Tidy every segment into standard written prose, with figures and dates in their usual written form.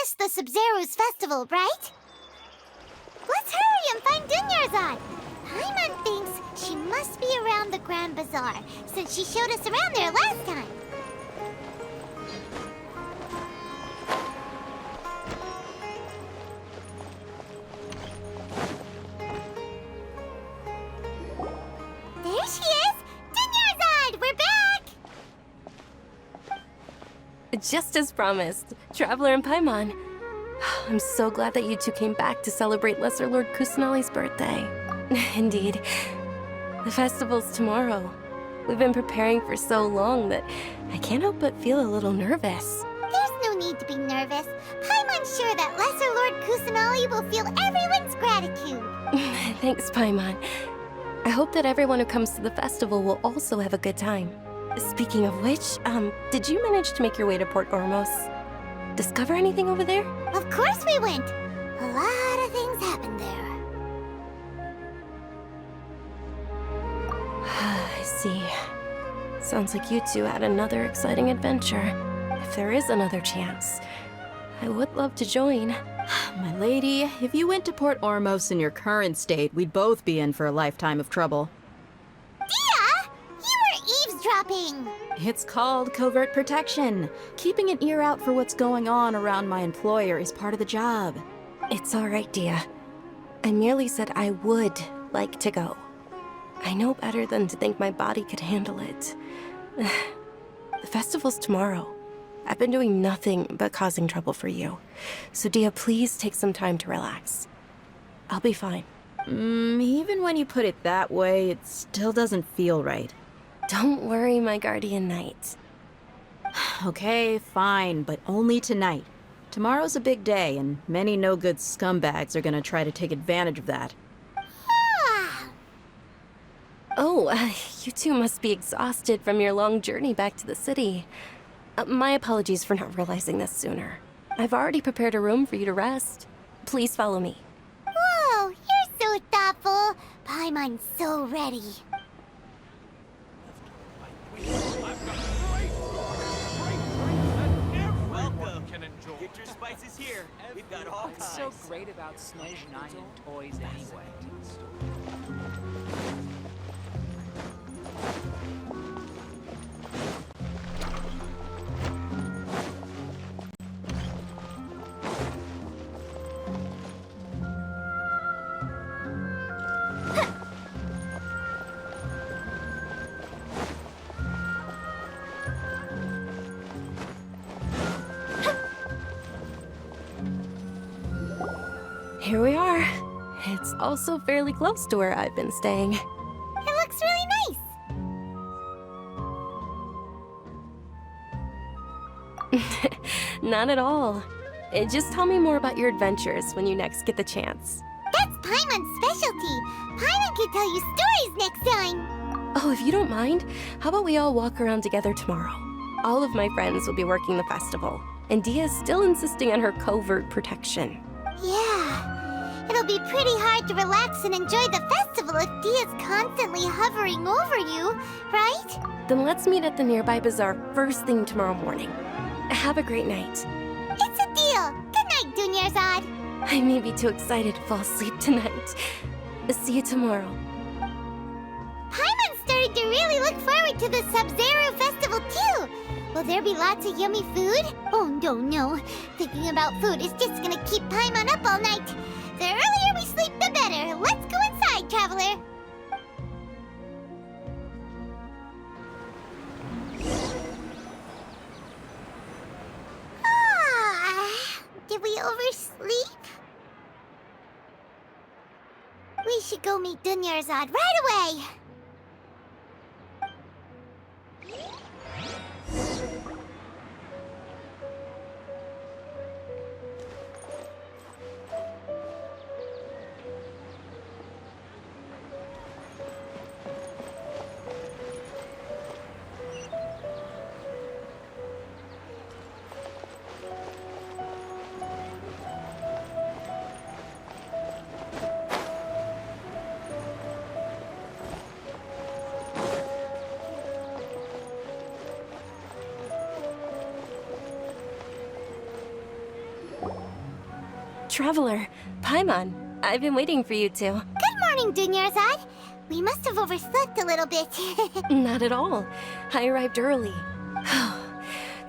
missed the Sumeru's festival, right? Let's hurry and find Dunyarzad. Paimon thinks she must be around the Grand Bazaar, since she showed us around there last time. There she is! Dunyarzad, we're back! Just as promised, Traveler and Paimon. I'm so glad that you two came back to celebrate Lesser Lord Kusanali's birthday. Indeed. The festival's tomorrow. We've been preparing for so long that I can't help but feel a little nervous. There's no need to be nervous. Paimon's sure that Lesser Lord Kusanali will feel everyone's gratitude. Thanks, Paimon. I hope that everyone who comes to the festival will also have a good time. Speaking of which, did you manage to make your way to Port Ormos? Discover anything over there? Of course we went. A lot of things happened there. I see. Sounds like you two had another exciting adventure. If there is another chance, I would love to join. My lady, if you went to Port Ormos in your current state, we'd both be in for a lifetime of trouble. Dia! You were eavesdropping! It's called covert protection. Keeping an ear out for what's going on around my employer is part of the job. It's all right, Dia. I merely said I would like to go. I know better than to think my body could handle it. The festival's tomorrow. I've been doing nothing but causing trouble for you. So Dia, please take some time to relax. I'll be fine. Even when you put it that way, it still doesn't feel right. Don't worry, my guardian knight. Okay, fine, but only tonight. Tomorrow's a big day, and many no-good scumbags are gonna try to take advantage of that. Oh, you two must be exhausted from your long journey back to the city. My apologies for not realizing this sooner. I've already prepared a room for you to rest. Please follow me. Whoa, you're so thoughtful. Paimon's so ready. Welcome. Get your spices here. We've got all kinds. What's so great about Snow Giant toys anyway? Here we are. It's also fairly close to where I've been staying. It looks really nice. Not at all. Just tell me more about your adventures when you next get the chance. That's Paimon's specialty. Paimon can tell you stories next time. Oh, if you don't mind, how about we all walk around together tomorrow? All of my friends will be working the festival, and Dia's still insisting on her covert protection. Yeah, it'll be pretty hard to relax and enjoy the festival if Dia's constantly hovering over you, right? Then let's meet at the nearby bazaar first thing tomorrow morning. Have a great night. It's a deal. Good night, Dunyarzad. I may be too excited to fall asleep tonight. See you tomorrow. Paimon's starting to really look forward to the Sub-Zero festival too. Will there be lots of yummy food? Oh no. Thinking about food is just gonna keep Paimon up all night. The earlier we sleep, the better. Let's go inside, traveler. Did we oversleep? We should go meet Dunyarzad right away. Traveler, Paimon, I've been waiting for you two. Good morning, Dunyarzad. We must have overslept a little bit. Not at all. I arrived early.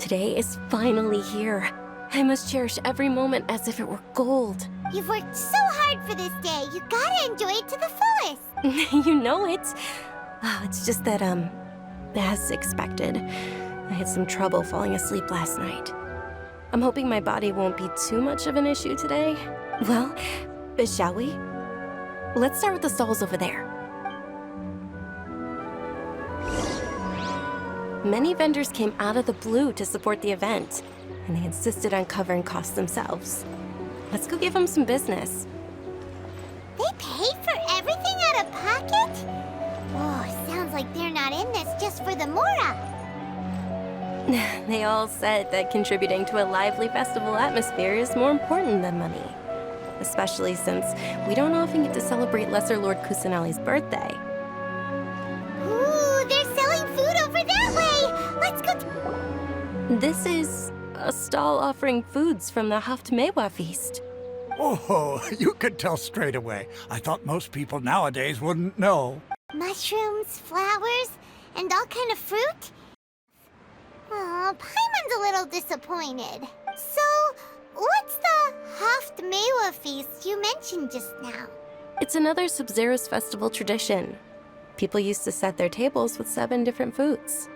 Today is finally here. I must cherish every moment as if it were gold. You've worked so hard for this day. You gotta enjoy it to the fullest. You know it. It's just that, as expected, I had some trouble falling asleep last night. I'm hoping my body won't be too much of an issue today. Well, shall we? Let's start with the stalls over there. Many vendors came out of the blue to support the event, and they insisted on covering costs themselves. Let's go give them some business. They pay for everything out of pocket? Oh, sounds like they're not in this just for the Mora. They all said that contributing to a lively festival atmosphere is more important than money. Especially since we don't often get to celebrate Lesser Lord Kusanali's birthday. Ooh, they're selling food over that way! Let's go This is a stall offering foods from the Haftmewa feast. Oh, you could tell straight away. I thought most people nowadays wouldn't know. Mushrooms, flowers, and all kind of fruit? Oh, Paimon's a little disappointed. So, what's the Haftmewa feast you mentioned just now? It's another Sub-Zero's festival tradition. People used to set their tables with 7 different foods.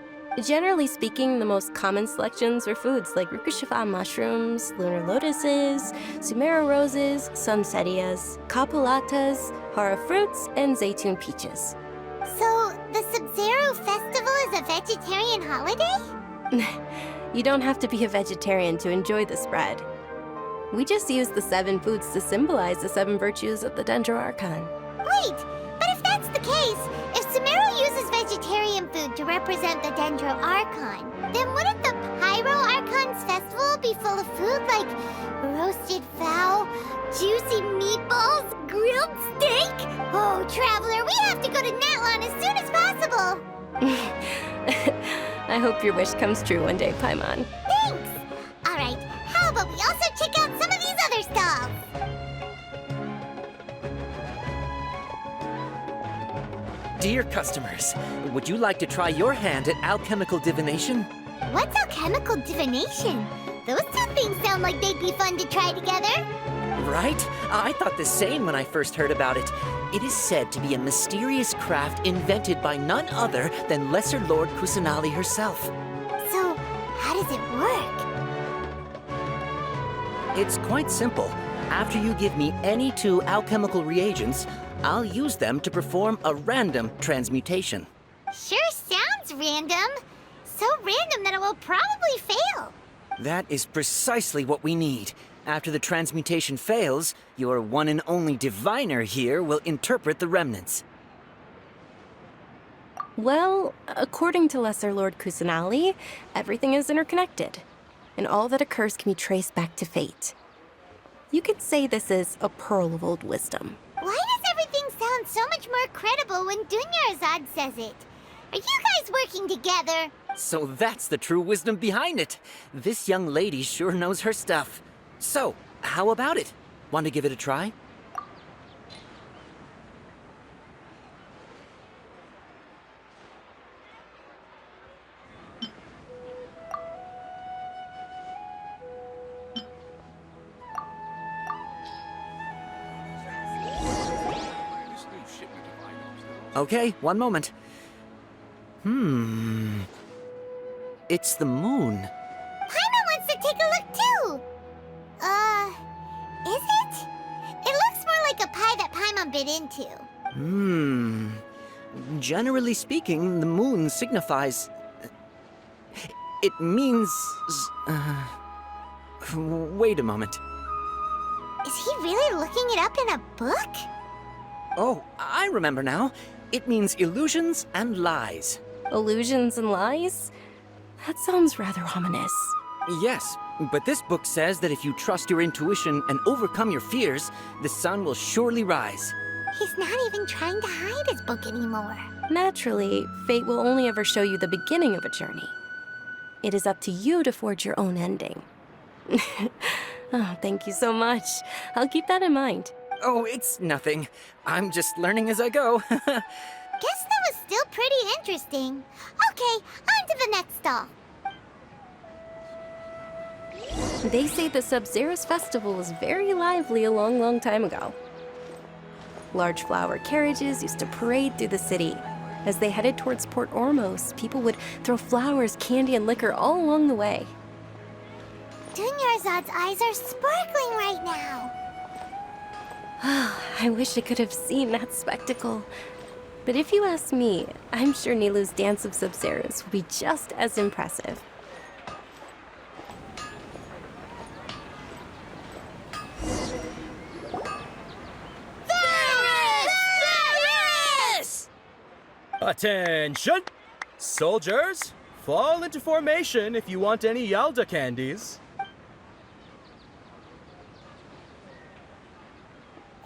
Generally speaking, the most common selections were foods like Rukushifa mushrooms, lunar lotuses, Sumeru roses, sunsetias, kapulatas, hara fruits, and zaytun peaches. So, the Sub-Zero festival is a vegetarian holiday? You don't have to be a vegetarian to enjoy the spread. We just use the 7 foods to symbolize the 7 virtues of the Dendro Archon. Wait, but if that's the case, if Sumeru uses vegetarian food to represent the Dendro Archon, then wouldn't the Pyro Archon's festival be full of food like roasted fowl, juicy meatballs, grilled steak? Oh, Traveler, we have to go to Natlan as soon as possible! I hope your wish comes true one day, Paimon. Thanks! Alright, how about we also check out some of these other stalls? Dear customers, would you like to try your hand at alchemical divination? What's alchemical divination? Those two things sound like they'd be fun to try together. Right? I thought the same when I first heard about it. It is said to be a mysterious craft invented by none other than Lesser Lord Kusanali herself. So, how does it work? It's quite simple. After you give me any 2 alchemical reagents, I'll use them to perform a random transmutation. Sure sounds random. So random that it will probably fail. That is precisely what we need. After the transmutation fails, your one and only diviner here will interpret the remnants. Well, according to Lesser Lord Kusanali, everything is interconnected, and all that occurs can be traced back to fate. You could say this is a pearl of old wisdom. Why does everything sound so much more credible when Dunyarzad says it? Are you guys working together? So that's the true wisdom behind it. This young lady sure knows her stuff. So, how about it? Want to give it a try? Okay, one moment. It's the moon. Paimon wants to take a look too. Is it? It looks more like a pie that Paimon bit into. Generally speaking, the moon signifies... It means... Wait a moment. Is he really looking it up in a book? Oh, I remember now. It means illusions and lies. Illusions and lies? That sounds rather ominous. Yes, but this book says that if you trust your intuition and overcome your fears, the sun will surely rise. He's not even trying to hide his book anymore. Naturally, fate will only ever show you the beginning of a journey. It is up to you to forge your own ending. Oh, thank you so much. I'll keep that in mind. Oh, it's nothing. I'm just learning as I go. Guess that was still pretty interesting. Okay, on to the next stall. They say the Sub-Zero's festival was very lively a long, long time ago. Large flower carriages used to parade through the city. As they headed towards Port Ormos, people would throw flowers, candy, and liquor all along the way. Dunyarzad's eyes are sparkling right now. I wish I could have seen that spectacle. But if you ask me, I'm sure Nilou's Dance of Sub-Zeros will be just as impressive. Attention! Soldiers, fall into formation if you want any Yalda candies.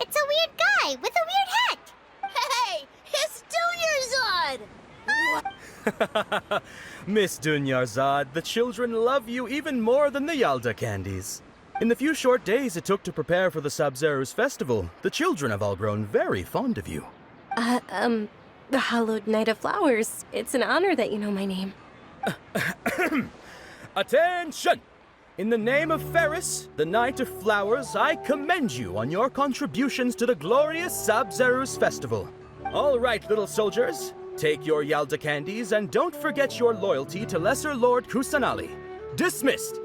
It's a weird guy with a weird hat. Hey, it's Dunyarzad! Miss Dunyarzad, the children love you even more than the Yalda candies. In the few short days it took to prepare for the Sub-Zero's festival, the children have all grown very fond of you. The Hallowed Knight of Flowers. It's an honor that you know my name. Attention! In the name of Ferris, the Knight of Flowers, I commend you on your contributions to the glorious Sub-Zero's festival. All right, little soldiers, take your Yalda candies and don't forget your loyalty to Lesser Lord Kusanali. Dismissed!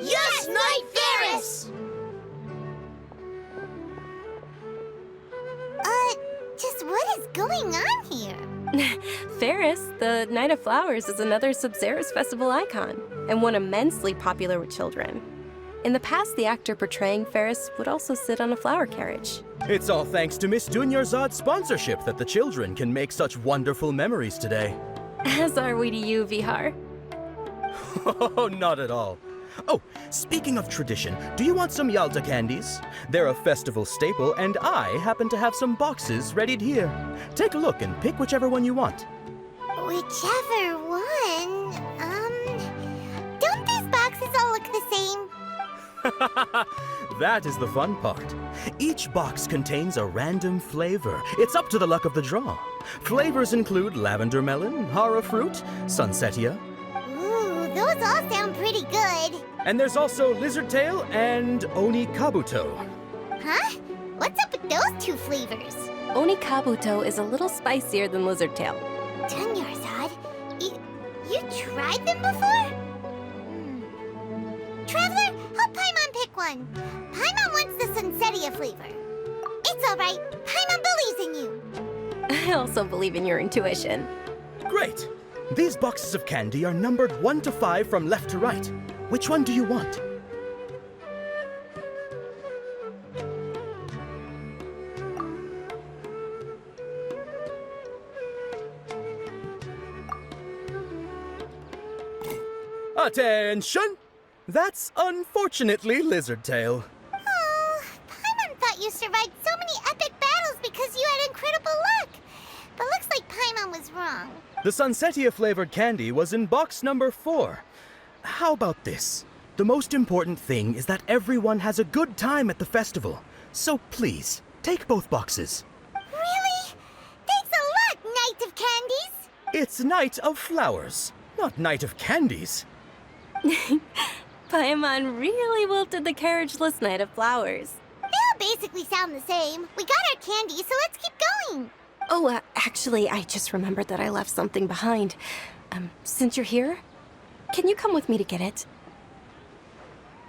Yes, Knight Ferris! Just what is going on here? Ferris, the Knight of Flowers, is another Sub-Zero's festival icon, and one immensely popular with children. In the past, the actor portraying Ferris would also sit on a flower carriage. It's all thanks to Miss Dunyarzad's sponsorship that the children can make such wonderful memories today. As are we to you, Vihar. Oh, not at all. Oh, speaking of tradition, do you want some Yalda candies? They're a festival staple, and I happen to have some boxes readied here. Take a look and pick whichever one you want. Whichever one. Don't these boxes all look the same? That is the fun part. Each box contains a random flavor. It's up to the luck of the draw. Flavors include lavender melon, hara fruit, sunsetia. Ooh, those all sound pretty good. And there's also lizard tail and oni kabuto. Huh? What's up with those two flavors? Oni Kabuto is a little spicier than Lizard Tail. Dunyarzad, you tried them before? Traveler, help Paimon pick one. Paimon wants the Sunsetia flavor. It's all right. Paimon believes in you. I also believe in your intuition. Great! These boxes of candy are numbered 1 to 5 from left to right. Which one do you want? Attention! That's unfortunately Lizard Tail. Oh, Paimon thought you survived so many epic battles because you had incredible luck. But looks like Paimon was wrong. The Sunsetia flavored candy was in box number 4. How about this? The most important thing is that everyone has a good time at the festival. So please, take both boxes. Really? Thanks a lot, Knight of Candies. It's Knight of Flowers, not Knight of Candies. Paimon really wilted the carriageless Knight of Flowers. They all basically sound the same. We got our candy, so let's keep going. Oh, actually, I just remembered that I left something behind. Since you're here, can you come with me to get it?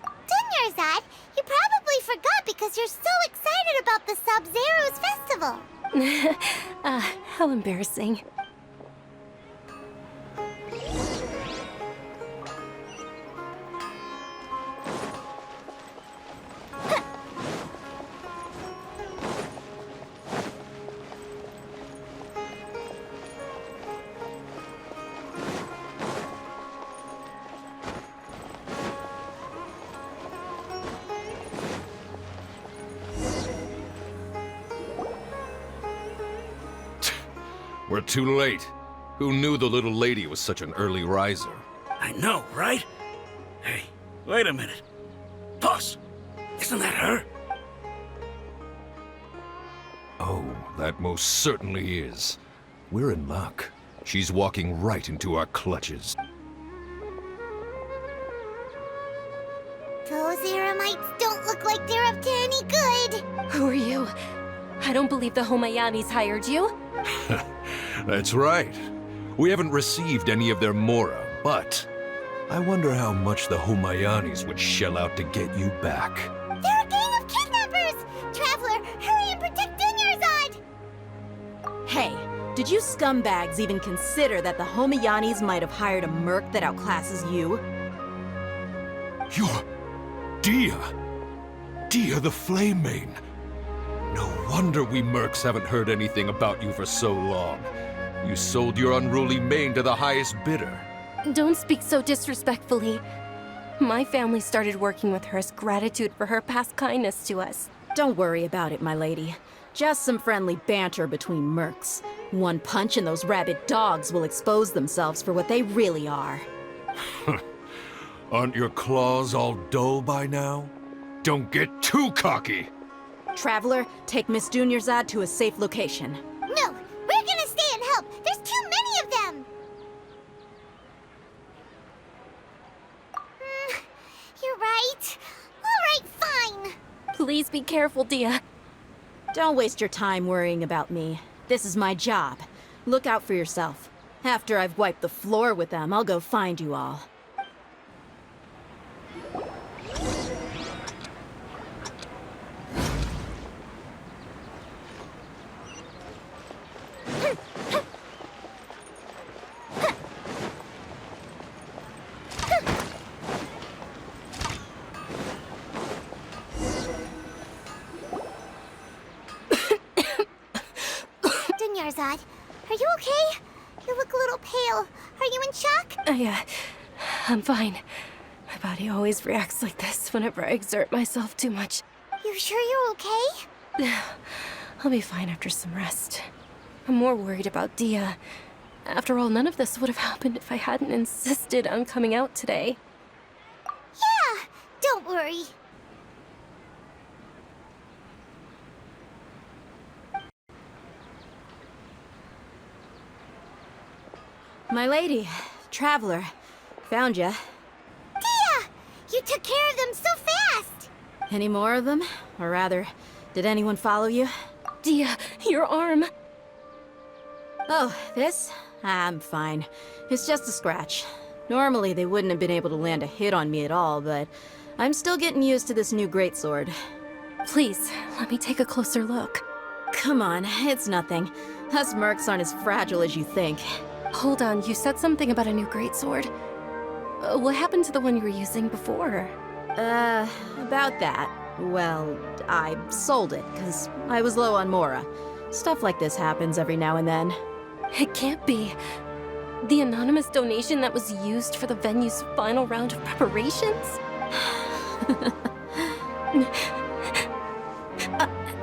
Dunyarzad, you probably forgot because you're so excited about the Sub-Zero's festival. How embarrassing. We're too late. Who knew the little lady was such an early riser? I know, right? Hey, wait a minute. Boss, Isn't that her? Oh, that most certainly is. We're in luck. She's walking right into our clutches. Those Eremites don't look like they're up to any good. Who are you? I don't believe the Homayanis hired you. That's right. We haven't received any of their Mora, but I wonder how much the Homayanis would shell out to get you back. They're a gang of kidnappers! Traveler, hurry and protect Dunyarzad! Hey, did you scumbags even consider that the Homayanis might have hired a merc that outclasses you? You're... Dia! Dia the Flame Mane! No wonder we mercs haven't heard anything about you for so long. You sold your unruly mane to the highest bidder. Don't speak so disrespectfully. My family started working with her as gratitude for her past kindness to us. Don't worry about it, my lady. Just some friendly banter between mercs. One punch and those rabid dogs will expose themselves for what they really are. Aren't your claws all dull by now? Don't get too cocky! Traveler, take Miss Dunyarzad to a safe location. No, we're gonna stay and help. There's too many of them. You're right. All right, fine. Please be careful, Dia. Don't waste your time worrying about me. This is my job. Look out for yourself. After I've wiped the floor with them, I'll go find you all. Dunyarzad, are you okay? You look a little pale. Are you in shock? I'm fine. My body always reacts like this whenever I exert myself too much. You sure you're okay? I'll be fine after some rest. I'm more worried about Dia. After all, none of this would have happened if I hadn't insisted on coming out today. Yeah, don't worry. My lady, Traveler, found ya. Dia! You took care of them so fast! Any more of them? Or rather, did anyone follow you? Dia, your arm! Oh, this? I'm fine. It's just a scratch. Normally, they wouldn't have been able to land a hit on me at all, but I'm still getting used to this new greatsword. Please, let me take a closer look. Come on, it's nothing. Us mercs aren't as fragile as you think. Hold on, you said something about a new greatsword. What happened to the one you were using before? About that. Well, I sold it, because I was low on Mora. Stuff like this happens every now and then. It can't be. The anonymous donation that was used for the venue's final round of preparations?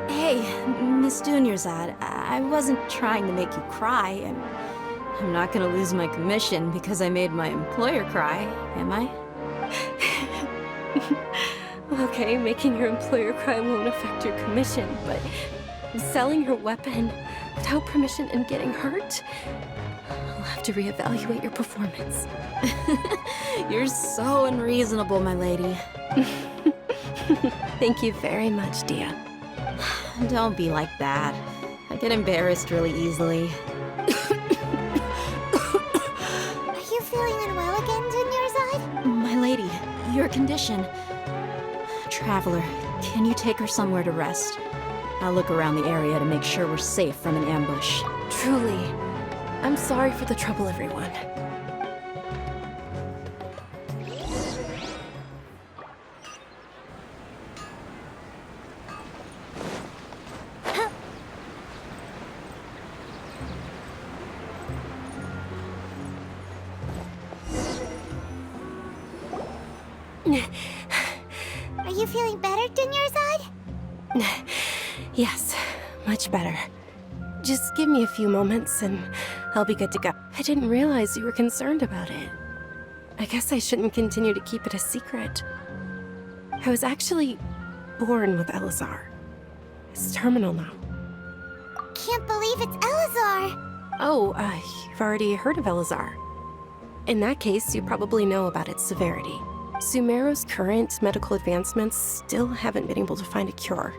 Hey, Miss Dunyarzad, I wasn't trying to make you cry, and I'm not gonna lose my commission because I made my employer cry, am I? Okay, making your employer cry won't affect your commission, but selling your weapon without permission and getting hurt? I'll have to reevaluate your performance. You're so unreasonable, my lady. Thank you very much, Dia. Don't be like that. I get embarrassed really easily. Are you feeling unwell again, Dunyarzad? My lady, your condition. Traveler, can you take her somewhere to rest? I'll look around the area to make sure we're safe from an ambush. Truly. I'm sorry for the trouble, everyone. Are you feeling better, Dunyarzad? Yes, much better. Just give me a few moments and I'll be good to go. I didn't realize you were concerned about it. I guess I shouldn't continue to keep it a secret. I was actually born with Elazar. It's terminal now. Can't believe it's Elazar. Oh, you've already heard of Elazar. In that case, you probably know about its severity. Sumeru's current medical advancements still haven't been able to find a cure.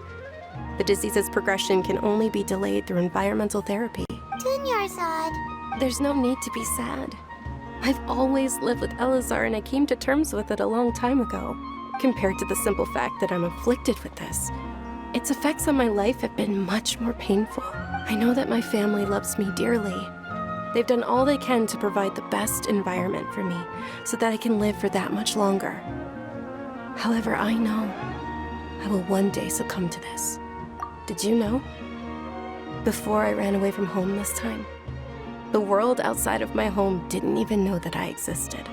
The disease's progression can only be delayed through environmental therapy. Dunyarzad. There's no need to be sad. I've always lived with Elazar, and I came to terms with it a long time ago. Compared to the simple fact that I'm afflicted with this, its effects on my life have been much more painful. I know that my family loves me dearly. They've done all they can to provide the best environment for me so that I can live for that much longer. However, I know I will one day succumb to this. Did you know? Before I ran away from home this time, the world outside of my home didn't even know that I existed.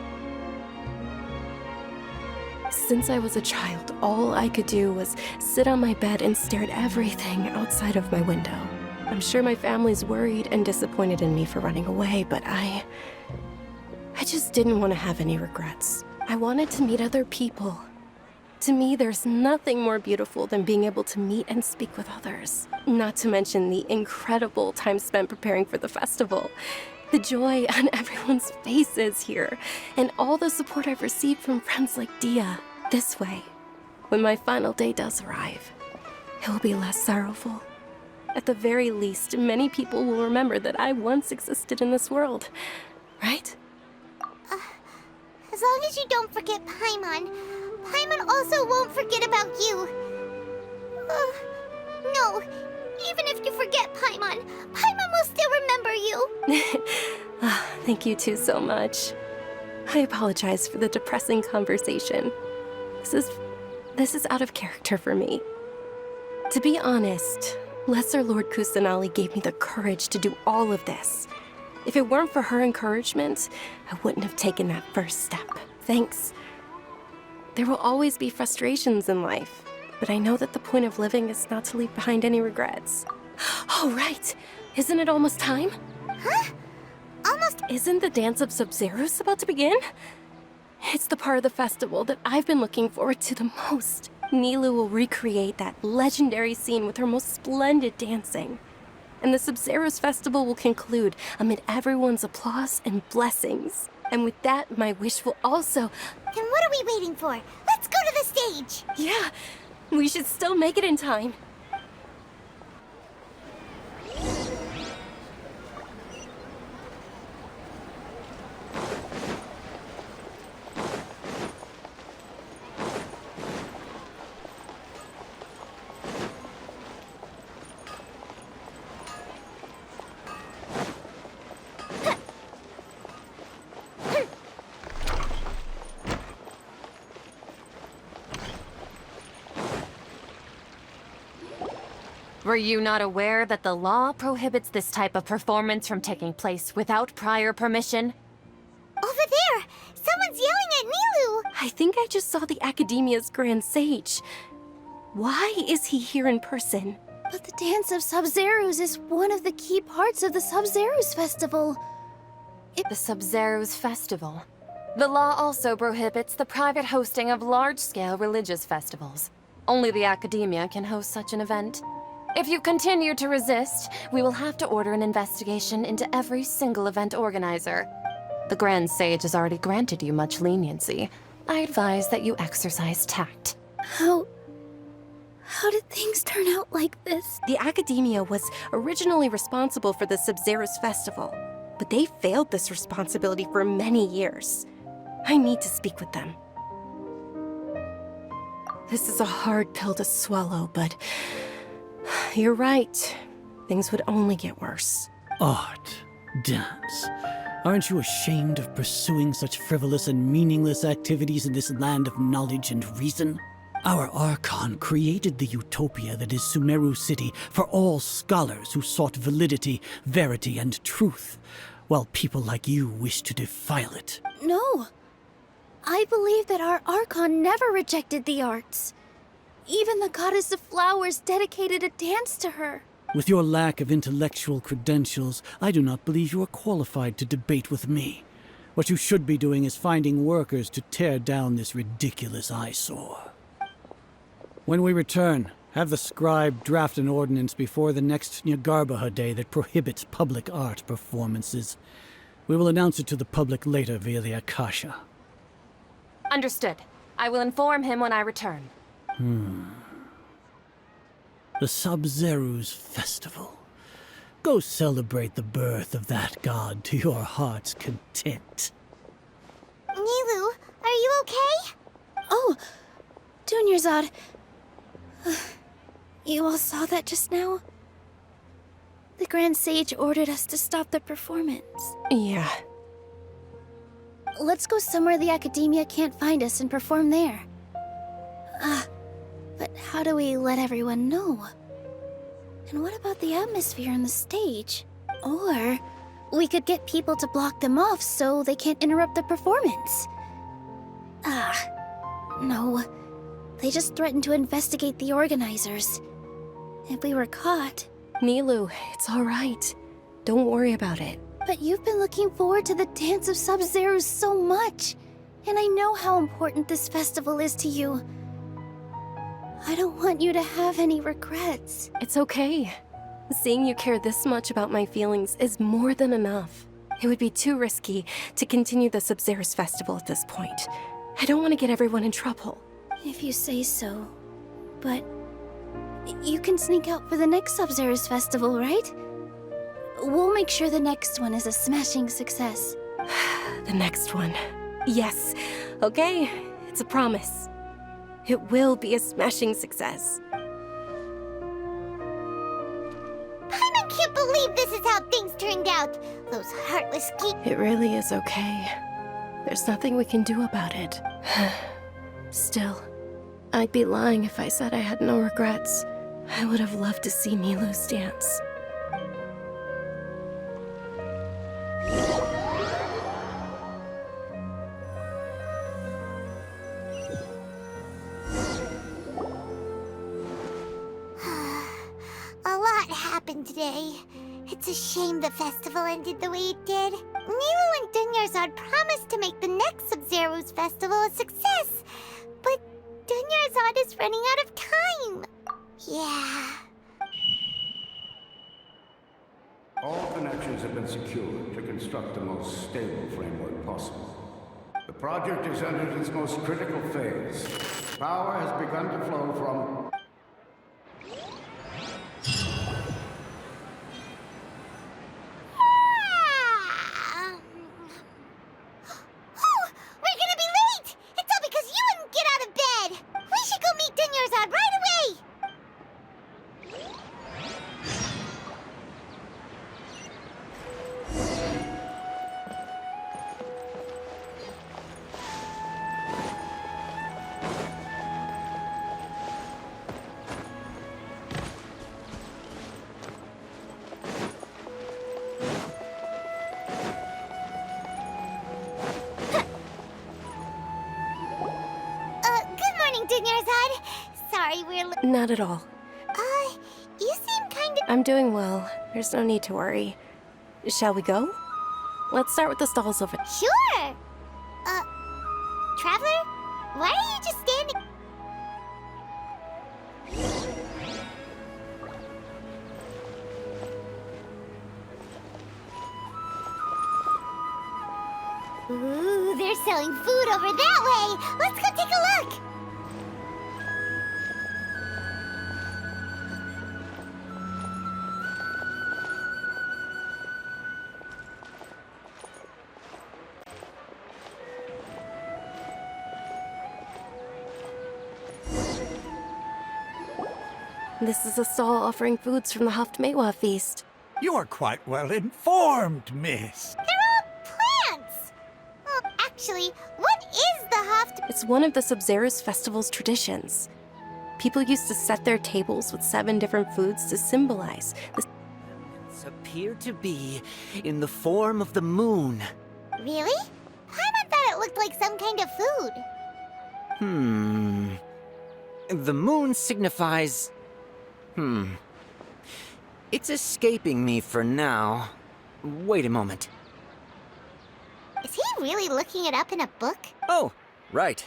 Since I was a child, all I could do was sit on my bed and stare at everything outside of my window. I'm sure my family's worried and disappointed in me for running away, but I just didn't want to have any regrets. I wanted to meet other people. To me, there's nothing more beautiful than being able to meet and speak with others. Not to mention the incredible time spent preparing for the festival. The joy on everyone's faces here, and all the support I've received from friends like Dia. This way, when my final day does arrive, it will be less sorrowful. At the very least, many people will remember that I once existed in this world, right? As long as you don't forget Paimon, Paimon also won't forget about you. No, even if you forget Paimon, Paimon will still remember you. Thank you two so much. I apologize for the depressing conversation. This is out of character for me. To be honest, Lesser Lord Kusanali gave me the courage to do all of this. If it weren't for her encouragement, I wouldn't have taken that first step. Thanks. There will always be frustrations in life, but I know that the point of living is not to leave behind any regrets. Oh, right! Isn't it almost time? Huh? Almost? Isn't the Dance of Sub-Zeros about to begin? It's the part of the festival that I've been looking forward to the most. Nilu will recreate that legendary scene with her most splendid dancing. And the Sub-Zeros festival will conclude amid everyone's applause and blessings. And with that, my wish will also... Then what are we waiting for? Let's go to the stage! Yeah, we should still make it in time. Were you not aware that the law prohibits this type of performance from taking place without prior permission? Over there! Someone's yelling at Nilu! I think I just saw the Academia's Grand Sage. Why is he here in person? But the Dance of Sub-Zeros is one of the key parts of the Sub-Zeros Festival. The Sub-Zeros Festival. The law also prohibits the private hosting of large-scale religious festivals. Only the Academia can host such an event. If you continue to resist, we will have to order an investigation into every single event organizer. The Grand Sage has already granted you much leniency. I advise that you exercise tact. How did things turn out like this? The Academia was originally responsible for the Sub-Zeros Festival, but they failed this responsibility for many years. I need to speak with them. This is a hard pill to swallow, but you're right. Things would only get worse. Art, dance. Aren't you ashamed of pursuing such frivolous and meaningless activities in this land of knowledge and reason? Our Archon created the utopia that is Sumeru City for all scholars who sought validity, verity, and truth, while people like you wish to defile it. No. I believe that our Archon never rejected the arts. Even the goddess of flowers dedicated a dance to her. With your lack of intellectual credentials, I do not believe you are qualified to debate with me. What you should be doing is finding workers to tear down this ridiculous eyesore. When we return, have the scribe draft an ordinance before the next Nyargarbaha Day that prohibits public art performances. We will announce it to the public later via the Akasha. Understood. I will inform him when I return. The Sub-Zeru's Festival. Go celebrate the birth of that god to your heart's content. Nilu, are you okay? Oh, Dunyarzad. You all saw that just now? The Grand Sage ordered us to stop the performance. Yeah. Let's go somewhere the Academia can't find us and perform there. But how do we let everyone know? And what about the atmosphere on the stage? Or we could get people to block them off so they can't interrupt the performance. No. They just threatened to investigate the organizers. If we were caught... Nilu, it's all right. Don't worry about it. But you've been looking forward to the Dance of Sub-Zero so much. And I know how important this festival is to you. I don't want you to have any regrets. It's okay. Seeing you care this much about my feelings is more than enough. It would be too risky to continue the Sub-Zero's festival at this point. I don't want to get everyone in trouble. If you say so. But you can sneak out for the next Sub-Zero's festival, right? We'll make sure the next one is a smashing success. The next one. Yes. Okay, it's a promise. It will be a smashing success. Paimon can't believe this is how things turned out. Those heartless It really is okay. There's nothing we can do about it. Still, I'd be lying if I said I had no regrets. I would have loved to see Nilu's dance. A lot happened today. It's a shame the festival ended the way it did. Nilu and Dunyarzad promised to make the next Sub-Zero's festival a success, but Dunyarzad is running out of time. Yeah. All connections have been secured to construct the most stable framework possible. The project is entered its most critical phase. Power has begun to flow from... Oh, we're gonna be late! It's all because you wouldn't get out of bed! We should go meet Dunyarzad right away! Good morning, Dunyarzad. Sorry, we're Not at all. you seem kind of... I'm doing well. There's no need to worry. Shall we go? Let's start with the stalls over there. Sure! Traveler? Why are you just standing... Ooh, they're selling food over that way! Let's go take a look! This is a stall offering foods from the Haftmewa feast. You are quite well informed, miss. They're all plants! Well, actually, what is the Haft... It's one of the Sub-Zero's festival's traditions. People used to set their tables with 7 different foods to symbolize the... Elements appear to be in the form of the moon. Really? Paimon thought it looked like some kind of food. The moon signifies... It's escaping me for now. Wait a moment. Is he really looking it up in a book? Oh, Right.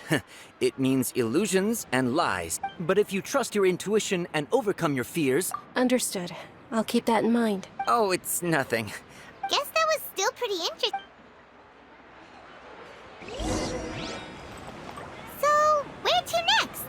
It means illusions and lies. But if you trust your intuition and overcome your fears... Understood. I'll keep that in mind. Oh, it's nothing. Guess that was still pretty interesting. So, where to next?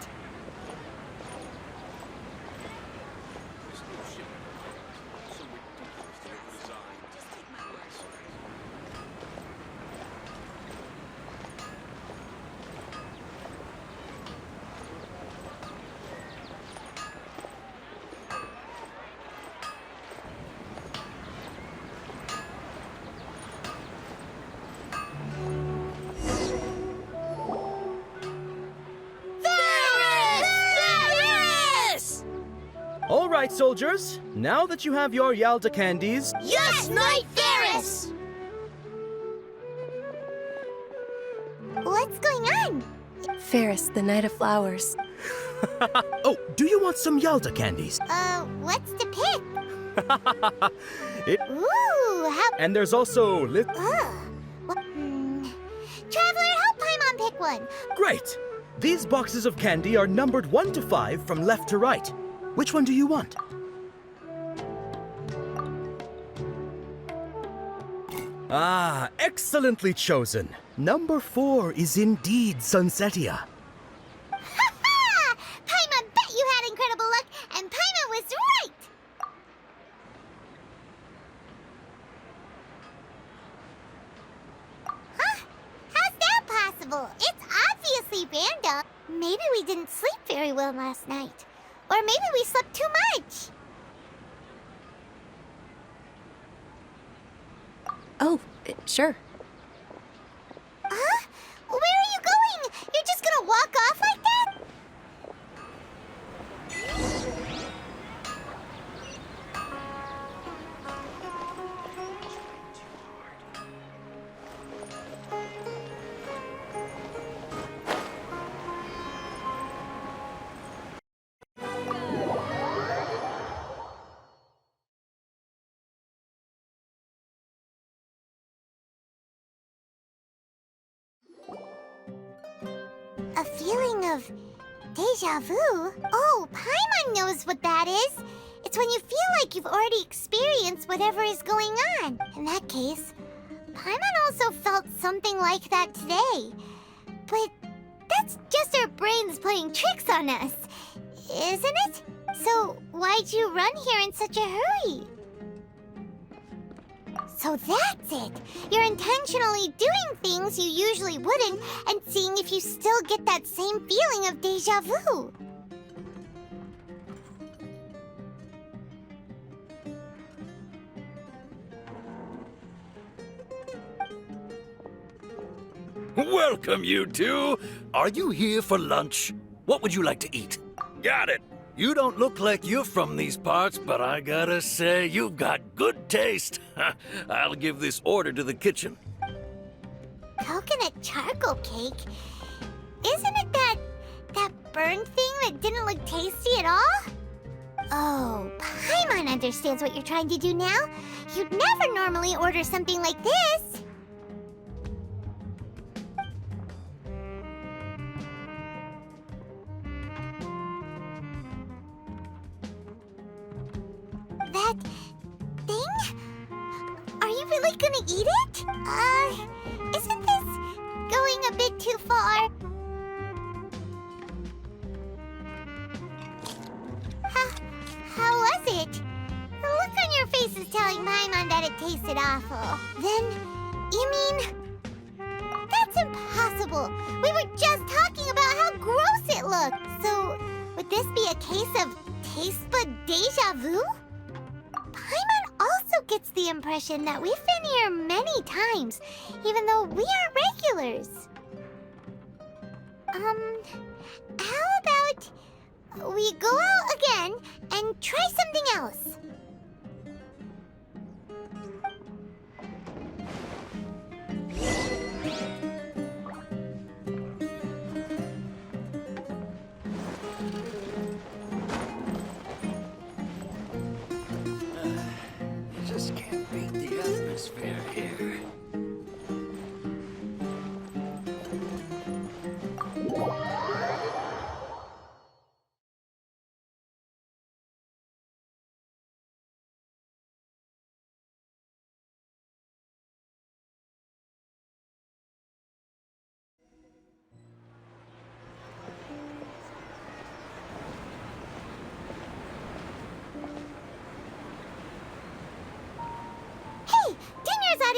All right, soldiers. Now that you have your Yalda candies... Yes, Knight Ferris! What's going on? Ferris, the Knight of Flowers. Oh, do you want some Yalda candies? What's to pick? It... Ooh, how... And there's also Traveler, help Paimon pick one. Great! These boxes of candy are numbered 1 to 5 from left to right. Which one do you want? Ah, excellently chosen. Number 4 is indeed Sunsetia. Ha-ha! Paimon bet you had incredible luck, and Paimon was right! Huh? How's that possible? It's obviously random. Maybe we didn't sleep very well last night. Or maybe we slept too much. Oh, sure. Huh? Where are you going? You're just gonna walk off like that? A feeling of deja vu? Oh, Paimon knows what that is. It's when you feel like you've already experienced whatever is going on. In that case, Paimon also felt something like that today. But that's just our brains playing tricks on us, isn't it? So why'd you run here in such a hurry? So that's it! You're intentionally doing things you usually wouldn't and seeing if you still get that same feeling of deja vu. Welcome, you two! Are you here for lunch? What would you like to eat? Got it! You don't look like you're from these parts, but I gotta say, you've got good taste. I'll give this order to the kitchen. Coconut charcoal cake? Isn't it that burned thing that didn't look tasty at all? Oh, Paimon understands what you're trying to do now. You'd never normally order something like this. That thing? Are you really gonna eat it? Isn't this going a bit too far? How was it? The look on your face is telling Paimon that it tasted awful. Then, you mean... That's impossible! We were just talking about how gross it looked! So, would this be a case of taste bud deja vu? Paimon also gets the impression that we've been here many times, even though we aren't regulars. How about we go out again and try something else? You just can't beat the atmosphere here.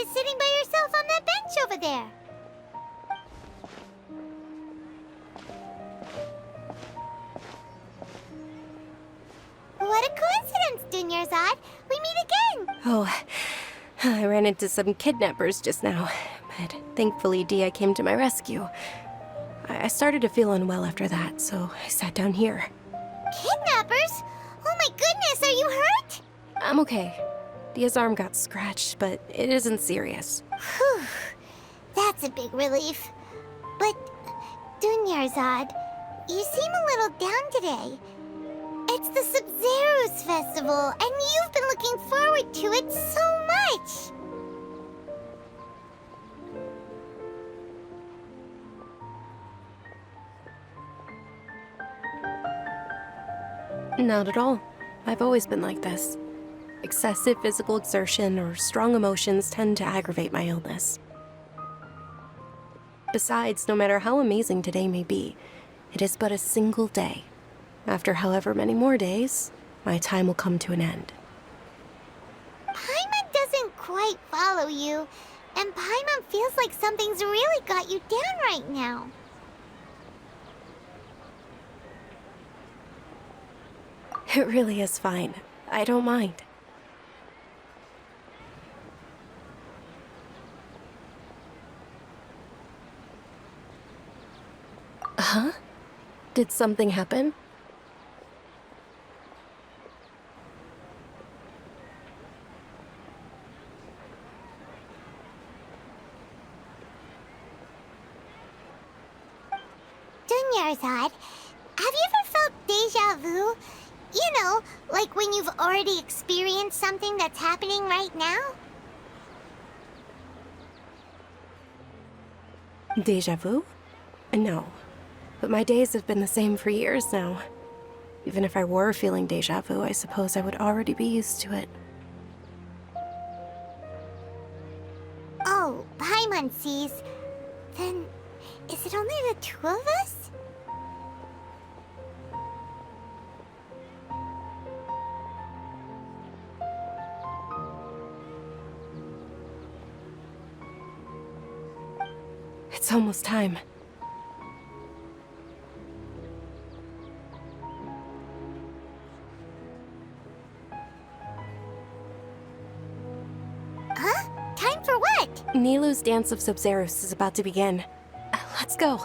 is sitting by yourself on that bench over there. What a coincidence, Dunyarzad. We meet again. Oh, I ran into some kidnappers just now, but thankfully Dia came to my rescue. I started to feel unwell after that, so I sat down here. Kidnappers? Oh my goodness, are you hurt? I'm okay. Dia's arm got scratched, but it isn't serious. Whew. That's a big relief. But, Dunyarzad, you seem a little down today. It's the Sub-Zero's festival, and you've been looking forward to it so much! Not at all. I've always been like this. Excessive physical exertion or strong emotions tend to aggravate my illness. Besides, no matter how amazing today may be, it is but a single day. After however many more days, my time will come to an end. Paimon doesn't quite follow you, and Paimon feels like something's really got you down right now. It really is fine. I don't mind. Huh? Did something happen? Dunyarzad, have you ever felt deja vu? You know, like when you've already experienced something that's happening right now? Deja vu? No. But my days have been the same for years now. Even if I were feeling deja vu, I suppose I would already be used to it. Oh, Paimon sees. Then, is it only the two of us? It's almost time. Huh? Time for what? Nilou's Dance of Sub-Zeros is about to begin. Let's go.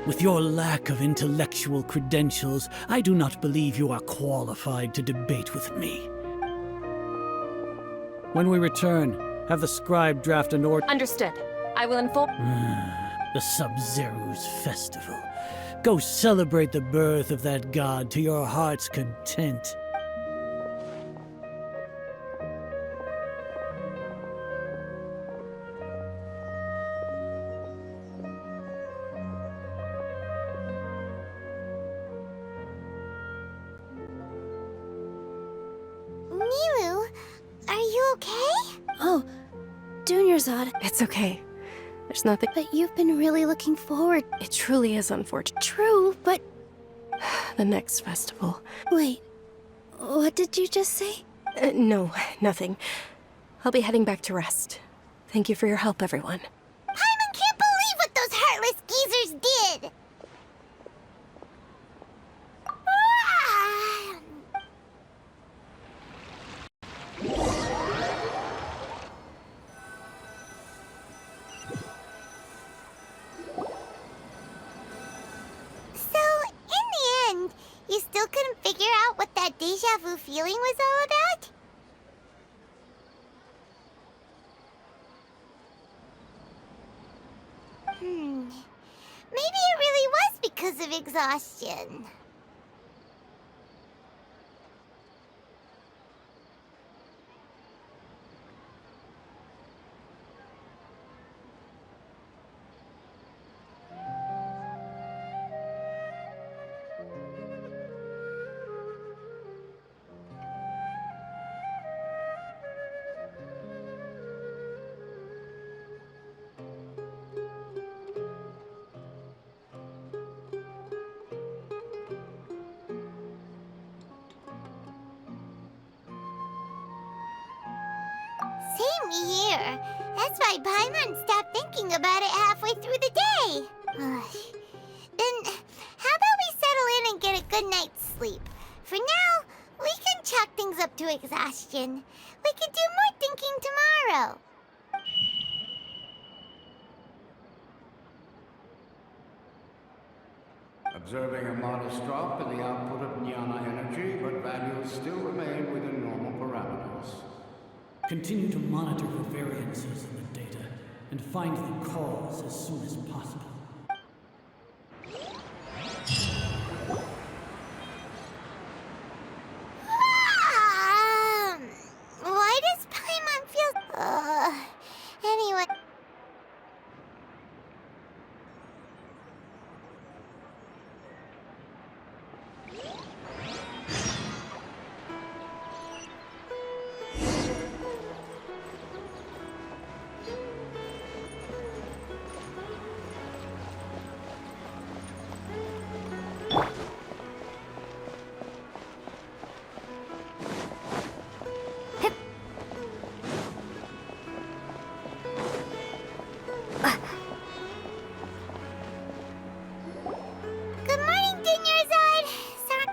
With your lack of intellectual credentials, I do not believe you are qualified to debate with me. When we return, have the scribe draft an order. Understood. I will inform. The Sub-Zero's festival. Go celebrate the birth of that god to your heart's content. Nilou, are you okay? Oh, Dunyarzad. It's okay. There's nothing. But you've been really looking forward. It truly is unfortunate. True, but... The next festival. Wait, what did you just say? No, nothing. I'll be heading back to rest. Thank you for your help, everyone. Paimon can't believe what those heartless geezers did! Ah! So, in the end, you still couldn't figure out what that deja vu feeling was all about? Maybe it really was because of exhaustion. me here. That's why Paimon stopped thinking about it halfway through the day. Then, how about we settle in and get a good night's sleep? For now, we can chalk things up to exhaustion. We can do more thinking tomorrow. Observing a modest drop in the output of Jnana energy, but values still remain within normal parameters. Continue to monitor for variances in the data and find the cause as soon as possible. Why does Paimon feel... anyway...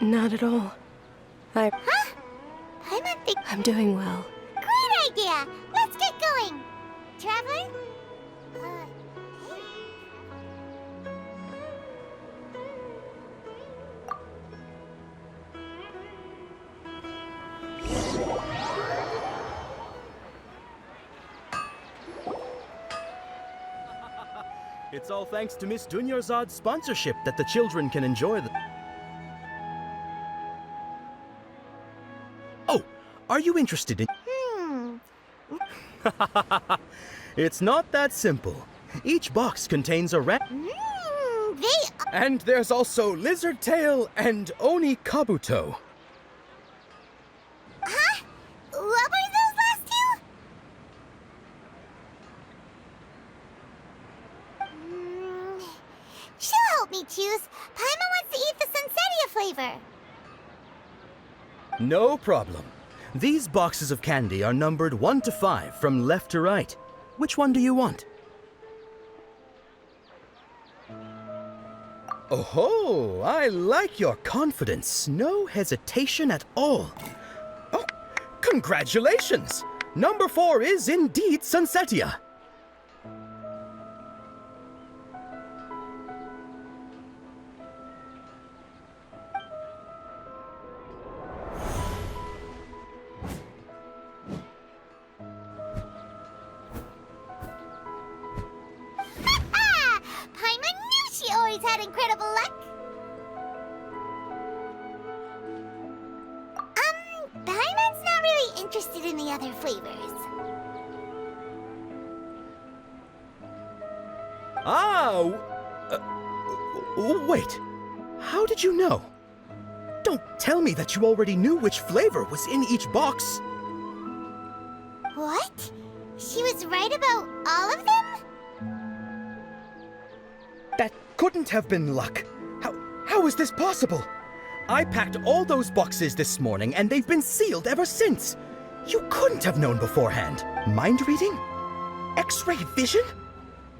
Not at all. Huh? Paimon think... I'm doing well. Great idea! Let's get going! Traveler? It's all thanks to Miss Dunyarzad's sponsorship that the children can enjoy the... Oh, are you interested in... It's not that simple. Each box contains a rat... And there's also Lizard Tail and Oni Kabuto. Huh? What were those last two? She'll help me choose. Paimon wants to eat the Sunsettia flavor. No problem. These boxes of candy are numbered 1 to 5 from left to right. Which one do you want? Oh, I like your confidence. No hesitation at all. Oh, congratulations! Number 4 is indeed Sunsettia. Had incredible luck. Paimon's not really interested in the other flavors. Wait. How did you know? Don't tell me that you already knew which flavor was in each box. What? She was right about all of them? That couldn't have been luck. How is this possible? I packed all those boxes this morning and they've been sealed ever since. You couldn't have known beforehand. Mind reading? X-ray vision?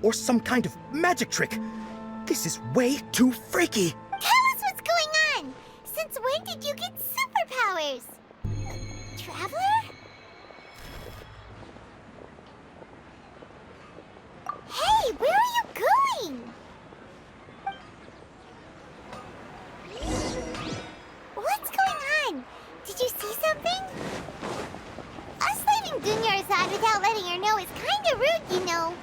Or some kind of magic trick? This is way too freaky. Tell us what's going on. Since when did you get superpowers? Traveler? Hey, where are you going? What's going on? Did you see something? Us leaving Dunyarzad without letting her know is kinda rude, you know.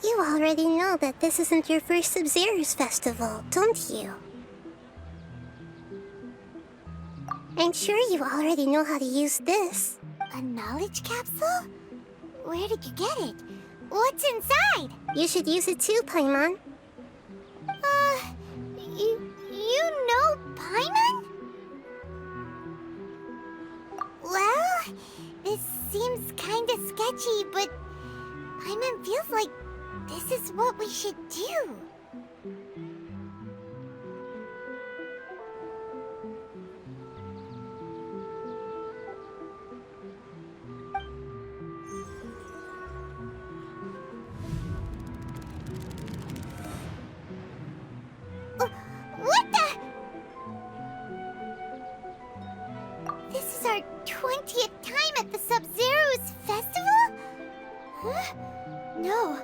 You already know that this isn't your first Sub-Zero's festival, don't you? I'm sure you already know how to use this. A knowledge capsule? Where did you get it? What's inside? You should use it too, Paimon. You know Paimon? Well, this seems kinda sketchy, but Paimon feels like this is what we should do. What the? This is our 20th time at the Sub-Zero's festival? Huh? No.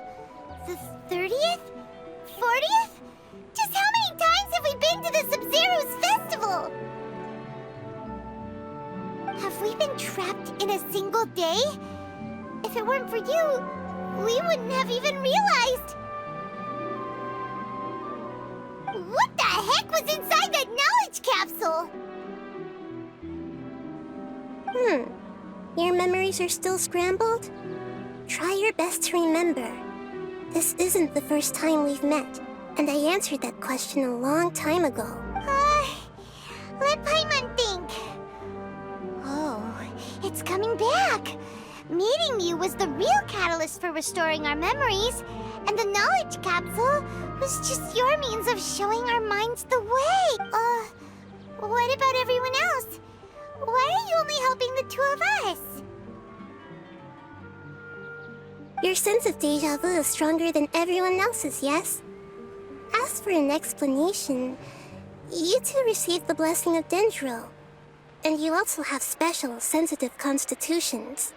The 30th? 40th? Just how many times have we been to the Sub-Zero's festival? Have we been trapped in a single day? If it weren't for you, we wouldn't have even realized. What the heck was inside that knowledge capsule? Your memories are still scrambled? Try your best to remember. This isn't the first time we've met, and I answered that question a long time ago. Let Paimon think. Oh, it's coming back. Meeting you was the real catalyst for restoring our memories, and the knowledge capsule was just your means of showing our minds the way. What about everyone else? Why are you only helping the two of us? Your sense of deja vu is stronger than everyone else's, yes? As for an explanation, you two received the blessing of Dendro, and you also have special, sensitive constitutions.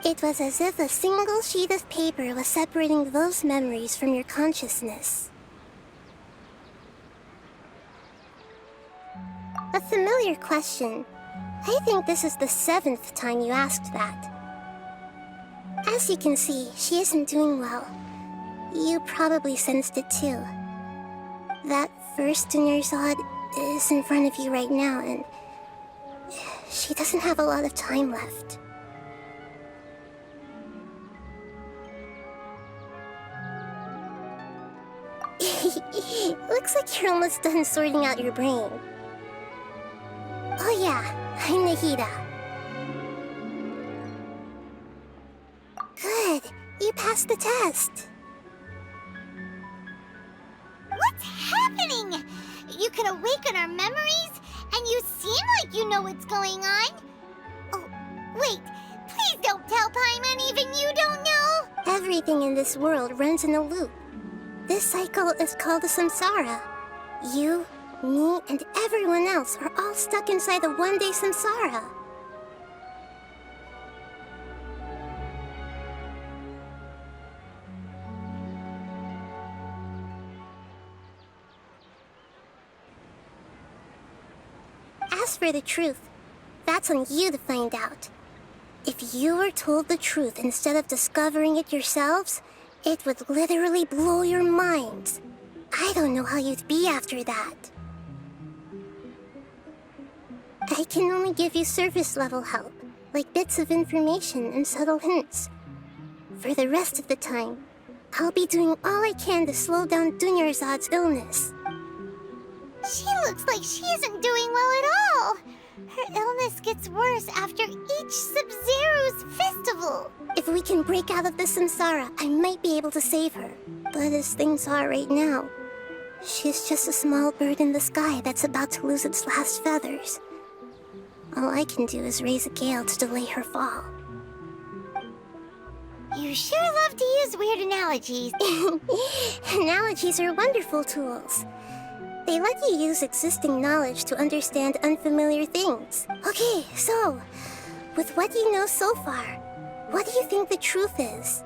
It was as if a single sheet of paper was separating those memories from your consciousness. A familiar question. I think this is the 7th time you asked that. As you can see, she isn't doing well. You probably sensed it too. That first Dunyarzad is in front of you right now, and she doesn't have a lot of time left. Looks like you're almost done sorting out your brain. Oh yeah, I'm Nahida. Good, you passed the test. What's happening? You can awaken our memories, and you seem like you know what's going on. Oh, wait, please don't tell Paimon even you don't know. Everything in this world runs in a loop. This cycle is called the samsara. You, me, and everyone else are all stuck inside the one-day samsara. As for the truth, that's on you to find out. If you were told the truth instead of discovering it yourselves, it would literally blow your minds. I don't know how you'd be after that. I can only give you surface-level help, like bits of information and subtle hints. For the rest of the time, I'll be doing all I can to slow down Dunyarzad's illness. She looks like she isn't doing well at all. Her illness gets worse after each Sub-Zero's festival. If we can break out of the samsara, I might be able to save her. But as things are right now, she's just a small bird in the sky that's about to lose its last feathers. All I can do is raise a gale to delay her fall. You sure love to use weird analogies. Analogies are wonderful tools. They let you use existing knowledge to understand unfamiliar things. Okay, so, with what you know so far, what do you think the truth is?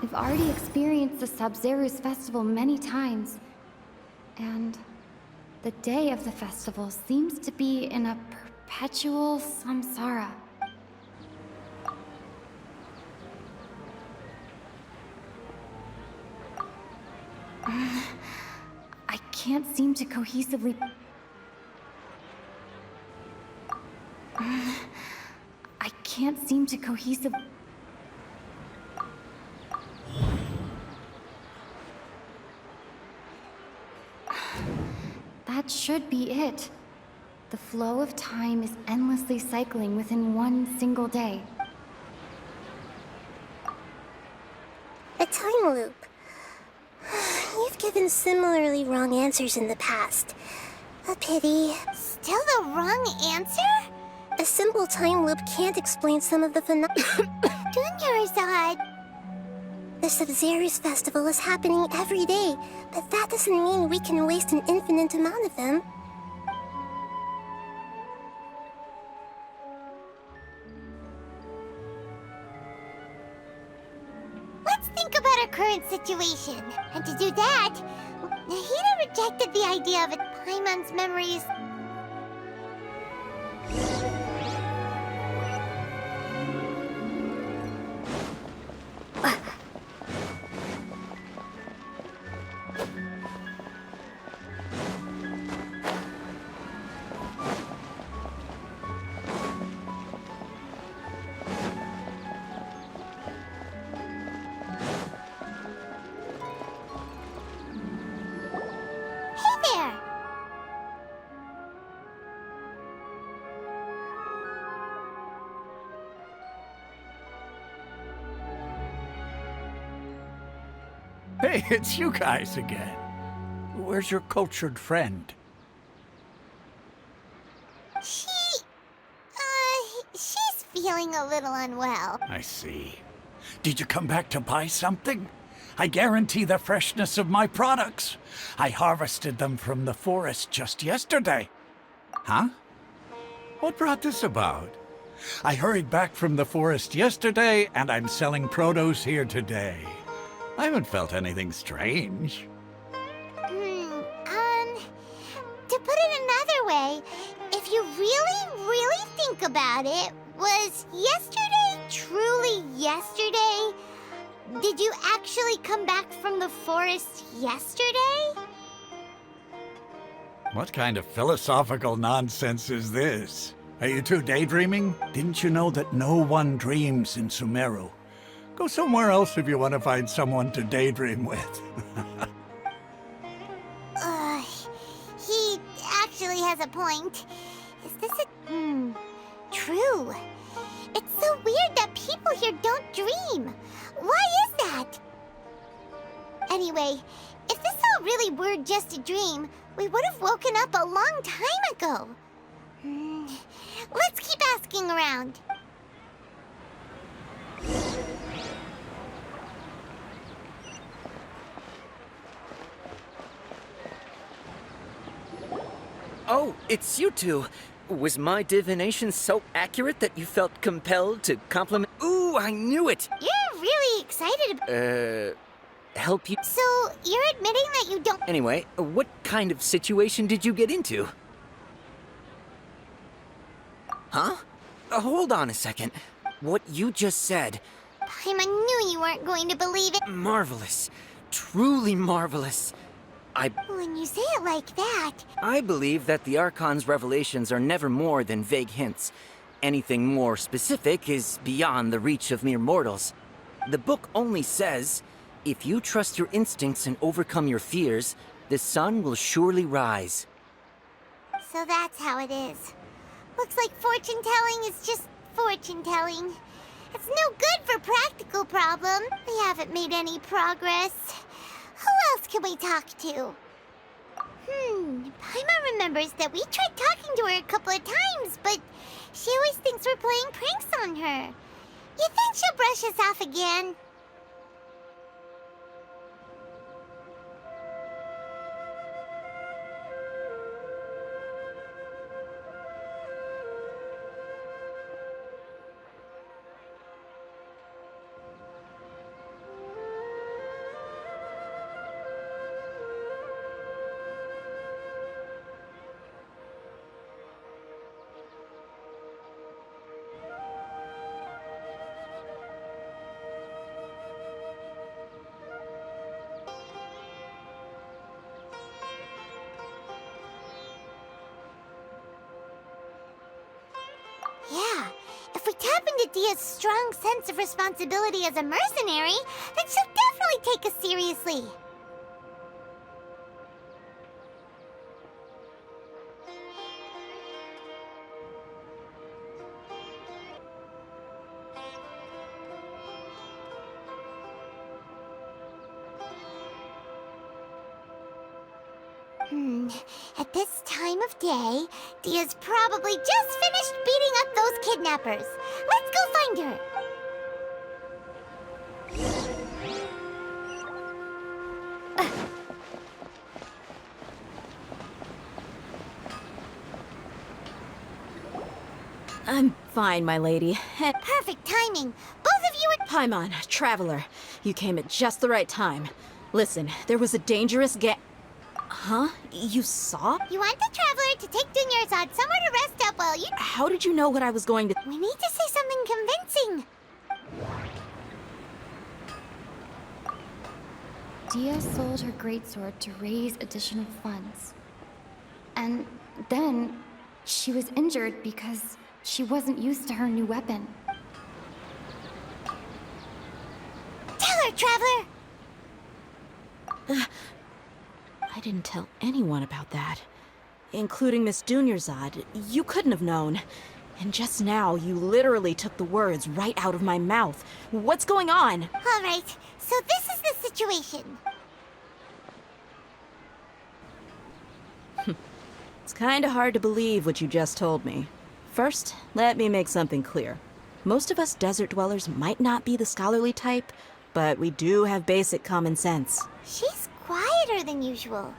We've already experienced the Sub-Zeru's festival many times. And the day of the festival seems to be in a perpetual samsara. I can't seem to cohesively... I can't seem to cohesively... That should be it. The flow of time is endlessly cycling within one single day. A time loop. You've given similarly wrong answers in the past. A pity. Still the wrong answer? A simple time loop can't explain some of the Dunyarzad. The Sub-Zeru's festival is happening every day, but that doesn't mean we can waste an infinite amount of them. Let's think about our current situation. And to do that, Nahida rejected the idea of Paimon's memories. Hey, it's you guys again. Where's your cultured friend? She's feeling a little unwell. I see. Did you come back to buy something? I guarantee the freshness of my products. I harvested them from the forest just yesterday. Huh? What brought this about? I hurried back from the forest yesterday, and I'm selling produce here today. I haven't felt anything strange. To put it another way, if you really think about it, was yesterday truly yesterday? Did you actually come back from the forest yesterday? What kind of philosophical nonsense is this? Are you two daydreaming? Didn't you know that no one dreams in Sumeru? Go somewhere else if you want to find someone to daydream with. He actually has a point. Is this true? It's so weird that people here don't dream. Why is that? Anyway, if this all really were just a dream, we would have woken up a long time ago. Let's keep asking around. Oh, it's you two. Was my divination so accurate that you felt compelled to compliment? Ooh, I knew it! You're really excited about... help you? So, you're admitting that you don't... Anyway, what kind of situation did you get into? Huh? Hold on a second. What you just said... Paimon knew you weren't going to believe it. Marvelous. Truly marvelous. When you say it like that... I believe that the Archon's revelations are never more than vague hints. Anything more specific is beyond the reach of mere mortals. The book only says, if you trust your instincts and overcome your fears, the sun will surely rise. So that's how it is. Looks like fortune-telling is just fortune-telling. It's no good for practical problems. We haven't made any progress. Who else can we talk to? Paimon remembers that we tried talking to her a couple of times, but she always thinks we're playing pranks on her. You think she'll brush us off again? tapping into Dia's strong sense of responsibility as a mercenary, then she'll definitely take us seriously. At this time of day, Dia's probably just finished beating up those kidnappers. Let's go find her. I'm fine, my lady. Perfect timing. Both of you are... Paimon, Traveler. You came at just the right time. Listen, there was a dangerous Huh? You saw? You want the Traveler to take Dunyarzad somewhere to rest up while you... How did you know what I was going to... We need to say something convincing. Dia sold her greatsword to raise additional funds. And then she was injured because she wasn't used to her new weapon. Tell her, Traveler! I didn't tell anyone about that. Including Miss Dunyarzad. You couldn't have known. And just now, you literally took the words right out of my mouth. What's going on? All right, so this is the situation. It's kinda hard to believe what you just told me. First, let me make something clear. Most of us desert dwellers might not be the scholarly type, but we do have basic common sense. She's quieter than usual.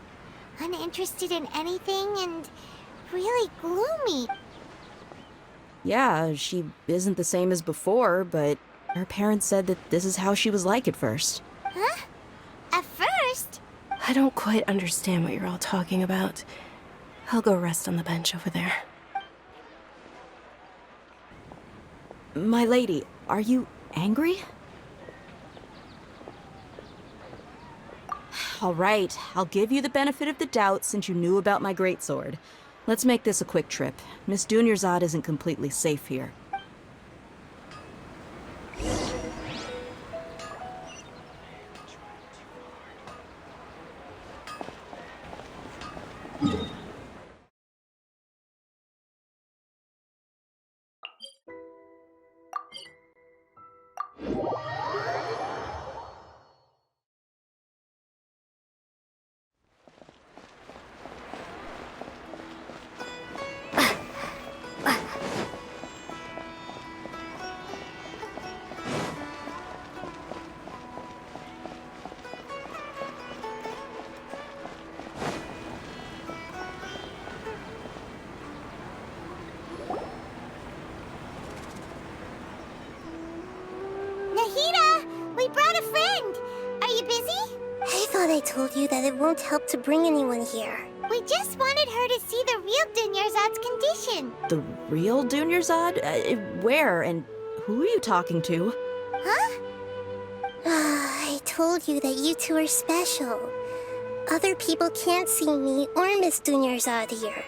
Uninterested in anything and really gloomy. Yeah, she isn't the same as before, but her parents said that this is how she was like at first. Huh? At first? I don't quite understand what you're all talking about. I'll go rest on the bench over there. My lady, are you angry? All right, I'll give you the benefit of the doubt since you knew about my greatsword. Let's make this a quick trip. Miss Dunyarzad isn't completely safe here. We brought a friend. Are you busy? I thought I told you that it won't help to bring anyone here. We just wanted her to see the real Dunyarzad's condition. The real Dunyarzad? Where and who are you talking to? Huh? I told you that you two are special. Other people can't see me or Miss Dunyarzad here.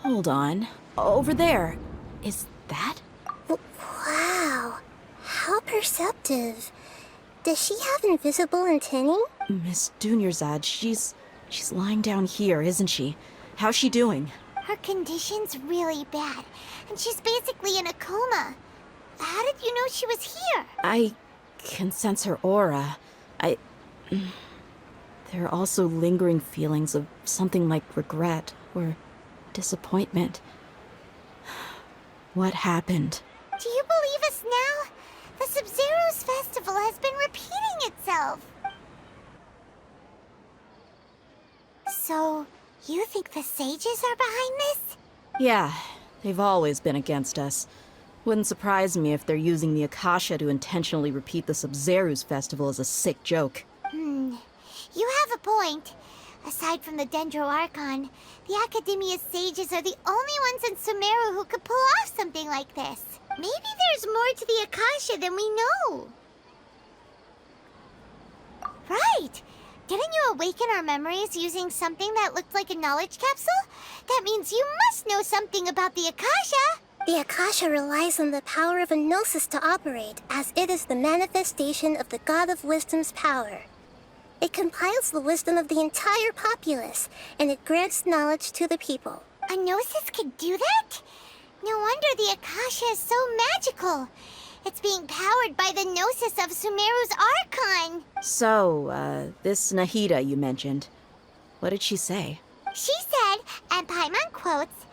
Hold on. Over there. Is that? Wow. How perceptive. Does she have invisible antennae? Miss Dunyarzad, she's lying down here, isn't she? How's she doing? Her condition's really bad, and she's basically in a coma. How did you know she was here? I can sense her aura. There are also lingering feelings of something like regret or disappointment. What happened? Do you believe us now? The Sub-Zero's festival has been repeating itself. So, you think the sages are behind this? Yeah, they've always been against us. Wouldn't surprise me if they're using the Akasha to intentionally repeat the Sub-Zero's festival as a sick joke. You have a point. Aside from the Dendro Archon, the Academia's sages are the only ones in Sumeru who could pull off something like this. Maybe there's more to the Akasha than we know. Right! Didn't you awaken our memories using something that looked like a knowledge capsule? That means you must know something about the Akasha! The Akasha relies on the power of a gnosis to operate, as it is the manifestation of the God of Wisdom's power. It compiles the wisdom of the entire populace, and it grants knowledge to the people. A gnosis could do that? No wonder the Akasha is so magical. It's being powered by the gnosis of Sumeru's Archon. So, this Nahida you mentioned, what did she say? She said, and Paimon quotes,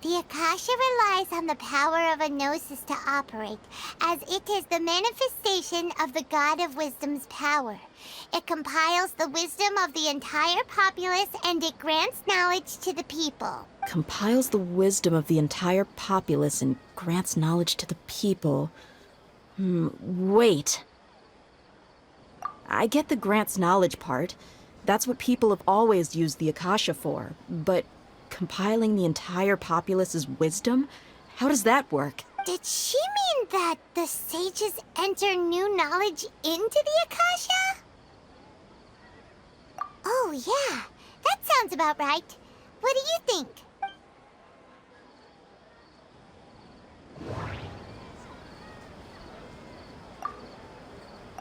"The Akasha relies on the power of a gnosis to operate, as it is the manifestation of the God of Wisdom's power. It compiles the wisdom of the entire populace, and it grants knowledge to the people." Compiles the wisdom of the entire populace and grants knowledge to the people. Wait. I get the grants knowledge part. That's what people have always used the Akasha for. But compiling the entire populace's wisdom? How does that work? Did she mean that the sages enter new knowledge into the Akasha? Oh, yeah. That sounds about right. What do you think?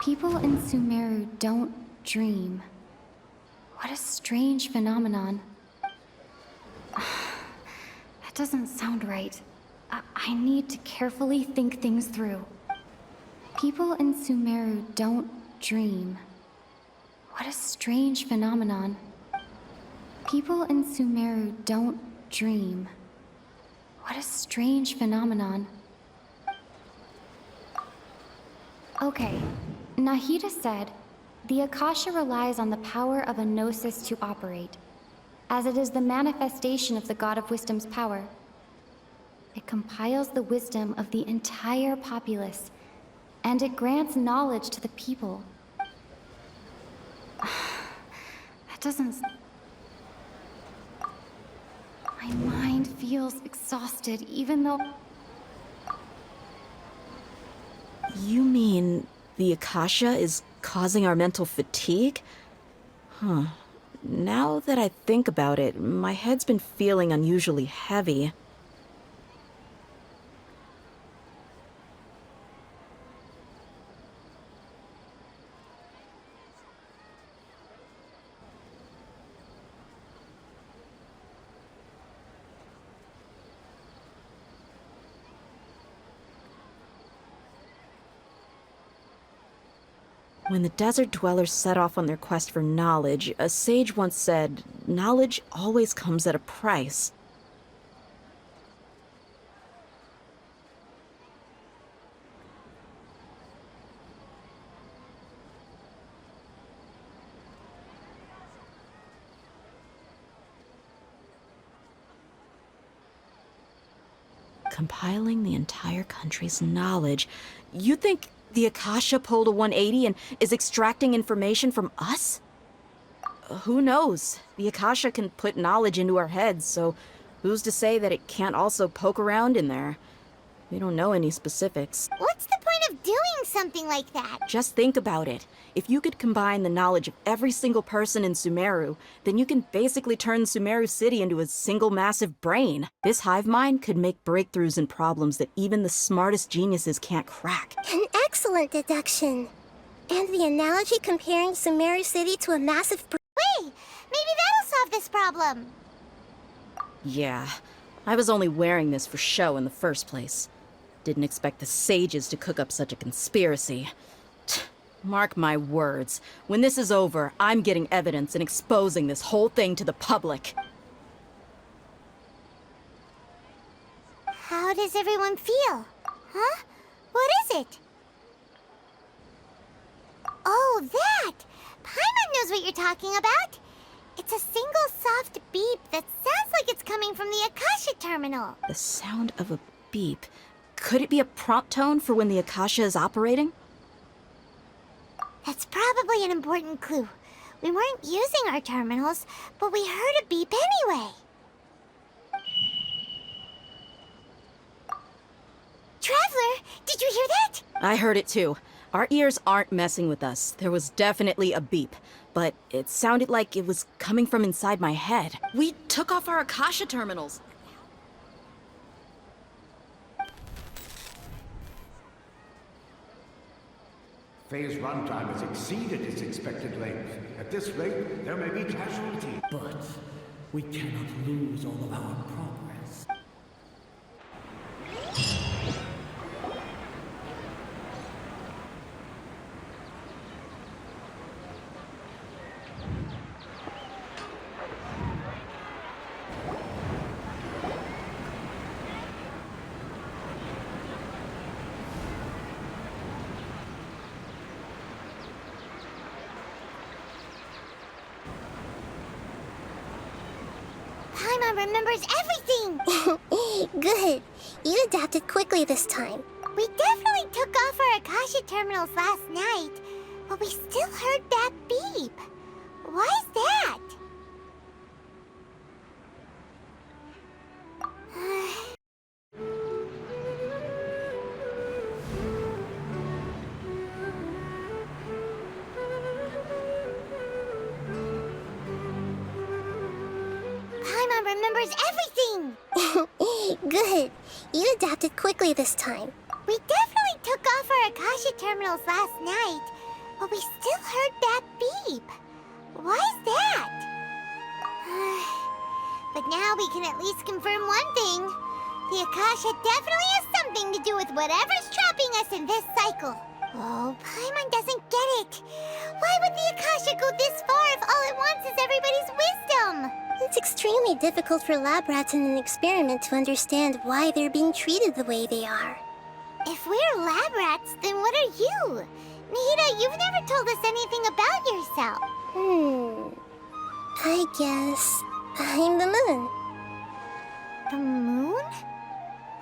People in Sumeru don't dream. What a strange phenomenon. That doesn't sound right. I need to carefully think things through. People in Sumeru don't dream. What a strange phenomenon. People in Sumeru don't dream. What a strange phenomenon. Okay, Nahida said, the Akasha relies on the power of a gnosis to operate, as it is the manifestation of the God of Wisdom's power. It compiles the wisdom of the entire populace, and it grants knowledge to the people. That doesn't... My mind feels exhausted, even though... You mean the Akasha is causing our mental fatigue? Huh. Now that I think about it, my head's been feeling unusually heavy. When the desert dwellers set off on their quest for knowledge, a sage once said, knowledge always comes at a price. Compiling the entire country's knowledge. You think the Akasha pulled a 180 and is extracting information from us? Who knows? The Akasha can put knowledge into our heads, so who's to say that it can't also poke around in there? We don't know any specifics. What's the point of doing something like that? Just think about it. If you could combine the knowledge of every single person in Sumeru, then you can basically turn Sumeru City into a single massive brain. This hive mind could make breakthroughs in problems that even the smartest geniuses can't crack. An excellent deduction. And the analogy comparing Sumeru City to a massive Wait! Maybe that'll solve this problem! Yeah, I was only wearing this for show in the first place. Didn't expect the sages to cook up such a conspiracy. Mark my words, when this is over, I'm getting evidence and exposing this whole thing to the public. How does everyone feel? Huh? What is it? Oh, that! Paimon knows what you're talking about. It's a single soft beep that sounds like it's coming from the Akasha terminal. The sound of a beep. Could it be a prompt tone for when the Akasha is operating? That's probably an important clue. We weren't using our terminals, but we heard a beep anyway. Traveler, Did you hear that? I heard it too. Our ears aren't messing with us. There was definitely a beep, but it sounded like it was coming from inside my head. We took off our Akasha terminals. Phase runtime has exceeded its expected length. At this rate, there may be casualty. But we cannot lose all of our progress. Paimon remembers everything! Good. You adapted quickly this time. We definitely took off our Akasha terminals last night, but we still heard that beep. Why is that? Paimon remembers everything! Good. You adapted quickly this time. We definitely took off our Akasha terminals last night, but we still heard that beep. Why is that? But now we can at least confirm one thing. The Akasha definitely has something to do with whatever's trapping us in this cycle. Oh, Paimon doesn't get it. Why would the Akasha go this far if all it wants is everybody's wisdom? It's extremely difficult for lab rats in an experiment to understand why they're being treated the way they are. If we're lab rats, then what are you? Nihida, you've never told us anything about yourself. I guess I'm the moon. The moon?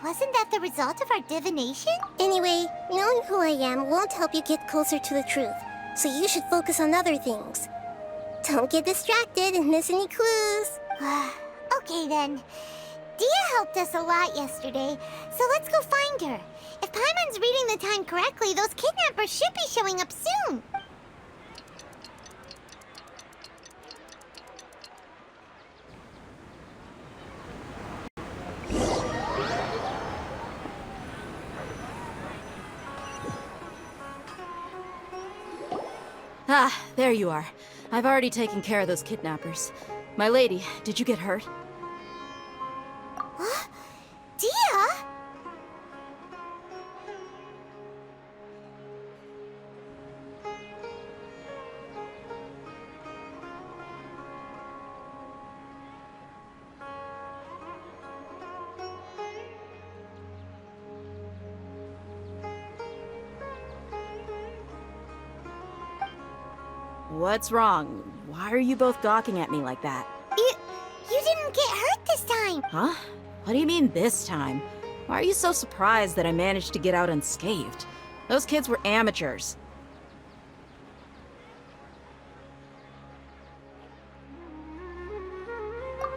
Wasn't that the result of our divination? Anyway, knowing who I am won't help you get closer to the truth, so you should focus on other things. Don't get distracted and miss any clues. Okay then. Dia helped us a lot yesterday, so let's go find her. If Paimon's reading the time correctly, those kidnappers should be showing up soon. Ah, there you are. I've already taken care of those kidnappers. My lady, did you get hurt? Huh? Dia? What's wrong? Why are you both gawking at me like that? You didn't get hurt this time. Huh? What do you mean this time? Why are you so surprised that I managed to get out unscathed? Those kids were amateurs.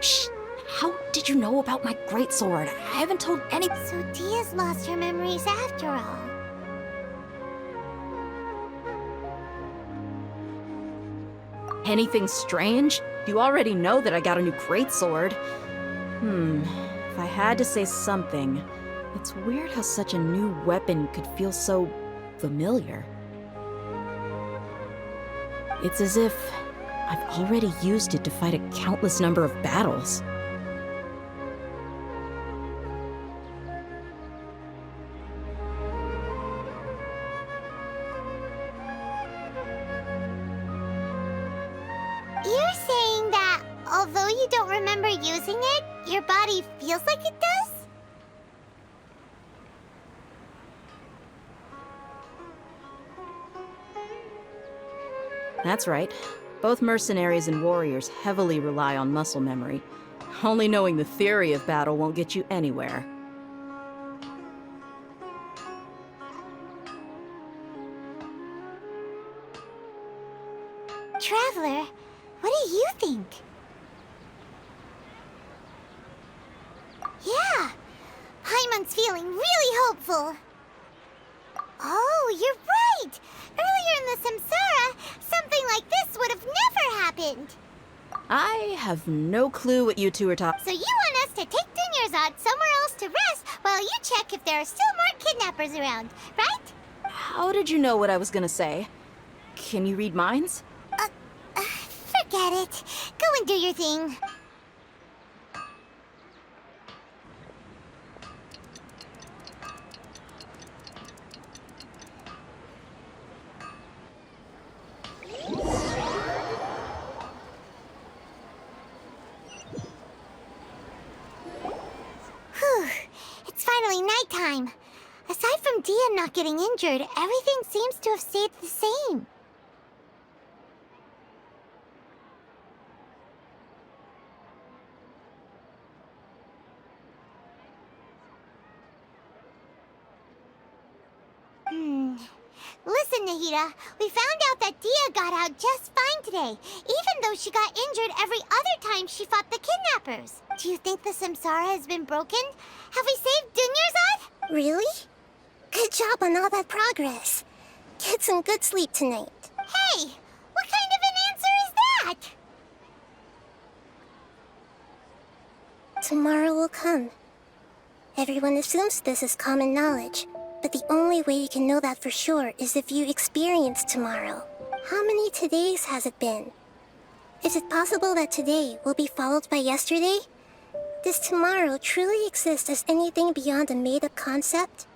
Shh! How did you know about my greatsword? I haven't told any— So Dia's lost her memories after all. Anything strange? You already know that I got a new greatsword. If I had to say something, it's weird how such a new weapon could feel so familiar. It's as if I've already used it to fight a countless number of battles. You're saying that although you don't remember using it, your body feels like it does? That's right. Both mercenaries and warriors heavily rely on muscle memory. Only knowing the theory of battle won't get you anywhere. Traveler, what do you think? Yeah, Paimon's feeling really hopeful. Oh, you're right! Earlier in the Samsara, something like this would have never happened. I have no clue what you two are talking. So you want us to take Dunyarzad somewhere else to rest while you check if there are still more kidnappers around, right? How did you know what I was gonna say? Can you read minds? Forget it. Go and do your thing. Whew. It's finally nighttime. Aside from Dia not getting injured, everything seems to have stayed the same. Listen, Nahida, we found out that Dia got out just fine today, even though she got injured every other time she fought the kidnappers. Do you think the Samsara has been broken? Have we saved Dunyarzad? Really? Good job on all that progress. Get some good sleep tonight. Hey, what kind of an answer is that? Tomorrow will come. Everyone assumes this is common knowledge, but the only way you can know that for sure is if you experience tomorrow. How many todays has it been? Is it possible that today will be followed by yesterday? Does tomorrow truly exist as anything beyond a made-up concept?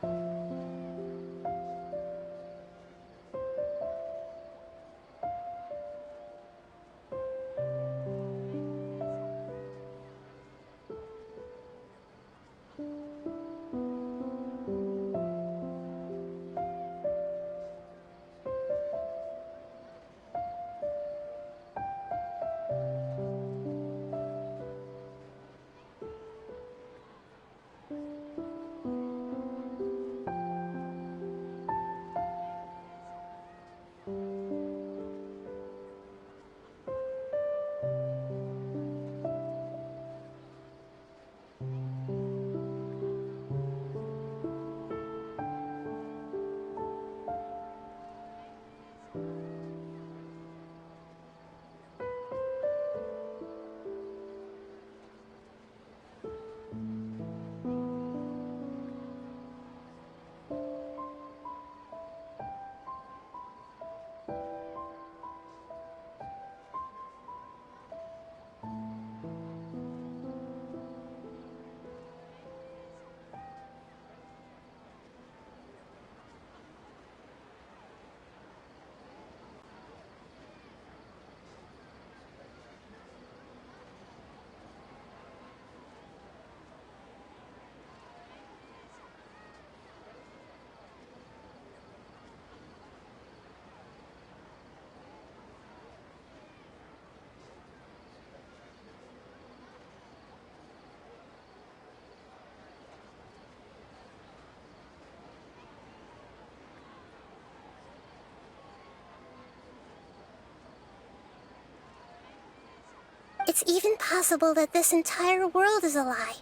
It's even possible that this entire world is a lie,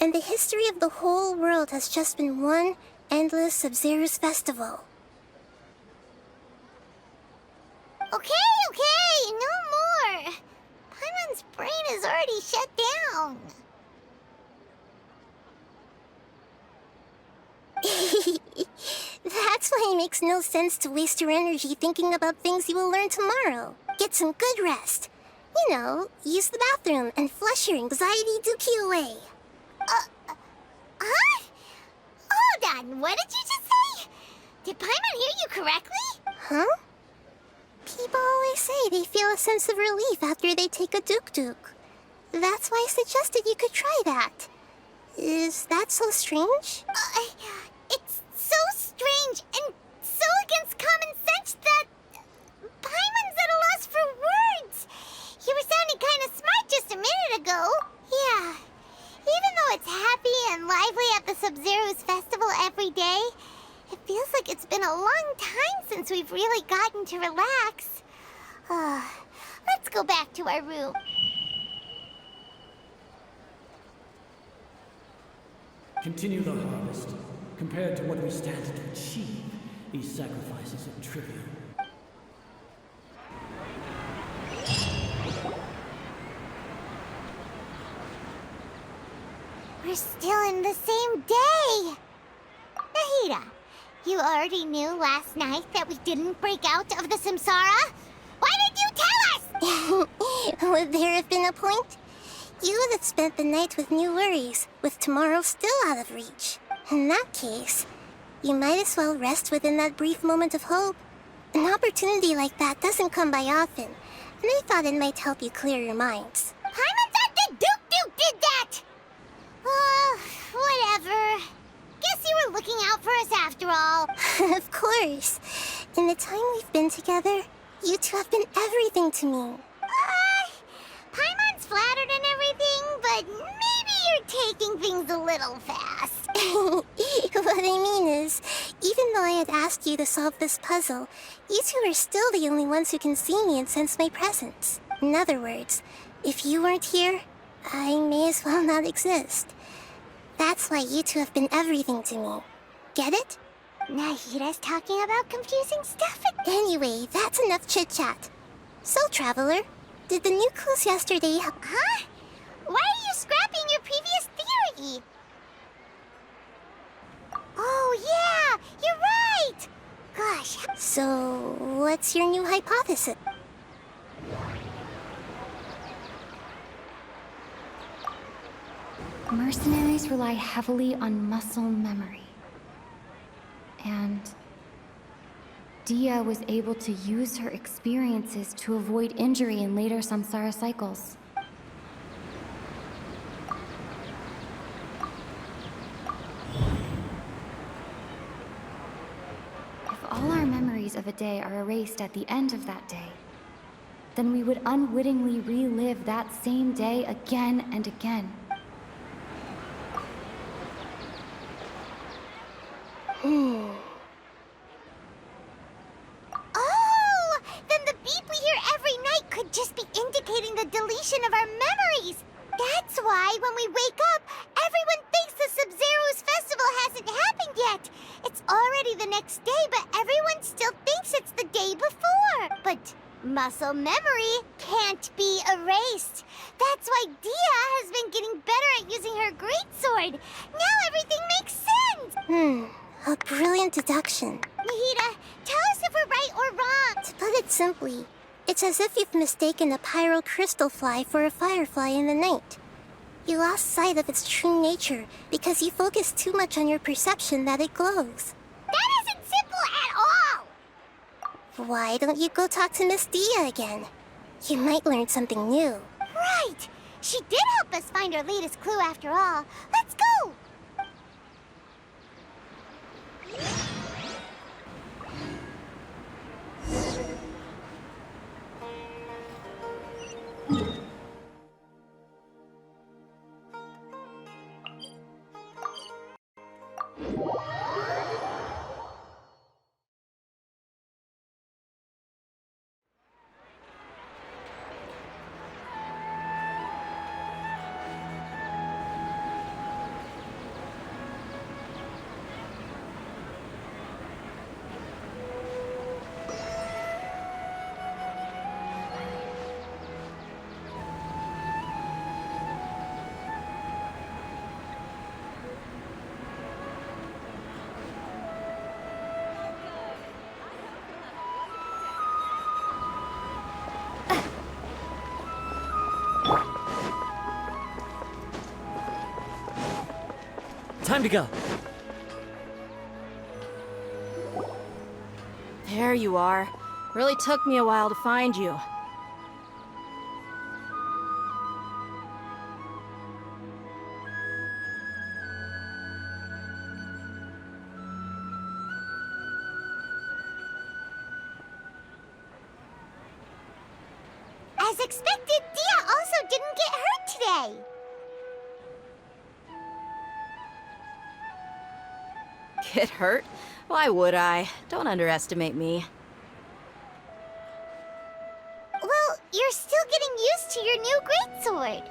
and the history of the whole world has just been one endless Sub-Zero's festival. Okay, no more. Paimon's brain is already shut down. That's why it makes no sense to waste your energy thinking about things you will learn tomorrow. Get some good rest. You know, use the bathroom and flush your anxiety dookie away. Huh? Hold on, what did you just say? Did Paimon hear you correctly? Huh? People always say they feel a sense of relief after they take a duk-duk. That's why I suggested you could try that. Is that so strange? It's so strange and so against common sense that Paimon's at a loss for words. You were sounding kind of smart just a minute ago. Yeah. Even though it's happy and lively at the Sub-Zero's festival every day, it feels like it's been a long time since we've really gotten to relax. Let's go back to our room. Continue the harvest. Compared to what we stand to achieve, These sacrifices are trivial. We're still in the same day! Nahida, you already knew last night that we didn't break out of the samsara? Why did you tell us? Would there have been a point? You would have spent the night with new worries, with tomorrow still out of reach. In that case, you might as well rest within that brief moment of hope. An opportunity like that doesn't come by often, and I thought it might help you clear your minds. Paimon the Duke did that! Whatever. Guess you were looking out for us after all. Of course. In the time we've been together, you two have been everything to me. Paimon's flattered and everything, but maybe you're taking things a little fast. What I mean is, even though I had asked you to solve this puzzle, you two are still the only ones who can see me and sense my presence. In other words, if you weren't here, I may as well not exist. That's why you two have been everything to me. Get it? Nahida's talking about confusing stuff again. Anyway, that's enough chit-chat. So, Traveler, did the new clues yesterday help? Huh? Why are you scrapping your previous theory? Oh, yeah! You're right! Gosh. So, what's your new hypothesis? Mercenaries rely heavily on muscle memory. And Dia was able to use her experiences to avoid injury in later samsara cycles. If all our memories of a day are erased at the end of that day, then we would unwittingly relive that same day again and again. Oh! Then the beep we hear every night could just be indicating the deletion of our memories! That's why when we wake up, everyone thinks the Sub-Zero's festival hasn't happened yet! It's already the next day, but everyone still thinks it's the day before! But muscle memory can't be erased. That's why Dia has been getting better at using her greatsword. Now everything makes sense! A brilliant deduction. Nahida, tell us if we're right or wrong. To put it simply, it's as if you've mistaken a pyro crystal fly for a firefly in the night. You lost sight of its true nature because you focused too much on your perception that it glows. That isn't simple at all! Why don't you go talk to Miss Dia again? You might learn something new. Right! She did help us find our latest clue after all. Let's go! Time to go. There you are. Really took me a while to find you. As expected, Dia also didn't get hurt today. Get hurt? Why would I? Don't underestimate me. Well, you're still getting used to your new greatsword.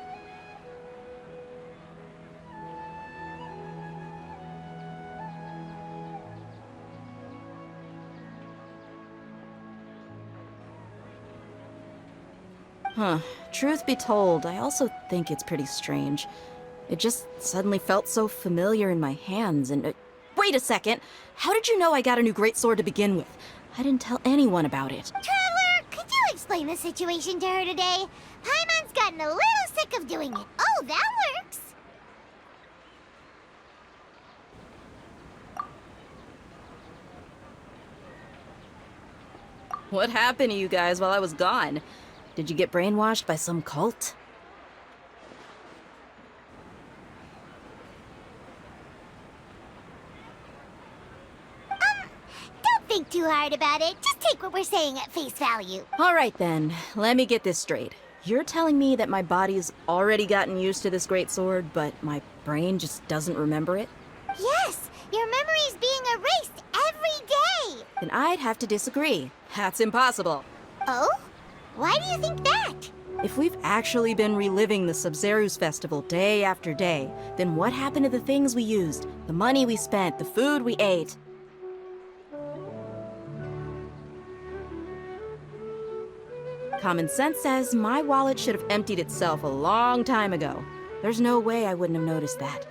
Huh. Truth be told, I also think it's pretty strange. It just suddenly felt so familiar in my hands, and... wait a second! How did you know I got a new greatsword to begin with? I didn't tell anyone about it. Traveler, could you explain the situation to her today? Paimon's gotten a little sick of doing it. Oh, that works! What happened to you guys while I was gone? Did you get brainwashed by some cult? Don't think too hard about it. Just take what we're saying at face value. All right then, let me get this straight. You're telling me that my body's already gotten used to this greatsword, but my brain just doesn't remember it? Yes, your memory's being erased every day. Then I'd have to disagree. That's impossible. Oh? Why do you think that? If we've actually been reliving the Sub-Zeru's festival day after day, then what happened to the things we used, the money we spent, the food we ate? Common sense says my wallet should have emptied itself a long time ago. There's no way I wouldn't have noticed that.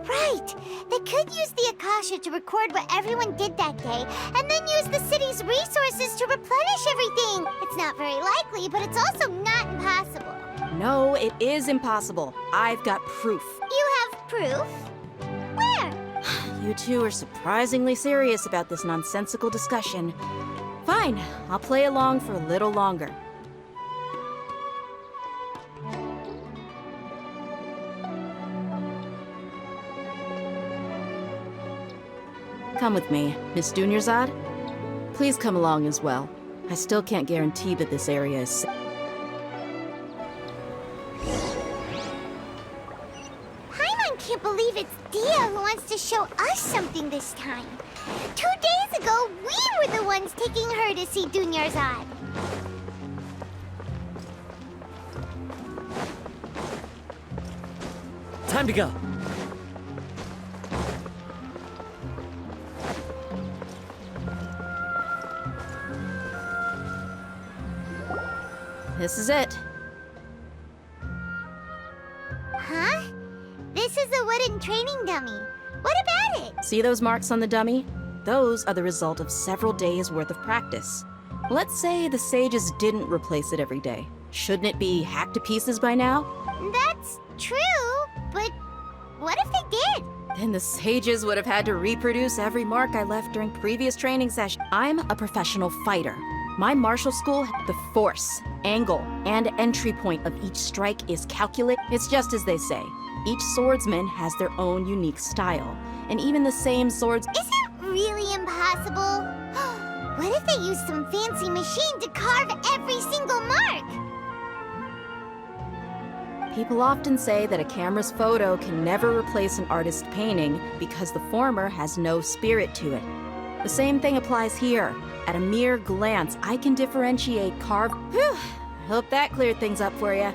Right! They could use the Akasha to record what everyone did that day, and then use the city's resources to replenish everything! It's not very likely, but it's also not impossible. No, it is impossible. I've got proof. You have proof? Where? You two are surprisingly serious about this nonsensical discussion. Fine, I'll play along for a little longer. Come with me, Miss Dunyarzad. Please come along as well. I still can't guarantee that this area is safe. Paimon can't believe it's Dia who wants to show us something this time. 2 days ago, we were the ones taking her to see Dunyarzad. Time to go. This is it. Huh? This is a wooden training dummy. What about it? See those marks on the dummy? Those are the result of several days' worth of practice. Let's say the sages didn't replace it every day. Shouldn't it be hacked to pieces by now? That's true, but what if they did? Then the sages would have had to reproduce every mark I left during previous training sessions. I'm a professional fighter. My martial school, the force, angle, and entry point of each strike is calculated. It's just as they say. Each swordsman has their own unique style, and even the same swords... Is it really impossible? What if they used some fancy machine to carve every single mark? People often say that a camera's photo can never replace an artist's painting because the former has no spirit to it. The same thing applies here. At a mere glance, I can differentiate carved... Whew! Hope that cleared things up for you.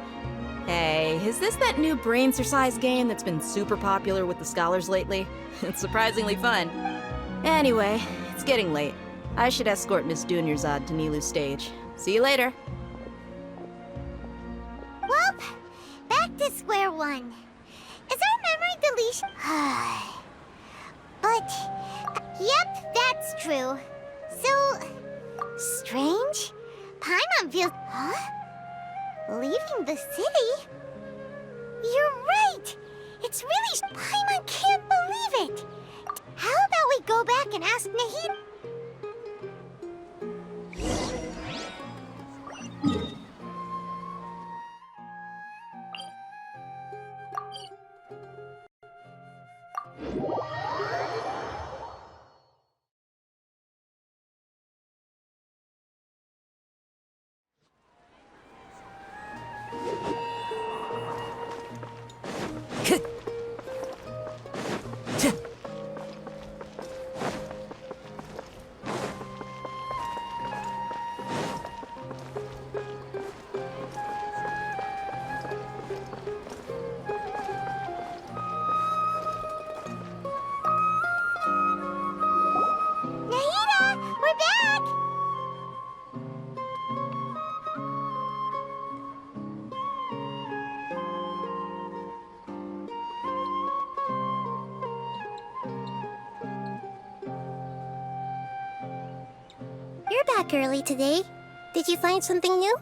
Hey, is this that new brain exercise game that's been super popular with the scholars lately? It's surprisingly fun. Anyway, it's getting late. I should escort Miss Dunyarzad to Nilu's stage. See you later. Well, back to square one. Is our memory deletion... But... Yep, that's true. So... strange? Paimon feels... Huh? Leaving the city? You're right! It's really... Paimon can't believe it! How about we go back and ask Nahid... You're back early today. Did you find something new?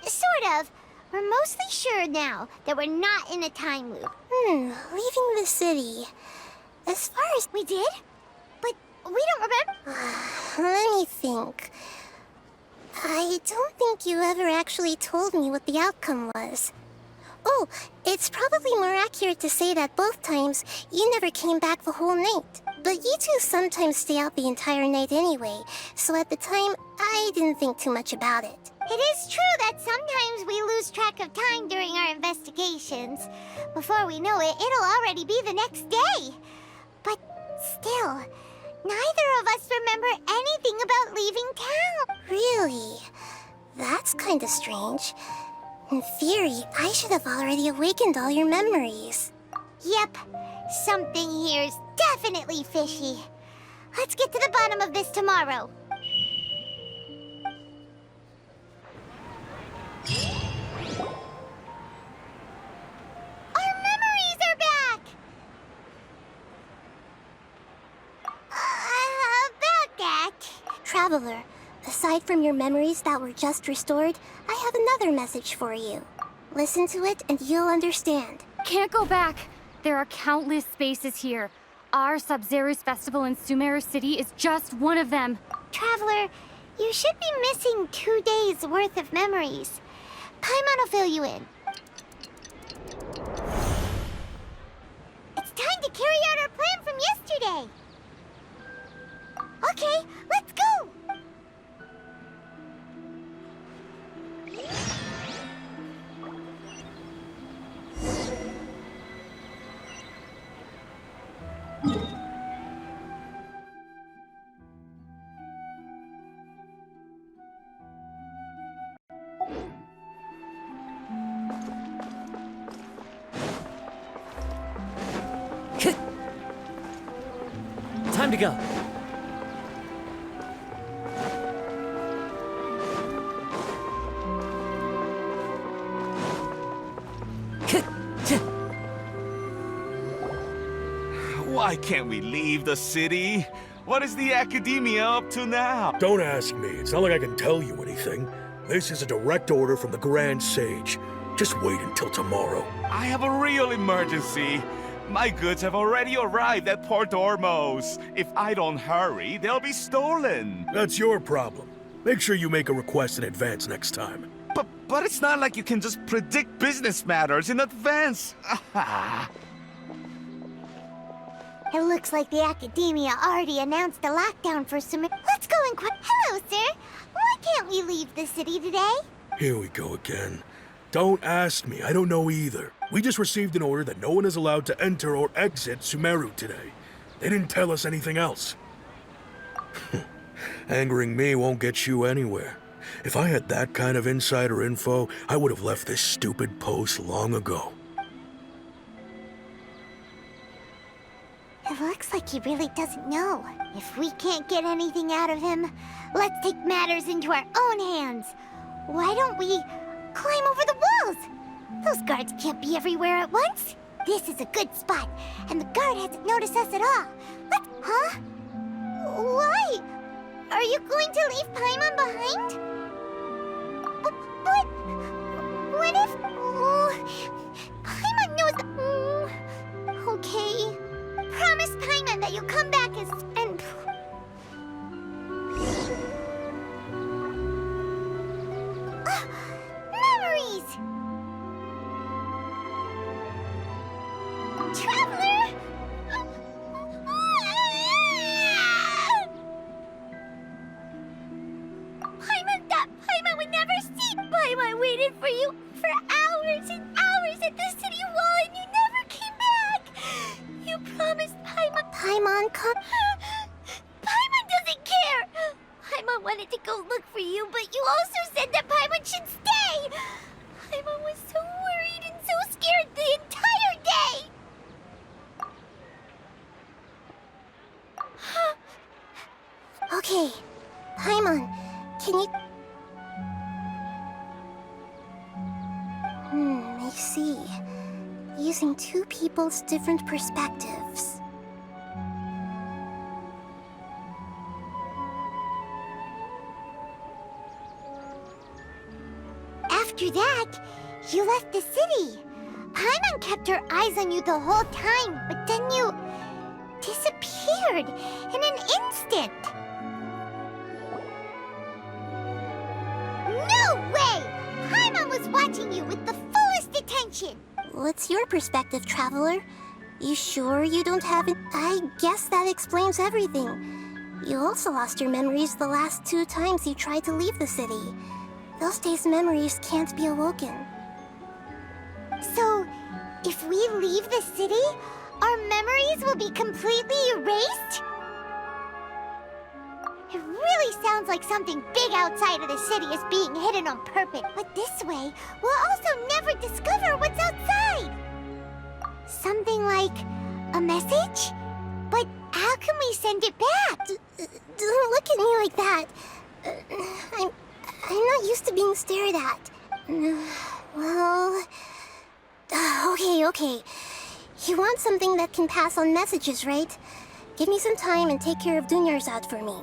Sort of. We're mostly sure now that we're not in a time loop. Leaving the city. As far as... We did? But we don't remember... Let me think. I don't think you ever actually told me what the outcome was. Oh, it's probably more accurate to say that both times you never came back the whole night. But you two sometimes stay out the entire night anyway, so at the time, I didn't think too much about it. It is true that sometimes we lose track of time during our investigations. Before we know it, it'll already be the next day. But still, neither of us remember anything about leaving town. Really? That's kind of strange. In theory, I should have already awakened all your memories. Yep, something here's definitely fishy. Let's get to the bottom of this tomorrow. Our memories are back! About that... Traveler, aside from your memories that were just restored, I have another message for you. Listen to it and you'll understand. Can't go back. There are countless spaces here. Our Sub-Zero's festival in Sumeru City is just one of them. Traveler, you should be missing 2 days' worth of memories. Paimon will fill you in. It's time to carry out our plan from yesterday. Okay, let's go! Time to go. Why can't we leave the city? What is the academia up to now? Don't ask me. It's not like I can tell you anything. This is a direct order from the Grand Sage. Just wait until tomorrow. I have a real emergency. My goods have already arrived at Port Ormos. If I don't hurry, they'll be stolen. That's your problem. Make sure you make a request in advance next time. But it's not like you can just predict business matters in advance. It looks like the Academia already announced a lockdown for Sumeru. Let's go and Hello, sir. Why can't we leave the city today? Here we go again. Don't ask me. I don't know either. We just received an order that no one is allowed to enter or exit Sumeru today. They didn't tell us anything else. Angering me won't get you anywhere. If I had that kind of insider info, I would have left this stupid post long ago. It looks like he really doesn't know. If we can't get anything out of him, let's take matters into our own hands. Why don't we climb over the walls? Those guards can't be everywhere at once. This is a good spot, and the guard hasn't noticed us at all. Let's... Huh? Why? Are you going to leave Paimon behind? But... What if... Paimon knows... Okay. Promise Paimon that you'll come back and... Memories! Traveler! Paimon would never see! Paimon waited for you for hours and hours at the city wall and you never came back! You promised Paimon... Paimon Paimon doesn't care! Paimon wanted to go look for you, but you also said that Paimon should stay! Paimon was so worried and so scared the entire day! Okay, Paimon, can you... I see. Using two people's different perspectives. After that, you left the city. Paimon kept her eyes on you the whole time, but then you disappeared in an instant. No way! Paimon was watching you with the fullest attention. What's your perspective, Traveler? You sure you don't have it? I guess that explains everything. You also lost your memories the last 2 times you tried to leave the city. Those days' memories can't be awoken. So, if we leave the city, our memories will be completely erased? It really sounds like something big outside of the city is being hidden on purpose. But this way, we'll also never discover what's outside. Something like a message? But how can we send it back? Don't look at me like that. I'm not used to being stared at. Well... Okay. You want something that can pass on messages, right? Give me some time and take care of Dunyarzad for me.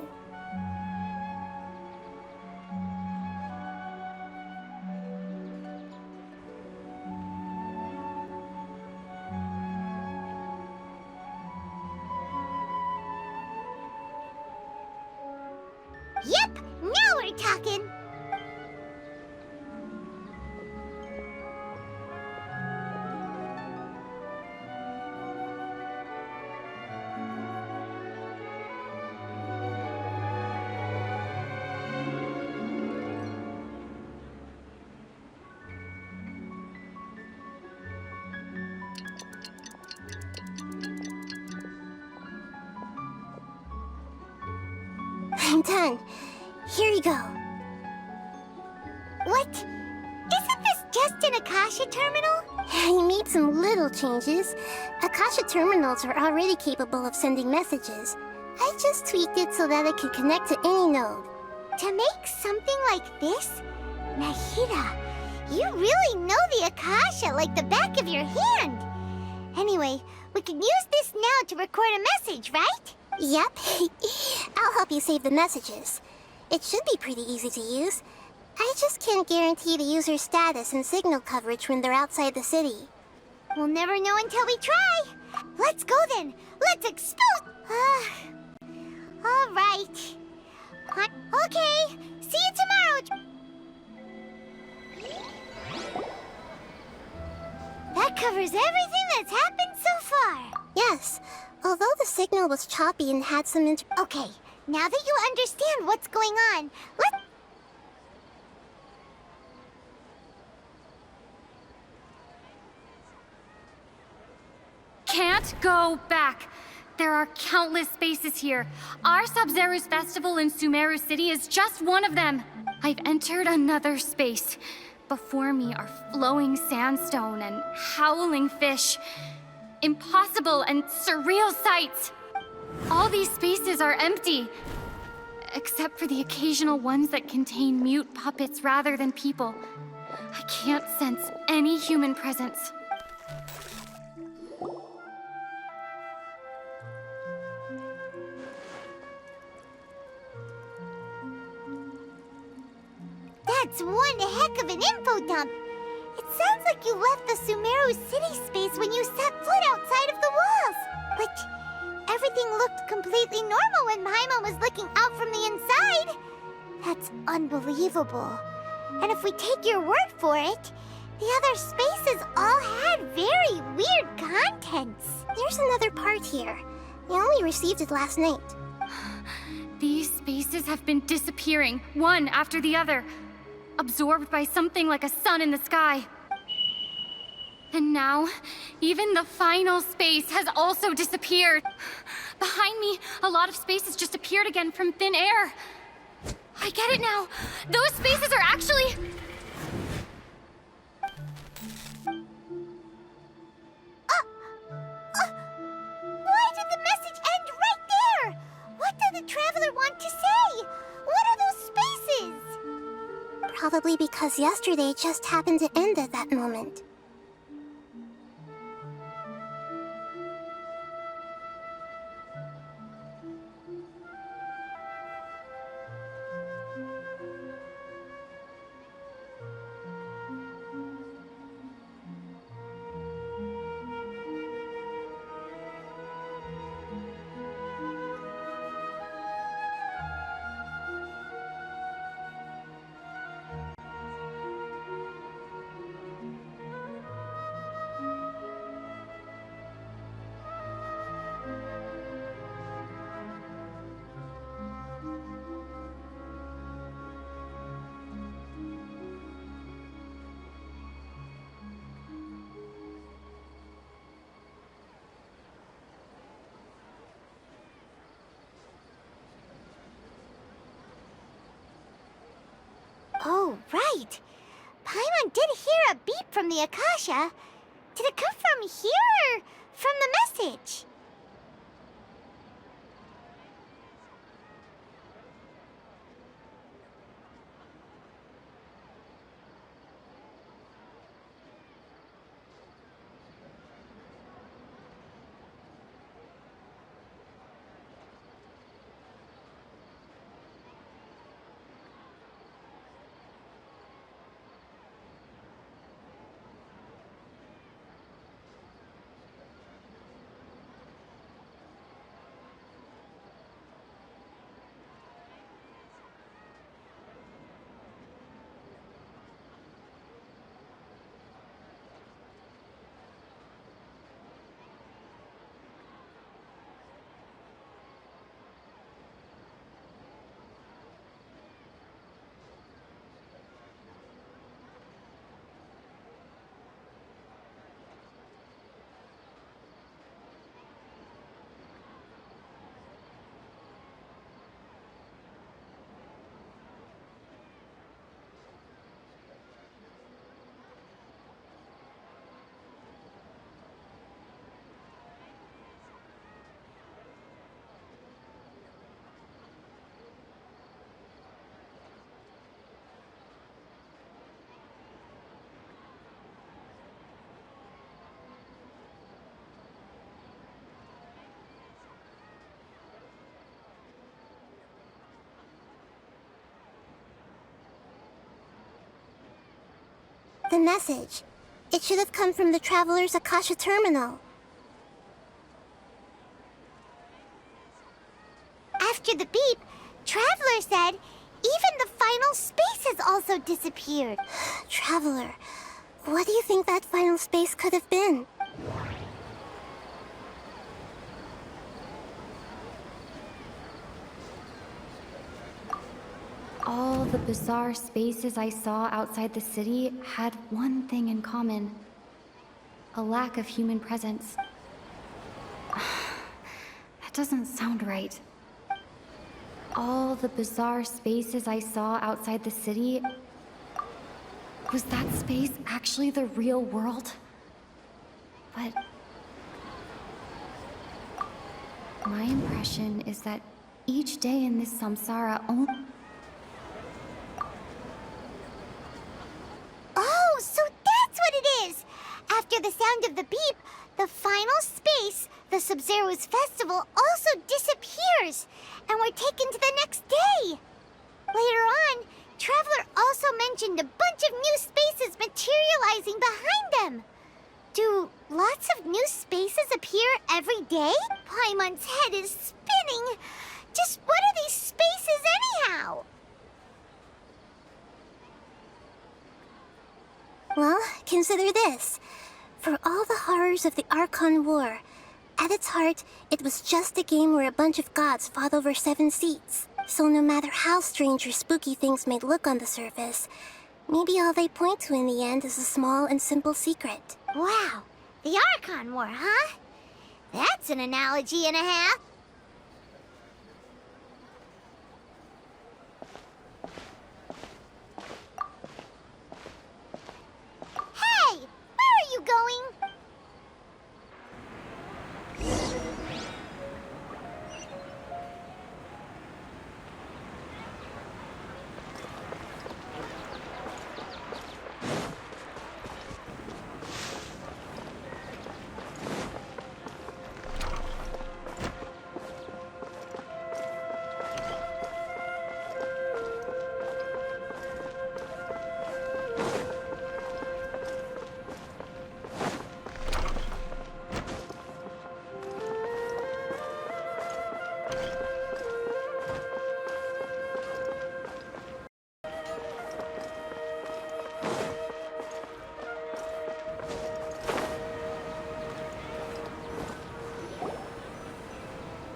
Yep, now we're talking. I'm done. Here you go. What? Isn't this just an Akasha terminal? I made some little changes. Akasha terminals are already capable of sending messages. I just tweaked it so that it can connect to any node. To make something like this? Nahida, you really know the Akasha like the back of your hand. Anyway, we can use this now to record a message, right? Yep. I'll help you save the messages. It should be pretty easy to use. I just can't guarantee the user's status and signal coverage when they're outside the city. We'll never know until we try. Let's go then. Let's expose... All right. Okay. See you tomorrow. That covers everything that's happened so far. Yes. Although the signal was choppy and had some Okay, now that you understand what's going on, let's... Can't go back. There are countless spaces here. Our Sub-Zeru's festival in Sumeru City is just one of them. I've entered another space. Before me are flowing sandstone and howling fish. Impossible and surreal sights. All these spaces are empty, except for the occasional ones that contain mute puppets rather than people. I can't sense any human presence. That's one heck of an info dump. It sounds like you left the Sumeru city space when you set foot outside of the walls. But everything looked completely normal when Paimon was looking out from the inside. That's unbelievable. And if we take your word for it, the other spaces all had very weird contents. There's another part here. I only received it last night. These spaces have been disappearing, one after the other, absorbed by something like a sun in the sky. And now, even the final space has also disappeared. Behind me, a lot of space has just appeared again from thin air. I get it now. Those spaces are actually... Why did the message end right there? What did the Traveler want to say? What are those spaces? Probably because yesterday just happened to end at that moment. Oh, right. Paimon did hear a beep from the Akasha. Did it come from here or from the message? The message. It should have come from the Traveler's Akasha terminal. After the beep, Traveler said even the final space has also disappeared. Traveler, what do you think that final space could have been? All the bizarre spaces I saw outside the city had one thing in common. A lack of human presence. That doesn't sound right. All the bizarre spaces I saw outside the city... Was that space actually the real world? But... my impression is that each day in this samsara only... Oh, so that's what it is! After the sound of the beep, the final space, the Sumeru's festival, also disappears, and we're taken to the next day. Later on, Traveler also mentioned a bunch of new spaces materializing behind them. Do lots of new spaces appear every day? Paimon's head is spinning. Just what are these spaces anyhow? Well, consider this. For all the horrors of the Archon War, at its heart, it was just a game where a bunch of gods fought over 7 seats. So no matter how strange or spooky things may look on the surface, Maybe all they point to in the end is a small and simple secret. Wow, the Archon War, huh? That's an analogy and a half. Hey, where are you going?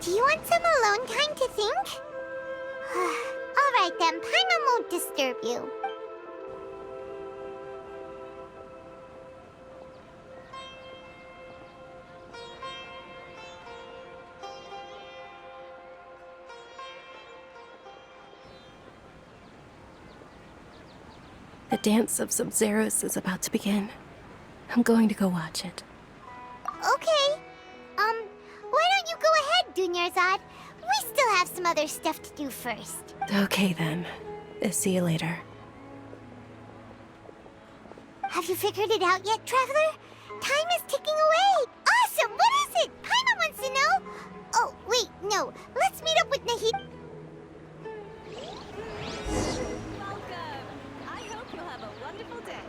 Do you want some alone time to think? Alright then, Paimon won't disturb you. The dance of Sub-Zeros is about to begin. I'm going to go watch it. Okay. Why don't you go ahead, Dunyarzad? We still have some other stuff to do first. Okay then. See you later. Have you figured it out yet, Traveler? Time is ticking away! Awesome! What is it? Paimon wants to know! Oh, wait, no. Let's meet up with Nahid. Welcome! I hope you'll have a wonderful day.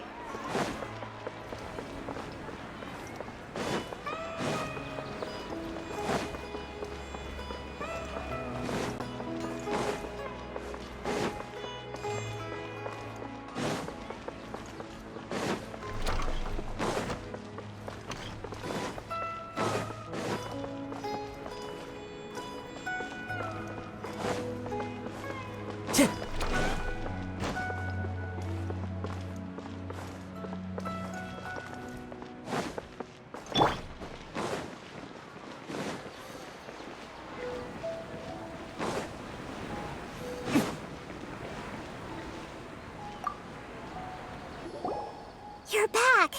You're back!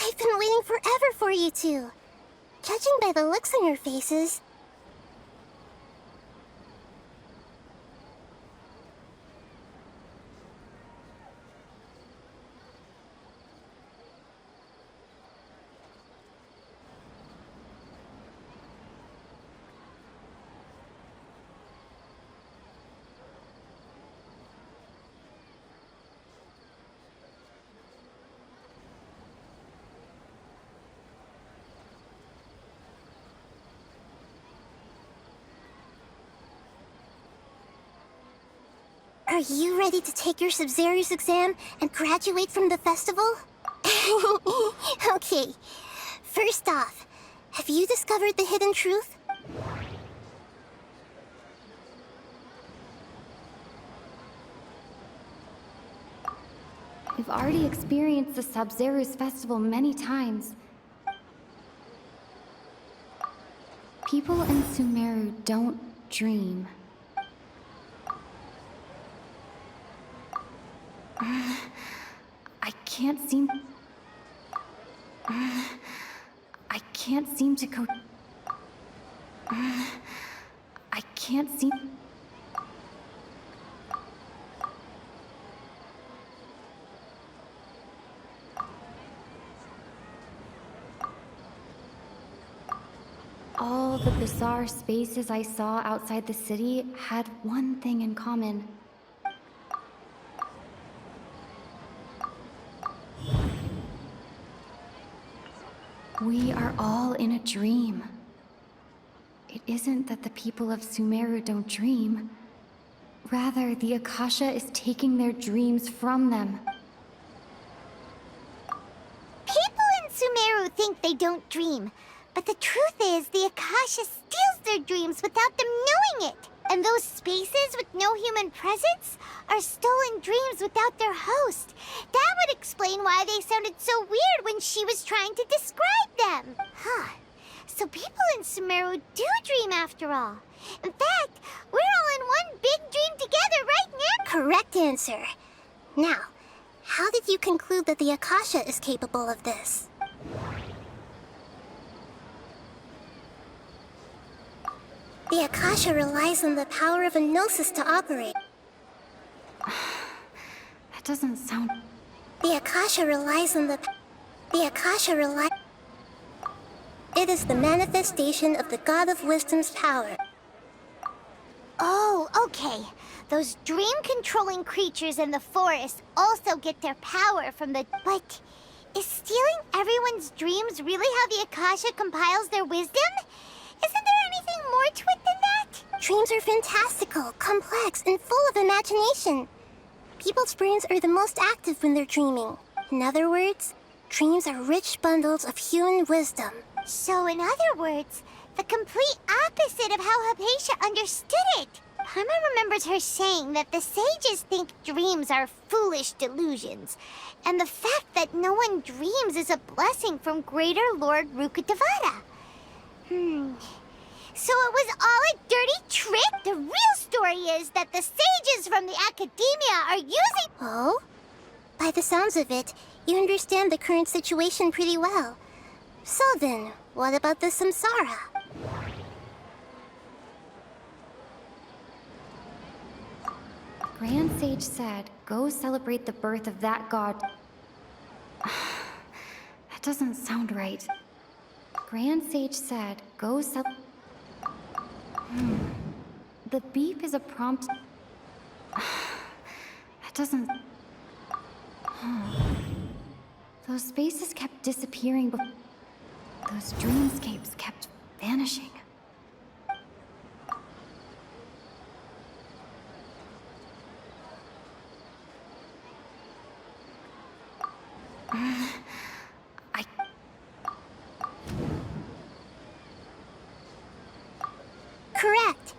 I've been waiting forever for you two. Judging by the looks on your faces... Are you ready to take your Sub-Zero's exam and graduate from the festival? Okay. First off, have you discovered the hidden truth? We've already experienced the Sub-Zero's festival many times. People in Sumeru don't dream. I can't seem to go... I can't seem... All the bizarre spaces I saw outside the city had one thing in common. We are all in a dream. It isn't that the people of Sumeru don't dream. Rather, the Akasha is taking their dreams from them. People in Sumeru think they don't dream. But the truth is, the Akasha steals their dreams without them knowing it. And those spaces with no human presence are stolen dreams without their host. That would explain why they sounded so weird when she was trying to describe them. Huh. So people in Sumeru do dream after all. In fact, we're all in one big dream together right now. Correct answer. Now, how did you conclude that the Akasha is capable of this? The Akasha relies on the power of a gnosis to operate. That doesn't sound... The Akasha relies on the... The Akasha relies... It is the manifestation of the God of Wisdom's power. Oh, okay. Those dream-controlling creatures in the forest also get their power from the... But is stealing everyone's dreams really how the Akasha compiles their wisdom? Isn't there anything more to it than that? Dreams are fantastical, complex, and full of imagination. People's brains are the most active when they're dreaming. In other words, dreams are rich bundles of human wisdom. So in other words, the complete opposite of how Hypatia understood it. Paimon remembers her saying that the sages think dreams are foolish delusions, and the fact that no one dreams is a blessing from greater Lord Rukkhadevata. So it was all a dirty trick? The real story is that the sages from the academia are using... Oh? By the sounds of it, you understand the current situation pretty well. So then, what about the samsara? Grand Sage said, go celebrate the birth of that god. That doesn't sound right. Grand Sage said, go The beep is a prompt... That doesn't... Those spaces kept disappearing, but those dreamscapes kept vanishing. Correct.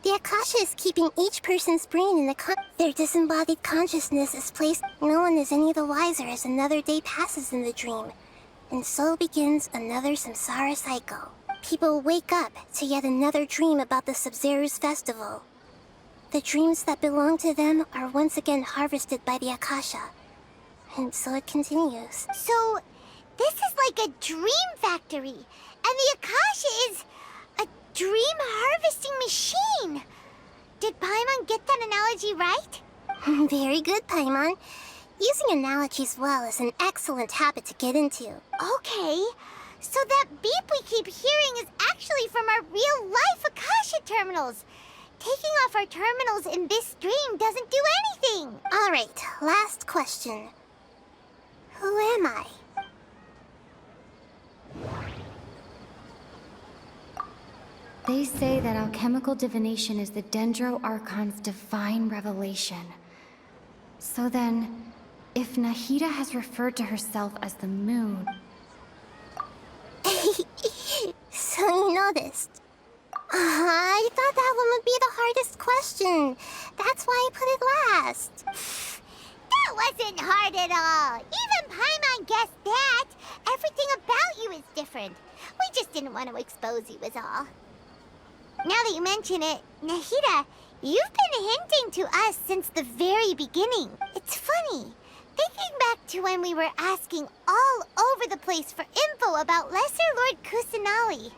The Akasha is keeping each person's brain in their disembodied consciousness is placed. No one is any the wiser as another day passes in the dream. And so begins another samsara cycle. People wake up to yet another dream about the Sumeru's festival. The dreams that belong to them are once again harvested by the Akasha. And so it continues. So, this is like a dream factory, and the Akasha is a dream harvesting machine. Did Paimon get that analogy right? Very good, Paimon. Using analogies well is an excellent habit to get into. Okay, so that beep we keep hearing is actually from our real-life Akasha terminals. Taking off our terminals in this dream doesn't do anything. All right, last question. Who am I? They say that alchemical divination is the Dendro Archon's divine revelation. So then, if Nahida has referred to herself as the moon... So you noticed. I thought that one would be the hardest question. That's why I put it last. That wasn't hard at all. Even Paimon guessed that. Everything about you is different. We just didn't want to expose you is all. Now that you mention it, Nahida, you've been hinting to us since the very beginning. It's funny. Thinking back to when we were asking all over the place for info about Lesser Lord Kusanali.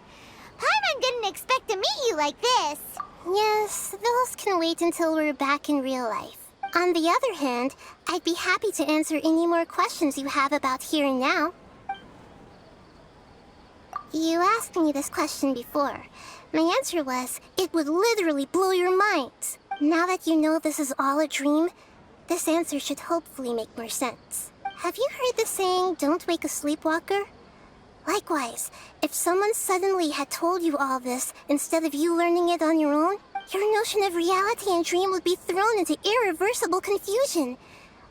Paimon didn't expect to meet you like this. Yes, those can wait until we're back in real life. On the other hand, I'd be happy to answer any more questions you have about here and now. You asked me this question before. My answer was, it would literally blow your minds. Now that you know this is all a dream, this answer should hopefully make more sense. Have you heard the saying, don't wake a sleepwalker? Likewise, if someone suddenly had told you all this instead of you learning it on your own, your notion of reality and dream would be thrown into irreversible confusion.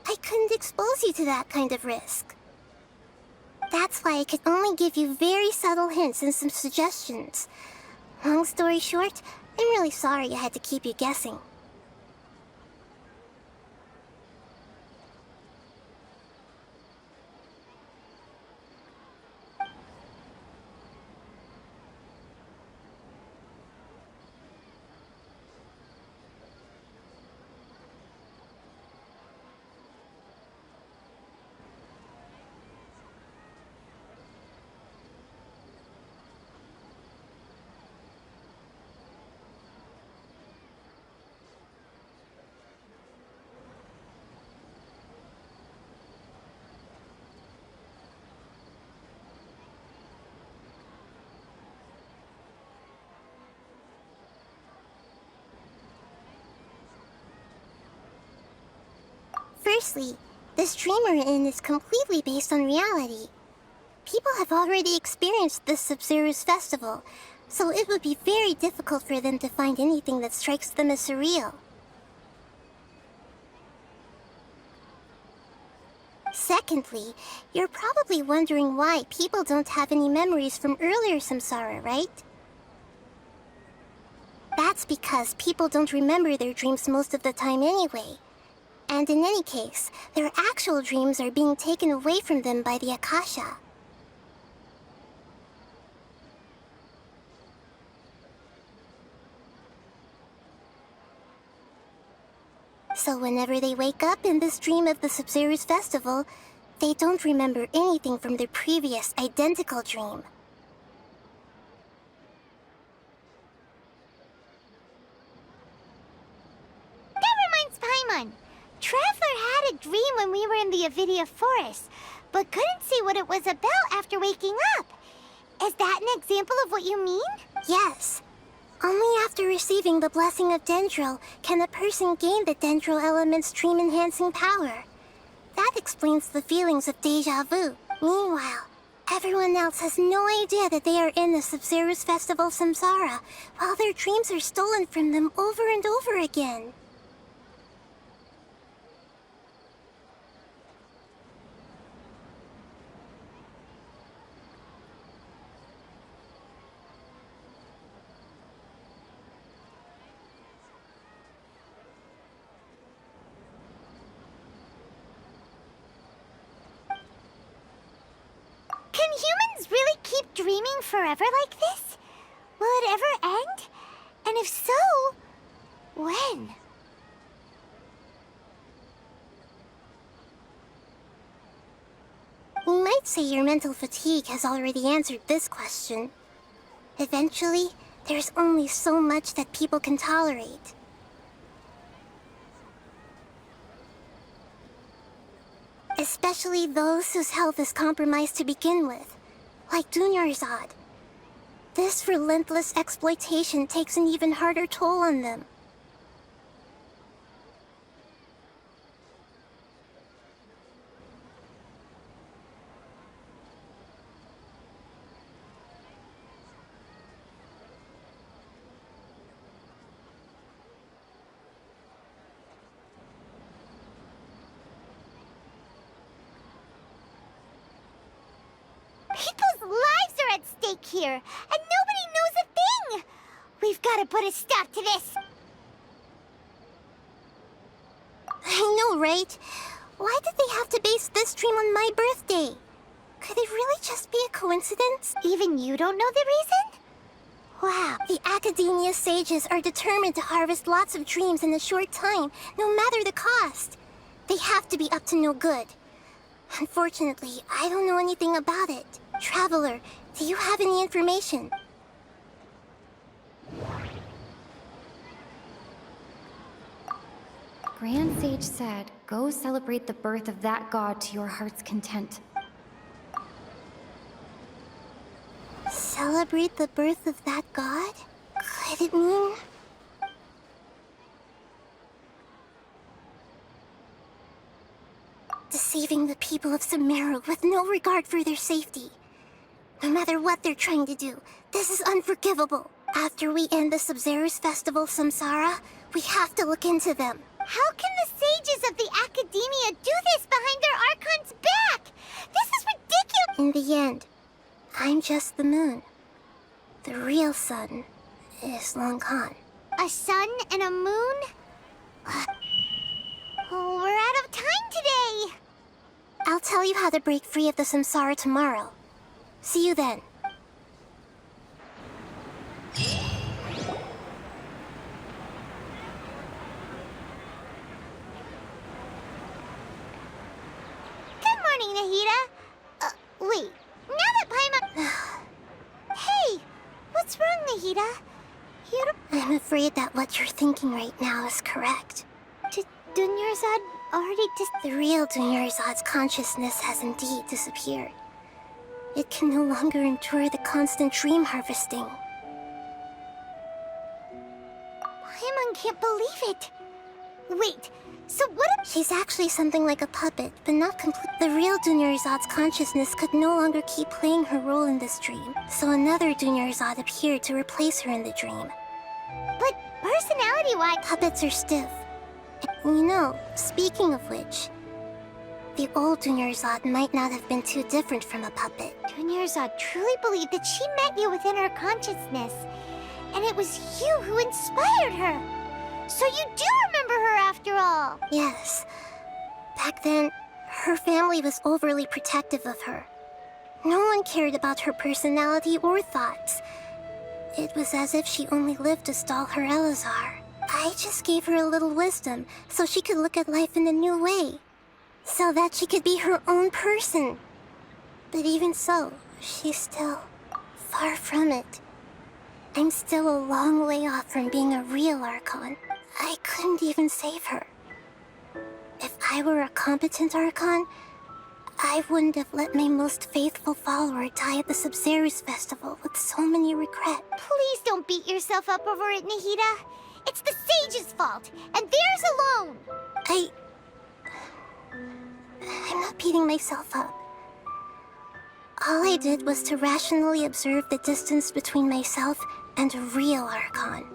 I couldn't expose you to that kind of risk. That's why I could only give you very subtle hints and some suggestions. Long story short, I'm really sorry I had to keep you guessing. Firstly, this dream we're in is completely based on reality. People have already experienced this Sumeru's festival, so it would be very difficult for them to find anything that strikes them as surreal. Secondly, you're probably wondering why people don't have any memories from earlier samsara, right? That's because people don't remember their dreams most of the time anyway. And in any case, their actual dreams are being taken away from them by the Akasha. So whenever they wake up in this dream of the Sumeru's festival, they don't remember anything from their previous identical dream. Never mind, Paimon. Traveler had a dream when we were in the Avidia forest, but couldn't see what it was about after waking up. Is that an example of what you mean? Yes. Only after receiving the blessing of Dendro can a person gain the Dendro element's dream-enhancing power. That explains the feelings of deja vu. Meanwhile, everyone else has no idea that they are in the Sumeru's festival samsara, while their dreams are stolen from them over and over again. Can humans really keep dreaming forever like this? Will it ever end? And if so, when? We might say your mental fatigue has already answered this question. Eventually, there's only so much that people can tolerate. Especially those whose health is compromised to begin with, like Dunyarzad. This relentless exploitation takes an even harder toll on them. People's lives are at stake here, and nobody knows a thing! We've got to put a stop to this! I know, right? Why did they have to base this dream on my birthday? Could it really just be a coincidence? Even you don't know the reason? Wow, the Academia sages are determined to harvest lots of dreams in a short time, no matter the cost. They have to be up to no good. Unfortunately, I don't know anything about it. Traveler, do you have any information? Grand Sage said, go celebrate the birth of that god to your heart's content. Celebrate the birth of that god? Could it mean... deceiving the people of Sumeru with no regard for their safety? No matter what they're trying to do, this is unforgivable. After we end the Sumeru's festival samsara, we have to look into them. How can the sages of the Academia do this behind their Archon's back? This is ridiculous! In the end, I'm just the moon. The real sun is long gone. A sun and a moon? Oh, we're out of time today! I'll tell you how to break free of the samsara tomorrow. See you then. Good morning, Nahida. Wait. Now that Paimon... Hey! What's wrong, Nahida? You don't... I'm afraid that what you're thinking right now is correct. Did Dunyarzad already The real Dunyarzad's consciousness has indeed disappeared. It can no longer endure the constant dream harvesting. Paimon can't believe it. Wait, so what if... She's actually something like a puppet, but not complete. The real Dunyarzad's consciousness could no longer keep playing her role in this dream, so another Dunyarzad appeared to replace her in the dream. But personality-wise... Puppets are stiff. You know, speaking of which, the old Dunyarzad might not have been too different from a puppet. Dunyarzad truly believed that she met you within her consciousness, and it was you who inspired her. So you do remember her after all. Yes. Back then, her family was overly protective of her. No one cared about her personality or thoughts. It was as if she only lived to stall her Elazar. I just gave her a little wisdom so she could look at life in a new way. So that she could be her own person. But even so, she's still far from it. I'm still a long way off from being a real Archon. I couldn't even save her. If I were a competent Archon, I wouldn't have let my most faithful follower die at the Sumeru Festival with so many regrets. Please don't beat yourself up over it, Nahida. It's the sage's fault, and theirs alone! I'm not beating myself up. All I did was to rationally observe the distance between myself and a real Archon.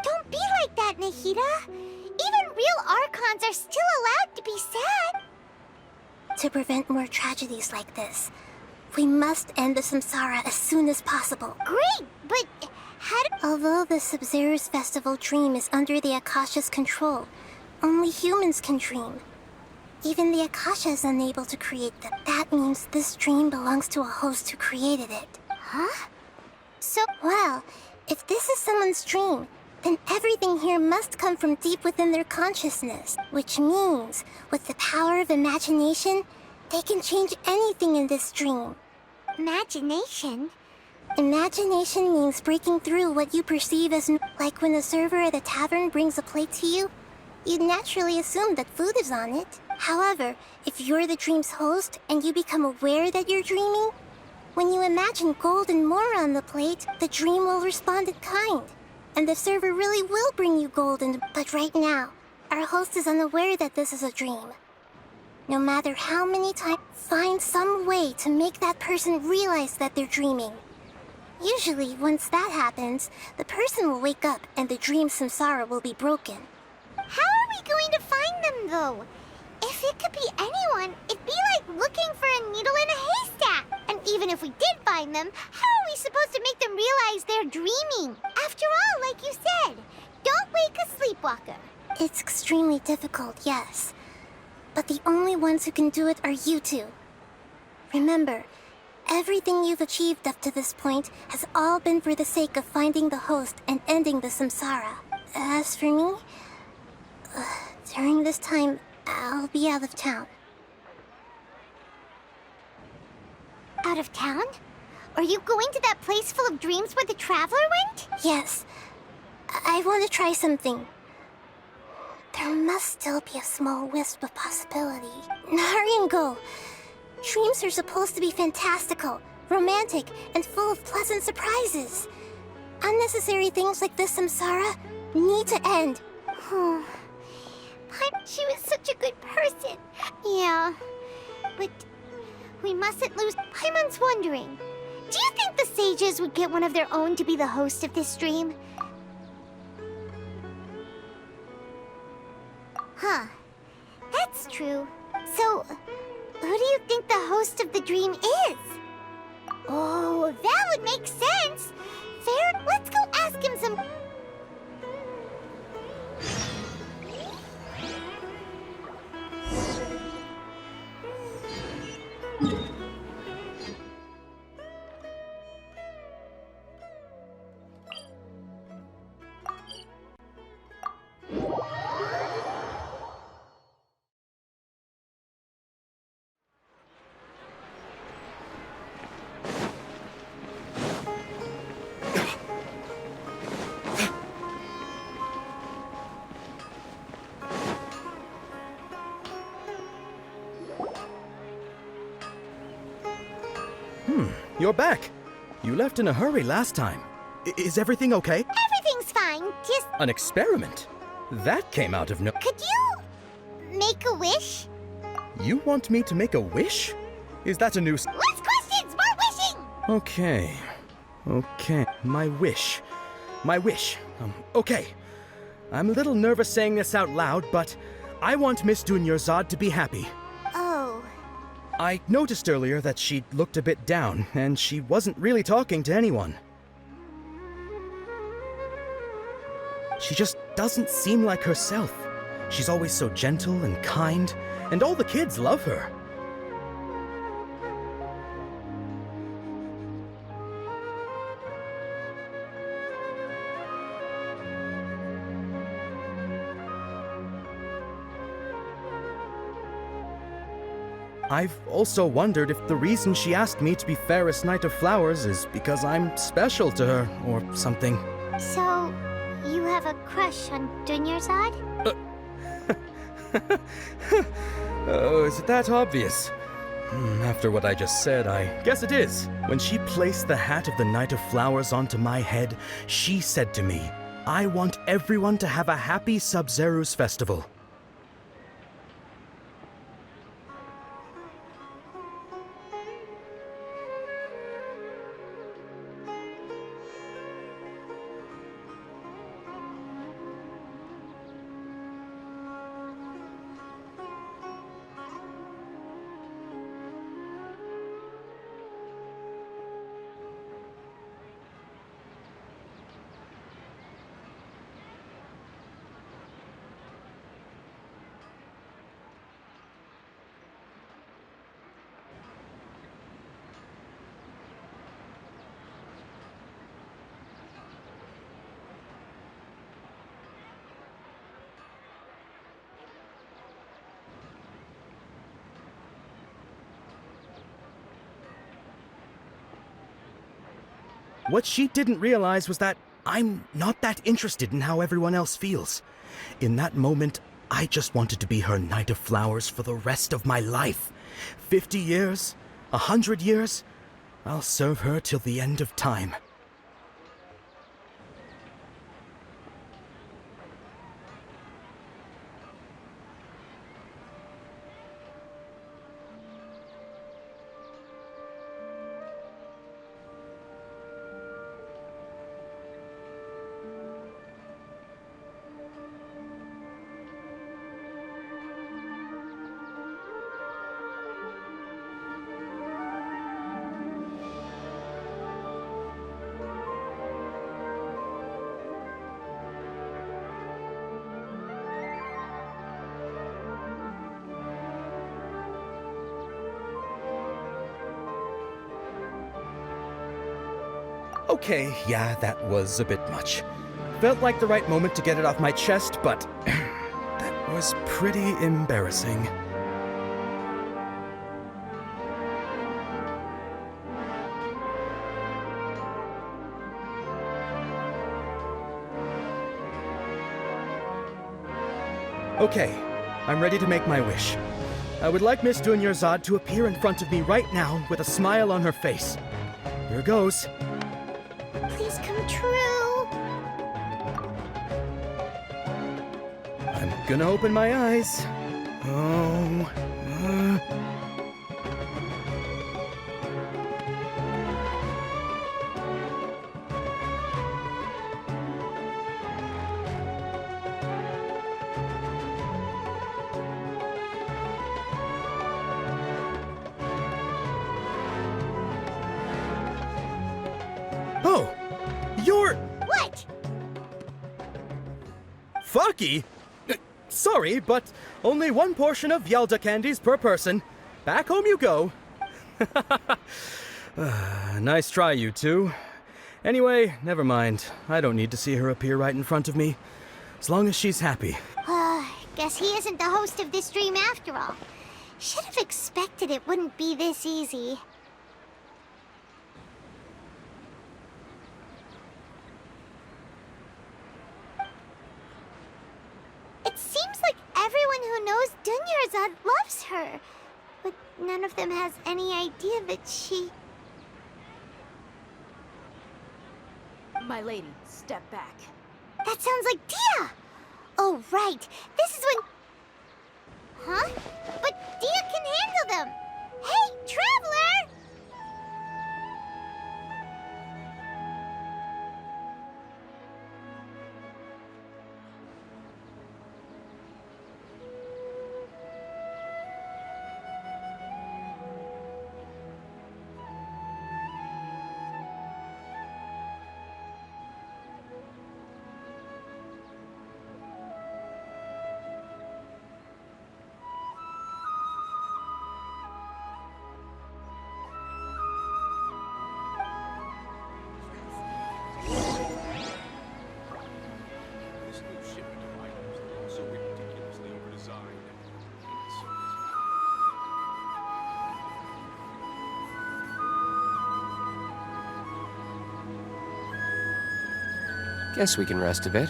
Don't be like that, Nahida. Even real Archons are still allowed to be sad. To prevent more tragedies like this, we must end the samsara as soon as possible. Great, but how do... Although the Sumeru Festival dream is under the Akasha's control, only humans can dream. Even the Akasha is unable to create them. That means this dream belongs to a host who created it. Huh? Well, if this is someone's dream, then everything here must come from deep within their consciousness. Which means, with the power of imagination, they can change anything in this dream. Imagination? Imagination means breaking through what you perceive as... Like when a server at a tavern brings a plate to you, you'd naturally assume that food is on it. However, if you're the dream's host and you become aware that you're dreaming, when you imagine gold and more on the plate, the dream will respond in kind. And the server really will bring you gold and... But right now, our host is unaware that this is a dream. No matter how many times, find some way to make that person realize that they're dreaming. Usually, once that happens, the person will wake up and the dream samsara will be broken. How are we going to find them, though? If it could be anyone, it'd be like looking for a needle in a haystack. And even if we did find them, how are we supposed to make them realize they're dreaming? After all, like you said, don't wake a sleepwalker. It's extremely difficult, yes. But the only ones who can do it are you two. Remember, everything you've achieved up to this point has all been for the sake of finding the host and ending the samsara. As for me, during this time, I'll be out of town. Out of town? Are you going to that place full of dreams where the traveler went? Yes. I want to try something. There must still be a small wisp of possibility. Hurry and go. Dreams are supposed to be fantastical, romantic, and full of pleasant surprises. Unnecessary things like this samsara need to end. She was such a good person. Yeah, but we mustn't lose. Paimon's wondering, do you think the sages would get one of their own to be the host of this dream? Huh. That's true. So, who do you think the host of the dream is? Oh, that would make sense. Fair. Let's go ask him some... You're back. You left in a hurry last time. Is everything okay? Everything's fine. Just... An experiment? That came out of no... Could you... make a wish? You want me to make a wish? Is that a new... Less questions! More wishing! Okay. My wish. Okay. I'm a little nervous saying this out loud, but I want Miss Dunyarzad to be happy. Oh. I noticed earlier that she looked a bit down, and she wasn't really talking to anyone. She just doesn't seem like herself. She's always so gentle and kind, and all the kids love her. I've also wondered if the reason she asked me to be fairest Knight of Flowers is because I'm special to her, or something. So, you have a crush on Dunyarzad? Oh, is it that obvious? After what I just said, I guess it is. When she placed the hat of the Knight of Flowers onto my head, she said to me, I want everyone to have a happy Sub-Zeru's festival. What she didn't realize was that I'm not that interested in how everyone else feels. In that moment, I just wanted to be her Knight of Flowers for the rest of my life. 50 years? 100 years? I'll serve her till the end of time. Okay, yeah, that was a bit much. Felt like the right moment to get it off my chest, but that was pretty embarrassing. Okay, I'm ready to make my wish. I would like Miss Dunyarzad to appear in front of me right now with a smile on her face. Here goes. Please come true. I'm gonna open my eyes. Oh. Oh, you're... What? Fucky? Sorry, but only one portion of Yelda candies per person. Back home you go. Nice try, you two. Anyway, never mind. I don't need to see her appear right in front of me. As long as she's happy. Guess he isn't the host of this dream after all. Should have expected it wouldn't be this easy. It seems like everyone who knows Dunyarzad loves her. But none of them has any idea that she... My lady, step back. That sounds like Dia! Oh, right. This is when... Huh? But Dia can handle them! Hey, Traveler! Guess we can rest a bit.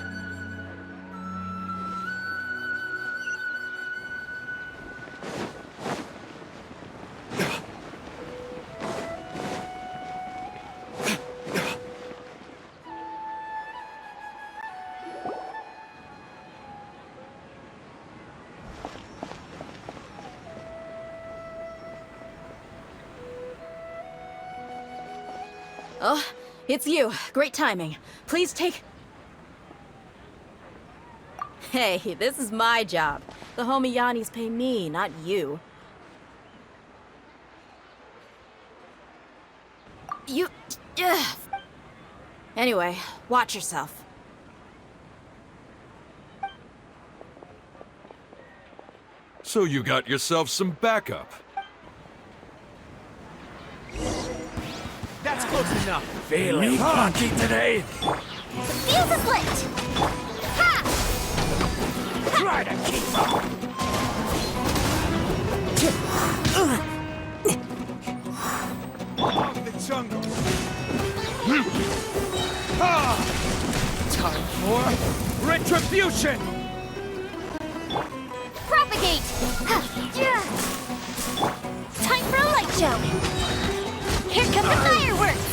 Oh, it's you. Great timing. Please take... Hey, this is my job. The homie Yannis pay me, not you. You... Ugh. Anyway, watch yourself. So you got yourself some backup. That's close enough. Feeling cocky today? The fuse is lit! Ha! Try to keep up. Of the jungle. Time for retribution. Propagate! Time for a light show! Here come the fireworks!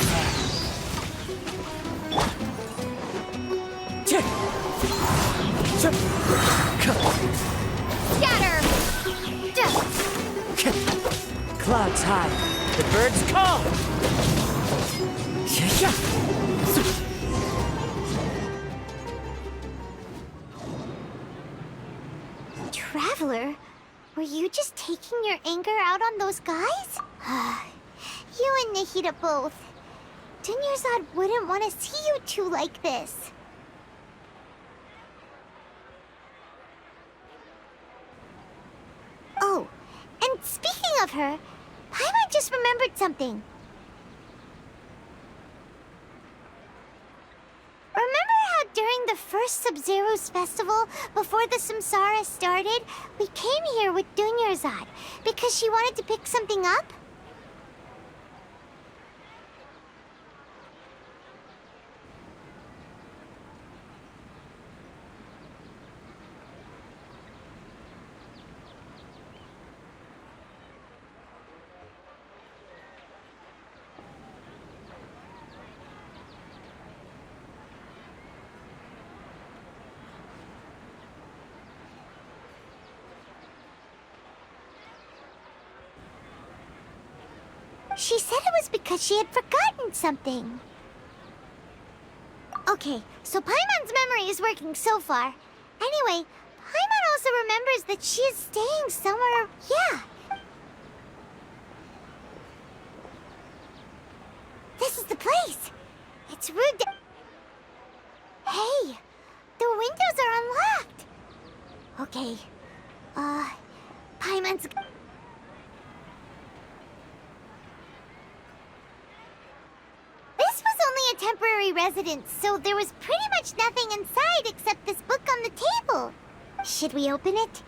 Scatter! Clouds high, the birds call. Traveler, were you just taking your anger out on those guys? You and Nahida both. Dunyarzad wouldn't want to see you two like this. Oh, and speaking of her, Paimon just remembered something. Remember how during the first Sub-Zero's festival, before the Samsara started, we came here with Dunyarzad because she wanted to pick something up? She said it was because she had forgotten something. Okay, so Paimon's memory is working so far. Anyway, Paimon also remembers that she is staying somewhere... Yeah. This is the place. It's rude to... Hey, the windows are unlocked. Okay, Paimon's... This was only a temporary residence, so there was pretty much nothing inside except this book on the table. Should we open it?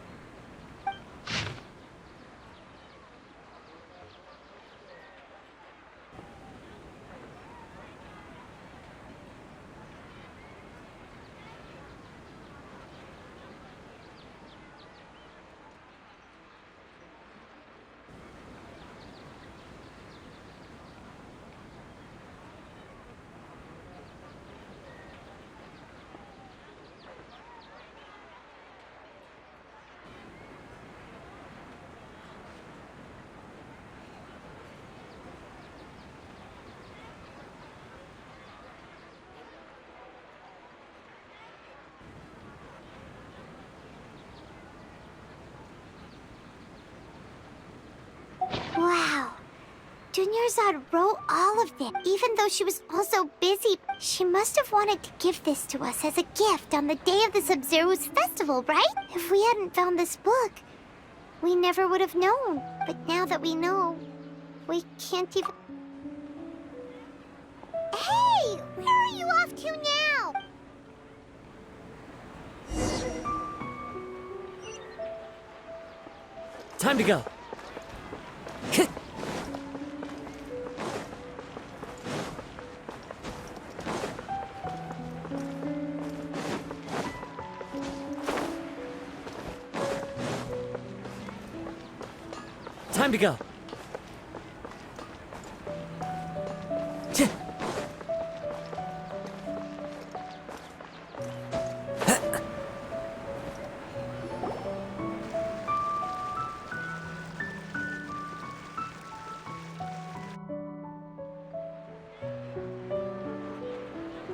Wow. Dunyarzad wrote all of this, even though she was also busy. She must have wanted to give this to us as a gift on the day of the Sub-Zero's festival, right? If we hadn't found this book, we never would have known. But now that we know, we can't even... Hey! Where are you off to now? Time to go. Time to go.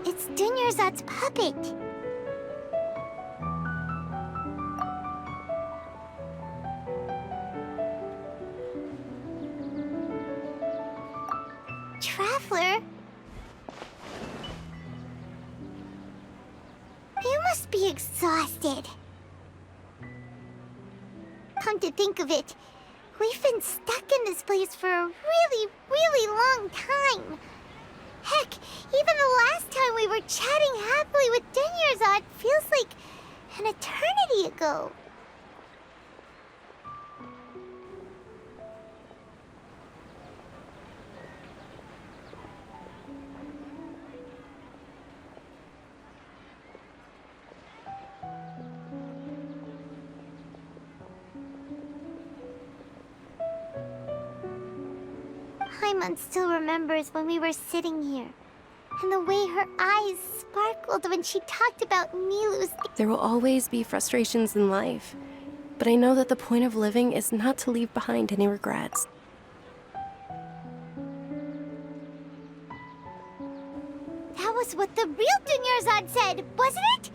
It's Dunyarzad's puppet. Traveler? You must be exhausted. Come to think of it, we've been stuck in this place for a really, really long time. Heck, even the last time we were chatting happily with Dunyarzad feels like an eternity ago. Paimon still remembers when we were sitting here, and the way her eyes sparkled when she talked about Nilu's... There will always be frustrations in life, but I know that the point of living is not to leave behind any regrets. That was what the real Dunyarzad said, wasn't it?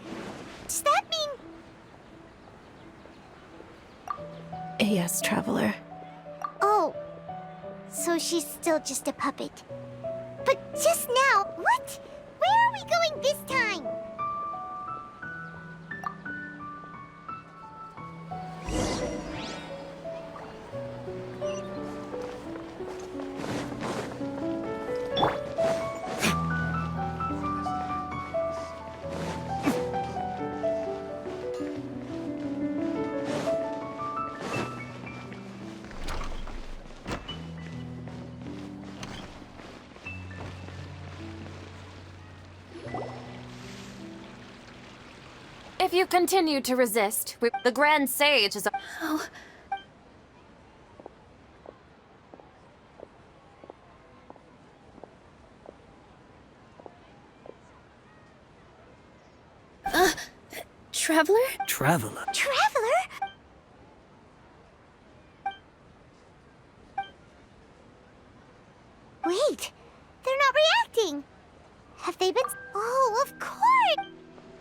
Does that mean... Yes, Traveler. Oh, so she's still just a puppet. But just now, what? Where are we going this time? If you continue to resist, the Grand Sage is... Oh. Traveler? Traveler? Traveler? Wait, they're not reacting. Have they been? Oh, of course.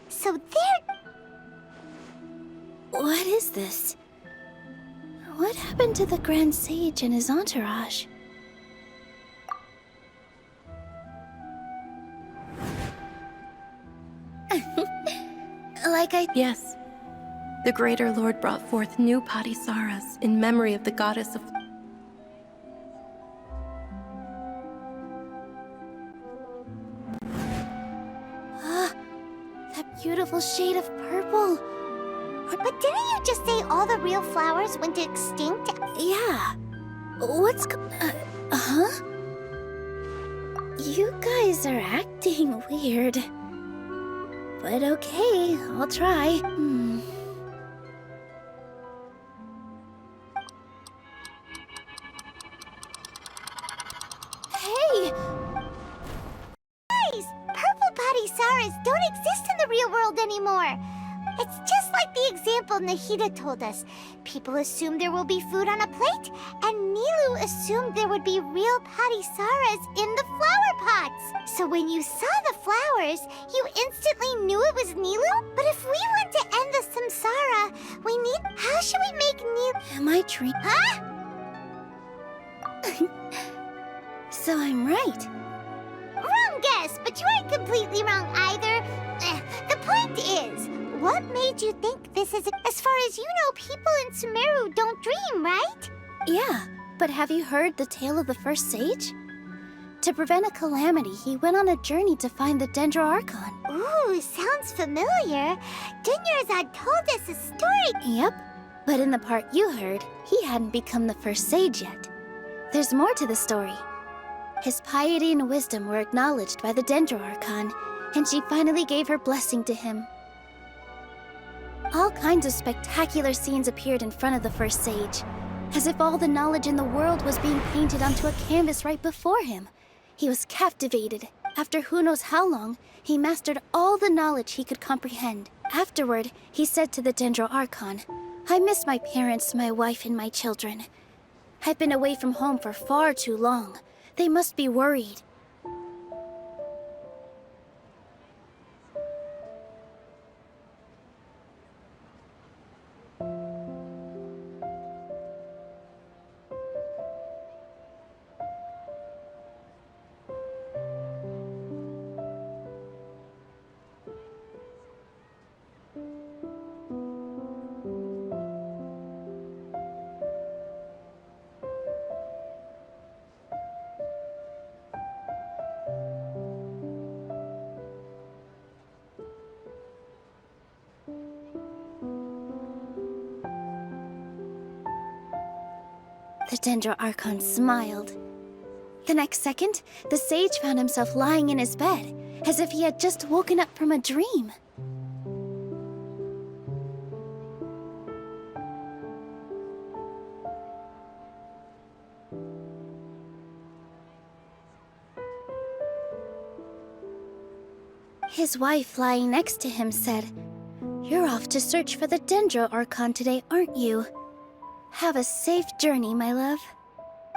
So they're... What is this? What happened to the Grand Sage and his entourage? Yes. The Greater Lord brought forth new Padisaras in memory of the goddess of... That beautiful shade of purple. But didn't you just say all the real flowers went extinct? Yeah. What's huh? You guys are acting weird. But okay, I'll try. Hey! Guys, purple Padisaras don't exist in the real world anymore. It's just like the example Nahida told us. People assumed there will be food on a plate, and Nilu assumed there would be real Padisaras in the flower pots. So when you saw the flowers, you instantly knew it was Nilu? But if we want to end the samsara, we need... How should we make Nilu... Am I dreaming? Huh? So I'm right. Wrong guess, but you aren't completely wrong either. The point is... What made you think this is... As far as you know, people in Sumeru don't dream, right? Yeah, but have you heard the tale of the first sage? To prevent a calamity, he went on a journey to find the Sumeru Archon. Ooh, sounds familiar. Dunyarzad told us a story. Yep, but in the part you heard, he hadn't become the first sage yet. There's more to the story. His piety and wisdom were acknowledged by the Sumeru Archon, and she finally gave her blessing to him. All kinds of spectacular scenes appeared in front of the first sage, as if all the knowledge in the world was being painted onto a canvas right before him. He was captivated. After who knows how long, he mastered all the knowledge he could comprehend. Afterward, he said to the Sumeru Archon, "I miss my parents, my wife, and my children. I've been away from home for far too long. They must be worried." The Sumeru Archon smiled. The next second, the sage found himself lying in his bed, as if he had just woken up from a dream. His wife lying next to him said, "You're off to search for the Sumeru Archon today, aren't you? Have a safe journey, my love."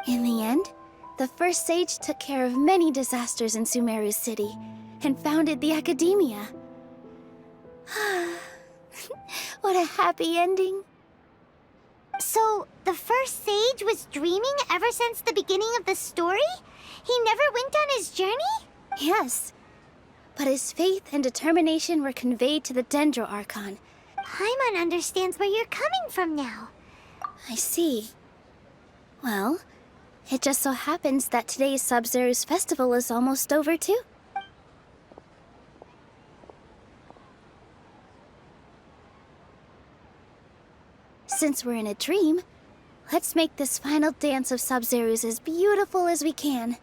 In the end, the first sage took care of many disasters in Sumeru City and founded the Academia. What a happy ending. So, the first sage was dreaming ever since the beginning of the story? He never went on his journey? Yes, but his faith and determination were conveyed to the Sumeru Archon. Paimon understands where you're coming from now. I see. Well, it just so happens that today's Sub-Zero's festival is almost over too. Since we're in a dream, let's make this final dance of Sub-Zero's as beautiful as we can.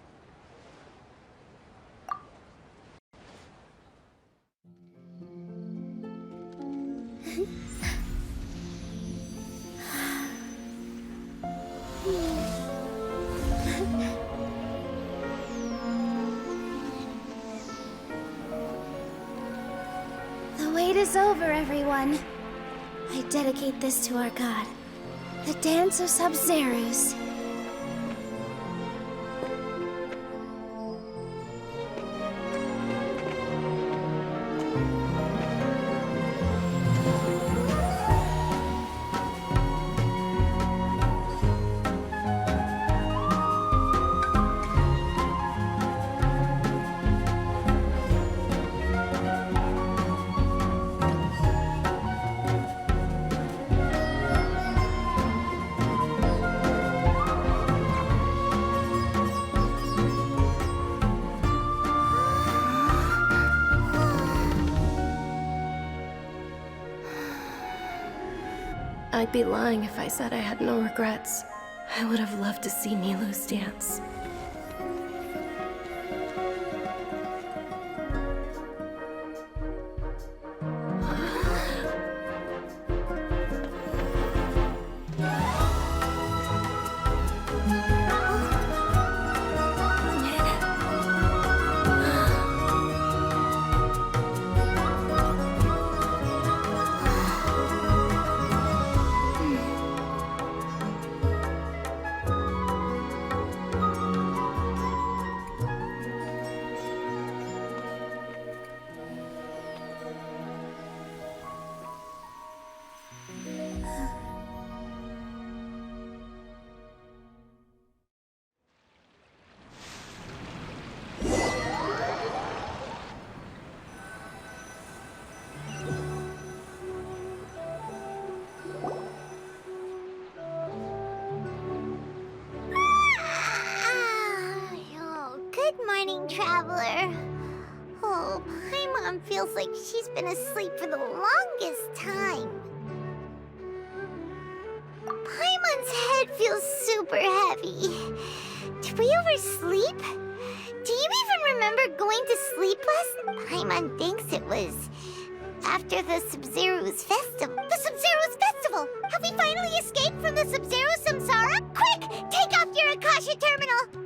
The wait is over, everyone. I dedicate this to our god, the Dance of Sub-Zeros. I'd be lying if I said I had no regrets. I would have loved to see Nilou's dance. Traveler. Oh, Paimon feels like she's been asleep for the longest time. Paimon's head feels super heavy. Did we oversleep? Do you even remember going to sleep last night? Paimon thinks it was after the Sumeru's festival. The Sumeru's festival! Have we finally escaped from the Sumeru Samsara? Quick! Take off your Akasha terminal!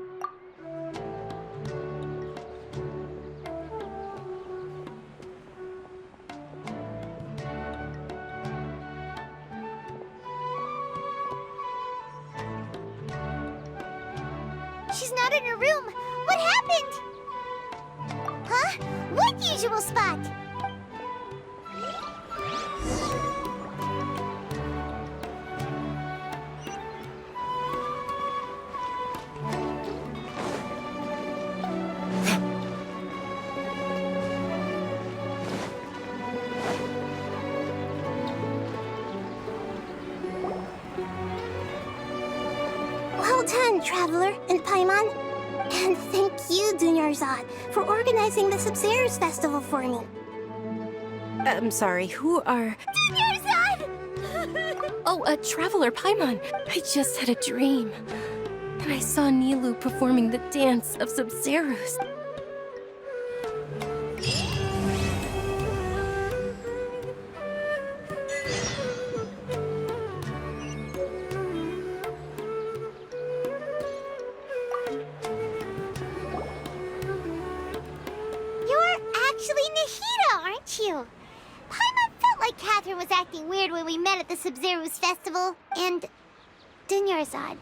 She's not in her room. What happened? Huh? What usual spot? Well done, Traveler and Paimon. And thank you, Dunyarzad, for organizing the Sumeru's festival for me. I'm sorry, who are... Dunyarzad! Oh, a Traveler Paimon. I just had a dream. And I saw Nilou performing the dance of Sumeru's. You. Paimon felt like Catherine was acting weird when we met at the Sumeru's festival. And Dunyarzad,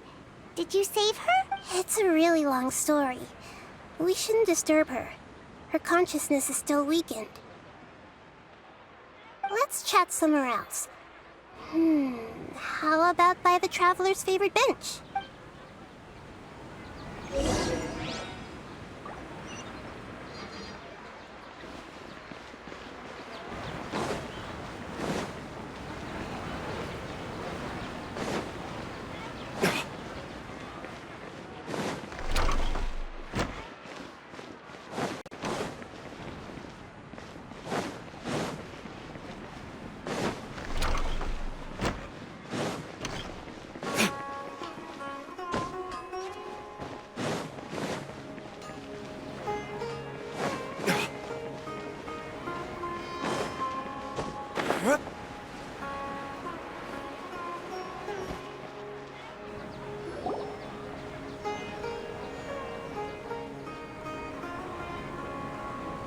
did you save her? It's a really long story. We shouldn't disturb her. Her consciousness is still weakened. Let's chat somewhere else. How about by the Traveler's favorite bench?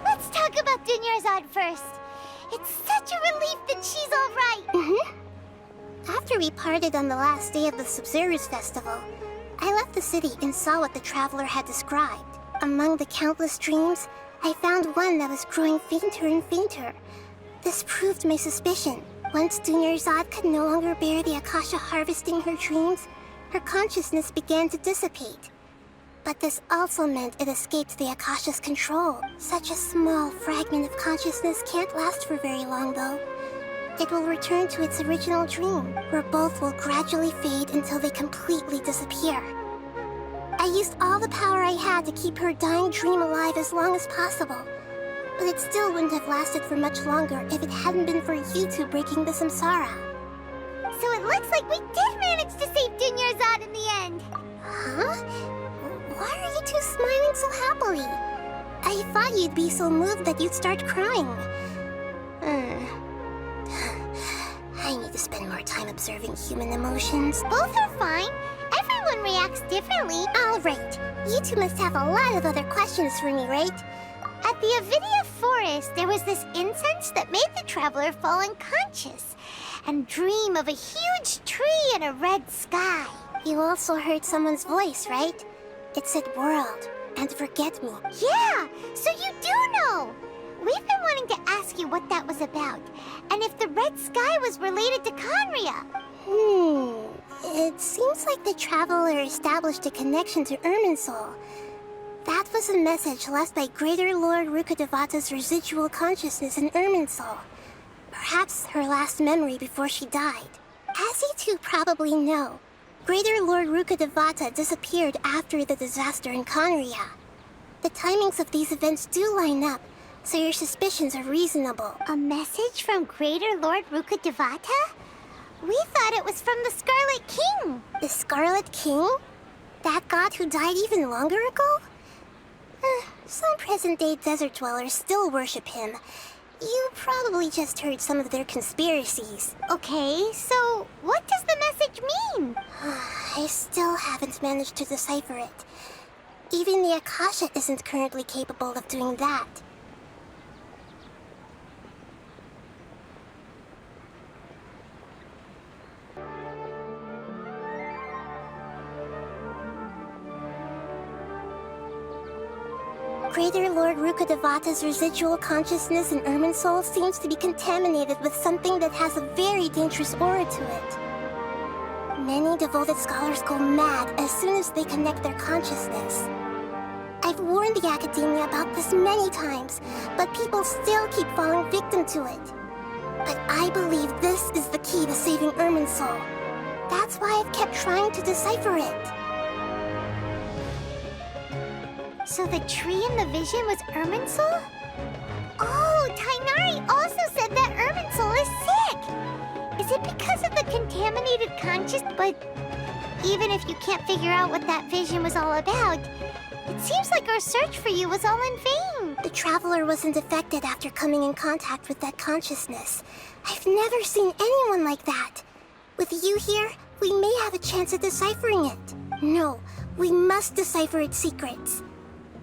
Let's talk about Dunyarzad first. It's such a relief that she's all right. After we parted on the last day of the Sumeru's festival, I left the city and saw what the Traveler had described. Among the countless dreams, I found one that was growing fainter and fainter. This proved my suspicion. Once Dunyarzad could no longer bear the Akasha harvesting her dreams, her consciousness began to dissipate. But this also meant it escaped the Akasha's control. Such a small fragment of consciousness can't last for very long, though. It will return to its original dream, where both will gradually fade until they completely disappear. I used all the power I had to keep her dying dream alive as long as possible. But it still wouldn't have lasted for much longer if it hadn't been for you two breaking the samsara. So it looks like we did manage to save Dunyarzad in the end. Huh? Why are you two smiling so happily? I thought you'd be so moved that you'd start crying. I need to spend more time observing human emotions. Both are fine. Everyone reacts differently. All right. You two must have a lot of other questions for me, right? At the Avidia forest, there was this incense that made the traveler fall unconscious and dream of a huge tree and a red sky. You also heard someone's voice, right? It said world and forget me. Yeah, so you do know. We've been wanting to ask you what that was about, and if the red sky was related to Conria. It seems like the traveler established a connection to Irminsul. That was a message left by Greater Lord Rukkhadevata's residual consciousness in Irminsul. Perhaps her last memory before she died. As you two probably know, Greater Lord Rukkhadevata disappeared after the disaster in Conria. The timings of these events do line up, so your suspicions are reasonable. A message from Greater Lord Rukkhadevata? We thought it was from the Scarlet King. The Scarlet King? That god who died even longer ago? Some present-day desert dwellers still worship him. You probably just heard some of their conspiracies. Okay, so what does the message mean? I still haven't managed to decipher it. Even the Akasha isn't currently capable of doing that. Greater Lord Rukkhadevata's residual consciousness in Irminsul seems to be contaminated with something that has a very dangerous aura to it. Many devoted scholars go mad as soon as they connect their consciousness. I've warned the Academia about this many times, but people still keep falling victim to it. But I believe this is the key to saving Irminsul. That's why I've kept trying to decipher it. So the tree in the vision was Irminsul? Oh, Tainari also said that Irminsul is sick! Is it because of the contaminated conscious? But even if you can't figure out what that vision was all about, it seems like our search for you was all in vain. The traveler wasn't affected after coming in contact with that consciousness. I've never seen anyone like that. With you here, we may have a chance at deciphering it. No, we must decipher its secrets.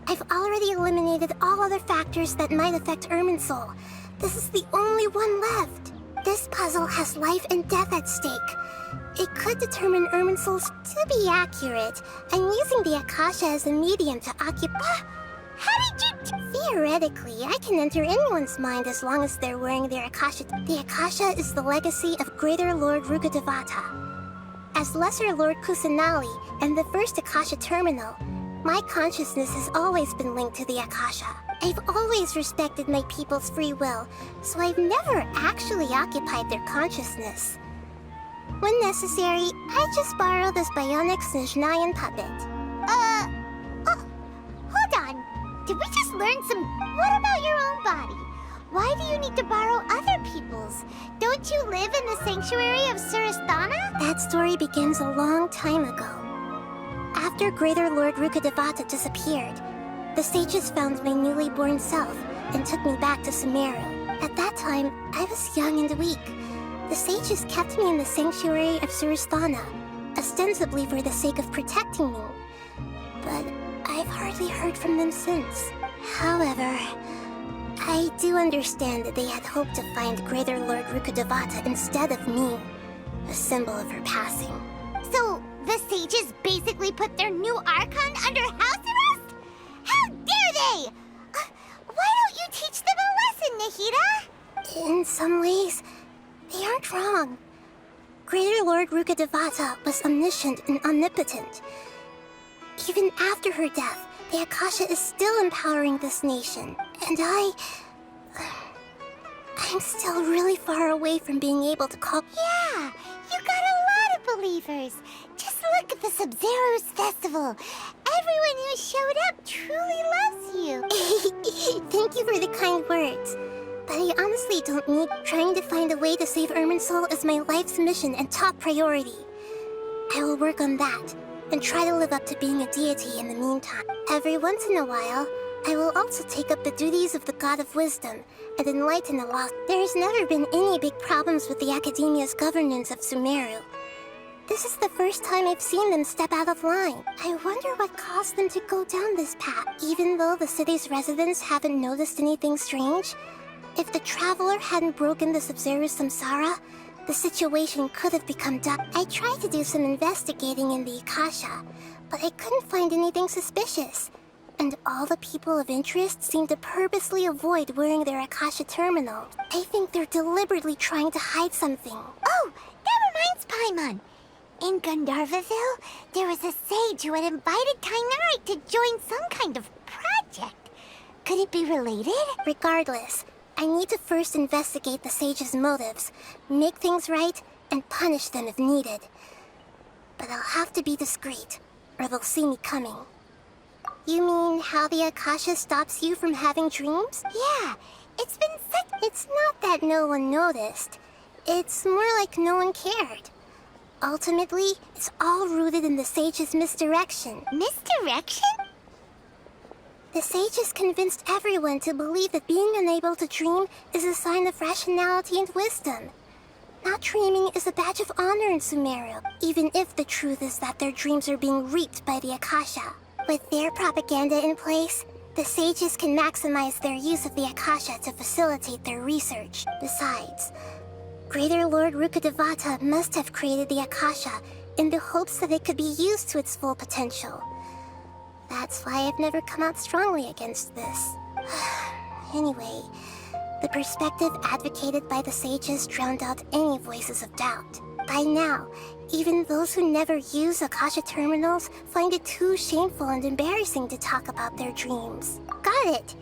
I've already eliminated all other factors that might affect Irminsul. This is the only one left. This puzzle has life and death at stake. It could determine Irminsul's... To be accurate, I'm using the Akasha as a medium to occupy... How did you... Theoretically, I can enter anyone's mind as long as they're wearing their Akasha. The Akasha is the legacy of Greater Lord Rukkhadevata. As Lesser Lord Kusanali and the first Akasha Terminal, my consciousness has always been linked to the Akasha. I've always respected my people's free will, so I've never actually occupied their consciousness. When necessary, I just borrow this bionic Snezhnayan puppet. Hold on. Did we just learn some... What about your own body? Why do you need to borrow other people's? Don't you live in the sanctuary of Surasthana? That story begins a long time ago. After Greater Lord Rukkhadevata disappeared, the sages found my newly born self and took me back to Sumeru. At that time, I was young and weak. The sages kept me in the sanctuary of Surasthana, ostensibly for the sake of protecting me. But I've hardly heard from them since. However, I do understand that they had hoped to find Greater Lord Rukkhadevata instead of me, a symbol of her passing. So, the sages basically put their new Archon under house arrest? How dare they! Why don't you teach them a lesson, Nahida? In some ways, they aren't wrong. Greater Lord Rukkhadevata was omniscient and omnipotent. Even after her death, the Akasha is still empowering this nation. And I'm still really far away from being able to call... Yeah, you got a lot of believers. Just look at the Sub-Zero's festival. Everyone who showed up truly loves you. Thank you for the kind words. But I honestly don't need. Trying to find a way to save Irminsul is my life's mission and top priority. I will work on that, and try to live up to being a deity in the meantime. Every once in a while, I will also take up the duties of the God of Wisdom and enlighten the lost. There has never been any big problems with the Academia's governance of Sumeru. This is the first time I've seen them step out of line. I wonder what caused them to go down this path. Even though the city's residents haven't noticed anything strange, if the Traveler hadn't broken the Sumeru samsara, the situation could have become dark. I tried to do some investigating in the Akasha, but I couldn't find anything suspicious. And all the people of interest seem to purposely avoid wearing their Akasha terminal. I think they're deliberately trying to hide something. Oh, that reminds Paimon. In Gandharvaville, there was a sage who had invited Kainari to join some kind of project. Could it be related? Regardless, I need to first investigate the sage's motives, make things right, and punish them if needed. But I'll have to be discreet, or they'll see me coming. You mean how the Akasha stops you from having dreams? Yeah, it's been such... It's not that no one noticed. It's more like no one cared. Ultimately, it's all rooted in the sage's misdirection. Misdirection? The sage has convinced everyone to believe that being unable to dream is a sign of rationality and wisdom. Not dreaming is a badge of honor in Sumeru, even if the truth is that their dreams are being reaped by the Akasha. With their propaganda in place, the sages can maximize their use of the Akasha to facilitate their research. Besides, Greater Lord Rukkhadevata must have created the Akasha in the hopes that it could be used to its full potential. That's why I've never come out strongly against this. Anyway, the perspective advocated by the sages drowned out any voices of doubt. By now, even those who never use Akasha terminals find it too shameful and embarrassing to talk about their dreams. Got it!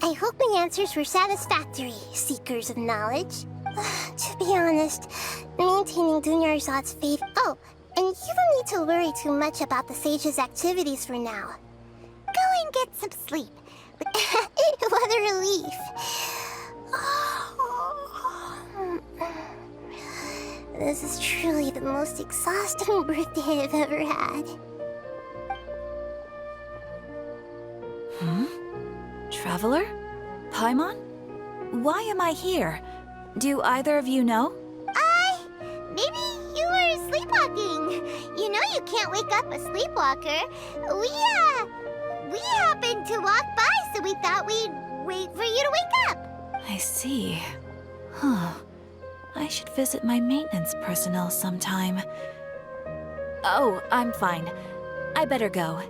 I hope my answers were satisfactory, seekers of knowledge. To be honest, maintaining Dunyarzad's faith... Oh, and you don't need to worry too much about the sage's activities for now. Go and get some sleep. What a relief. This is truly the most exhausting birthday I've ever had. Traveler? Paimon? Why am I here? Do either of you know? Maybe you were sleepwalking. You know you can't wake up a sleepwalker. We happened to walk by, so we thought we'd wait for you to wake up. I see. Huh. I should visit my maintenance personnel sometime. Oh, I'm fine. I better go.